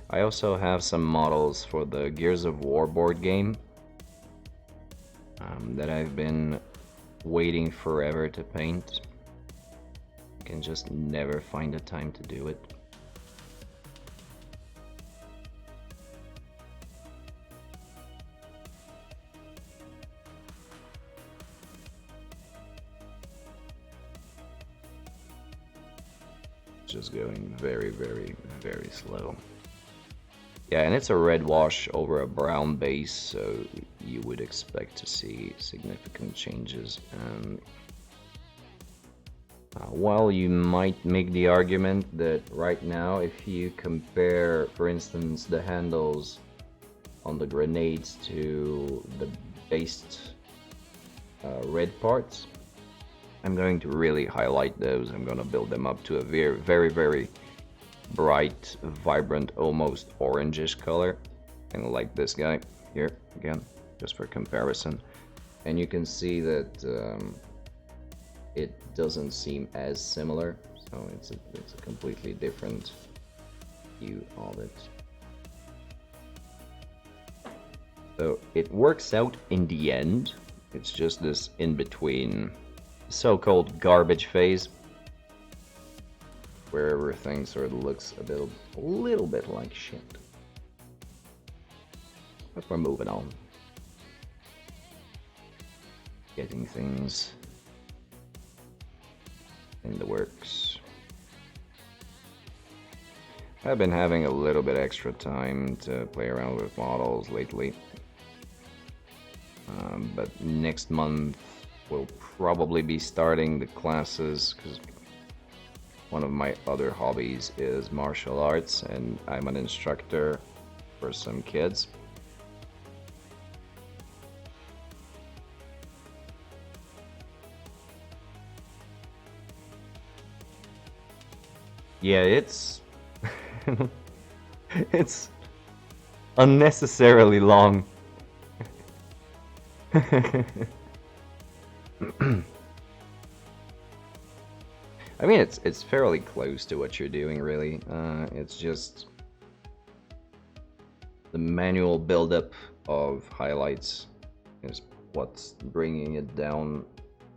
I also have some models for the Gears of War board game that I've been waiting forever to paint. I can just never find the time to do it. Just going very, very, very slow. Yeah, and it's a red wash over a brown base, so you would expect to see significant changes. And while you might make the argument that right now, if you compare, for instance, the handles on the grenades to the based red parts, I'm going to really highlight those. I'm going to build them up to a very, very, very bright, vibrant, almost orangish color, kind of like this guy here again, just for comparison. And you can see that it doesn't seem as similar, so it's a completely different view of it. So it works out in the end. It's just this in between so-called garbage phase, where everything sort of looks a little bit like shit. But we're moving on. Getting things in the works. I've been having a little bit extra time to play around with models lately. But next month we'll probably be starting the classes, because one of my other hobbies is martial arts, and I'm an instructor for some kids. Yeah, it's it's unnecessarily long. I mean, it's fairly close to what you're doing, really. It's just the manual buildup of highlights is what's bringing it down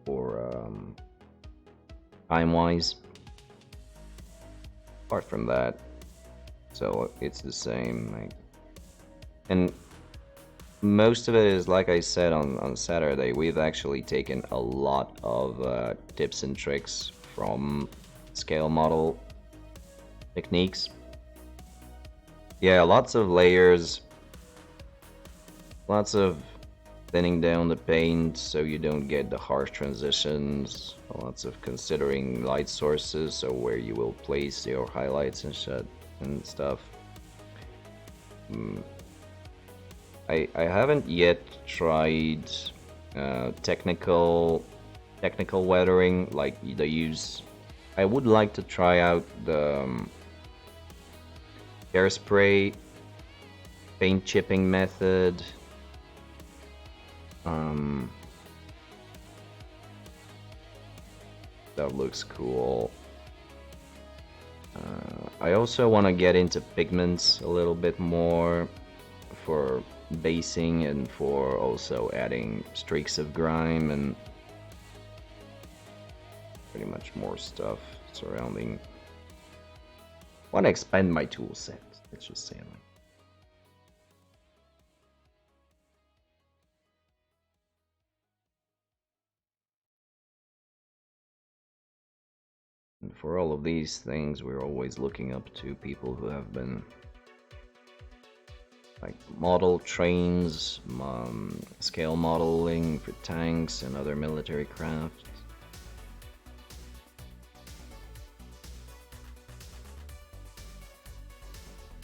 for time-wise. Apart from that, so it's the same. And most of it is, like I said on Saturday, we've actually taken a lot of tips and tricks from scale model techniques. Yeah, lots of layers, lots of thinning down the paint so you don't get the harsh transitions, lots of considering light sources, so where you will place your highlights and shit and stuff. I haven't yet tried technical weathering, like the use. I would like to try out the hairspray paint chipping method. That looks cool. I also want to get into pigments a little bit more for basing and for also adding streaks of grime and pretty much more stuff surrounding. I want to expand my tool set, let's just say that. for all of these things, we're always looking up to people who have been like model trains, scale modeling for tanks and other military crafts.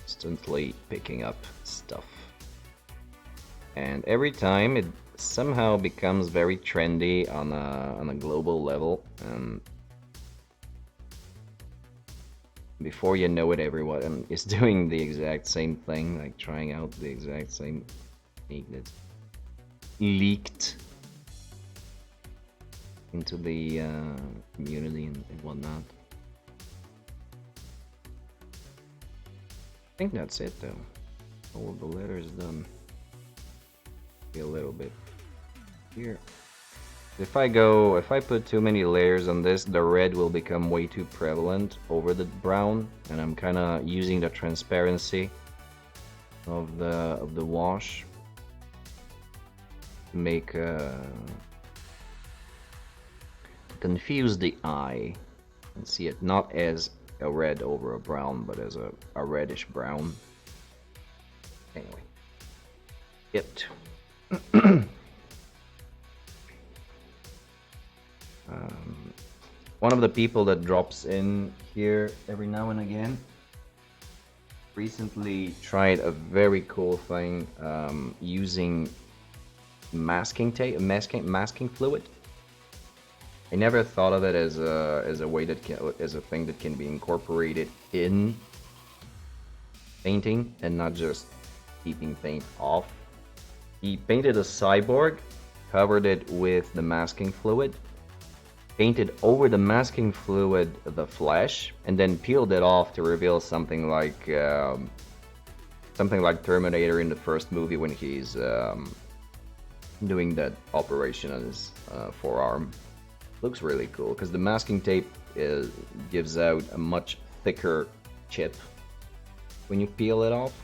Constantly picking up stuff. And every time it somehow becomes very trendy on a global level. Before you know it, everyone is doing the exact same thing, like trying out the exact same technique that's leaked into the community and whatnot. I think that's it though. All of the letters done. A little bit here. If I put too many layers on this, the red will become way too prevalent over the brown, and I'm kind of using the transparency of the wash to make confuse the eye and see it not as a red over a brown, but as a reddish brown. Anyway, one of the people that drops in here every now and again recently tried a very cool thing using masking tape, masking fluid. I never thought of it as a way that as a thing that can be incorporated in painting and not just keeping paint off. He painted a cyborg, covered it with the masking fluid, painted over the masking fluid the flesh, and then peeled it off to reveal something like Terminator in the first movie when he's doing that operation on his forearm. Looks really cool because the masking tape gives out a much thicker chip when you peel it off.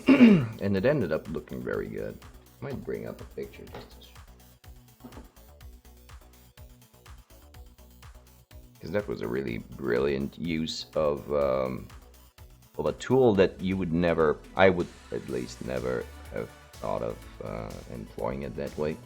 And it ended up looking very good. Might bring up a picture just because that was a really brilliant use of a tool that you would never, I would at least never have thought of employing it that way.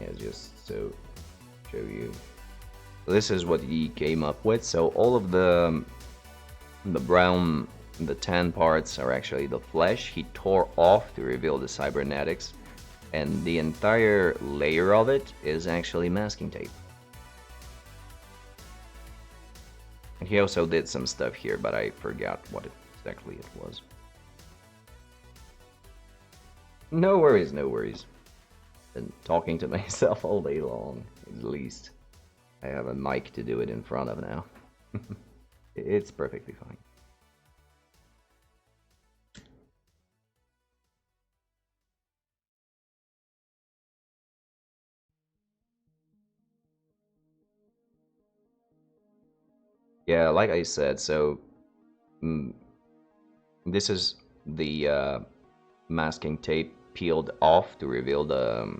Yeah, just to show you. This is what he came up with. So all of the brown, the tan parts are actually the flesh. He tore off to reveal the cybernetics, and the entire layer of it is actually masking tape. And he also did some stuff here, but I forgot what exactly it was. No worries, no worries. Been talking to myself all day long, at least. I have a mic to do it in front of now. It's perfectly fine. Yeah, like I said, so this is the masking tape peeled off to reveal the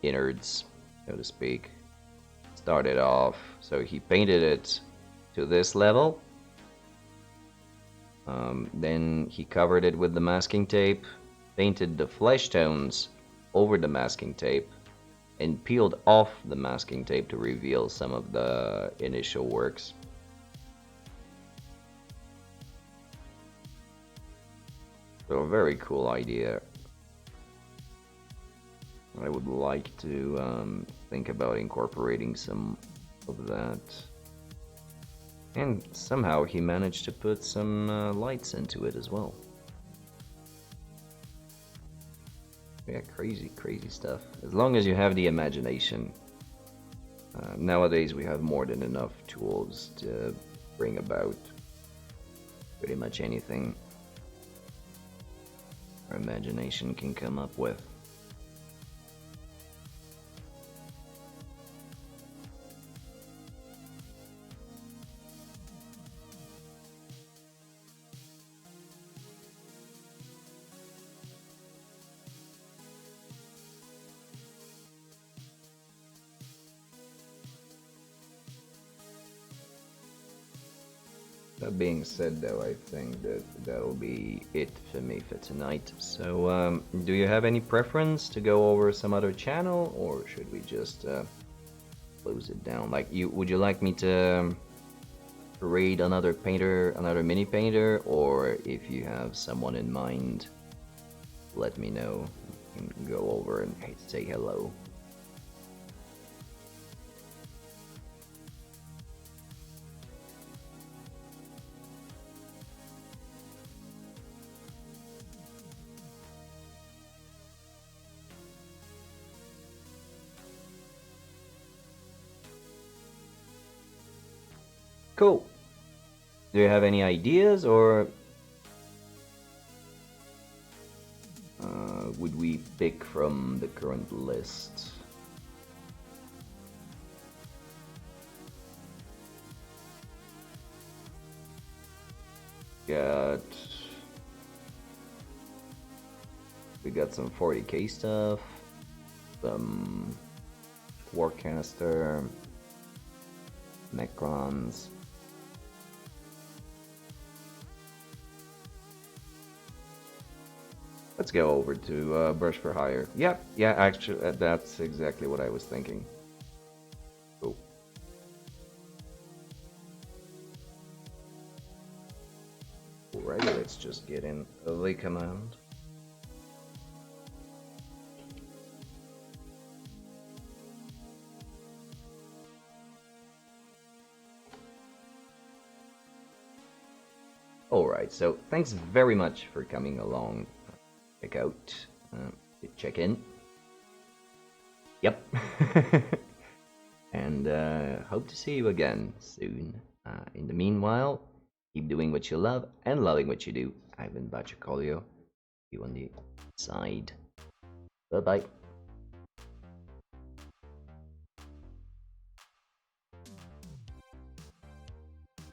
innards, so to speak. Started off, so he painted it to this level. Then he covered it with the masking tape, painted the flesh tones over the masking tape, and peeled off the masking tape to reveal some of the initial works. So a very cool idea. I would like to think about incorporating some of that. And somehow he managed to put some lights into it as well. Yeah, crazy, crazy stuff. As long as you have the imagination. Nowadays we have more than enough tools to bring about pretty much anything our imagination can come up with. that being said, though, I think that that'll be it for me for tonight. So, do you have any preference to go over some other channel, or should we just close it down? Like, would you like me to raid another painter, another mini painter, or if you have someone in mind, let me know. You can go over and say hello. Cool. Do you have any ideas, or would we pick from the current list? We got some 40k stuff, some Warcaster, Necrons. Let's go over to Brush for Hire. Yep, yeah, actually, that's exactly what I was thinking. Cool. Alright, let's just get in the command. Alright, so thanks very much for coming along. Check out, check in. Yep. And hope to see you again soon. In the meanwhile, keep doing what you love and loving what you do. I've been Bachacolio. See you on the side. Bye bye.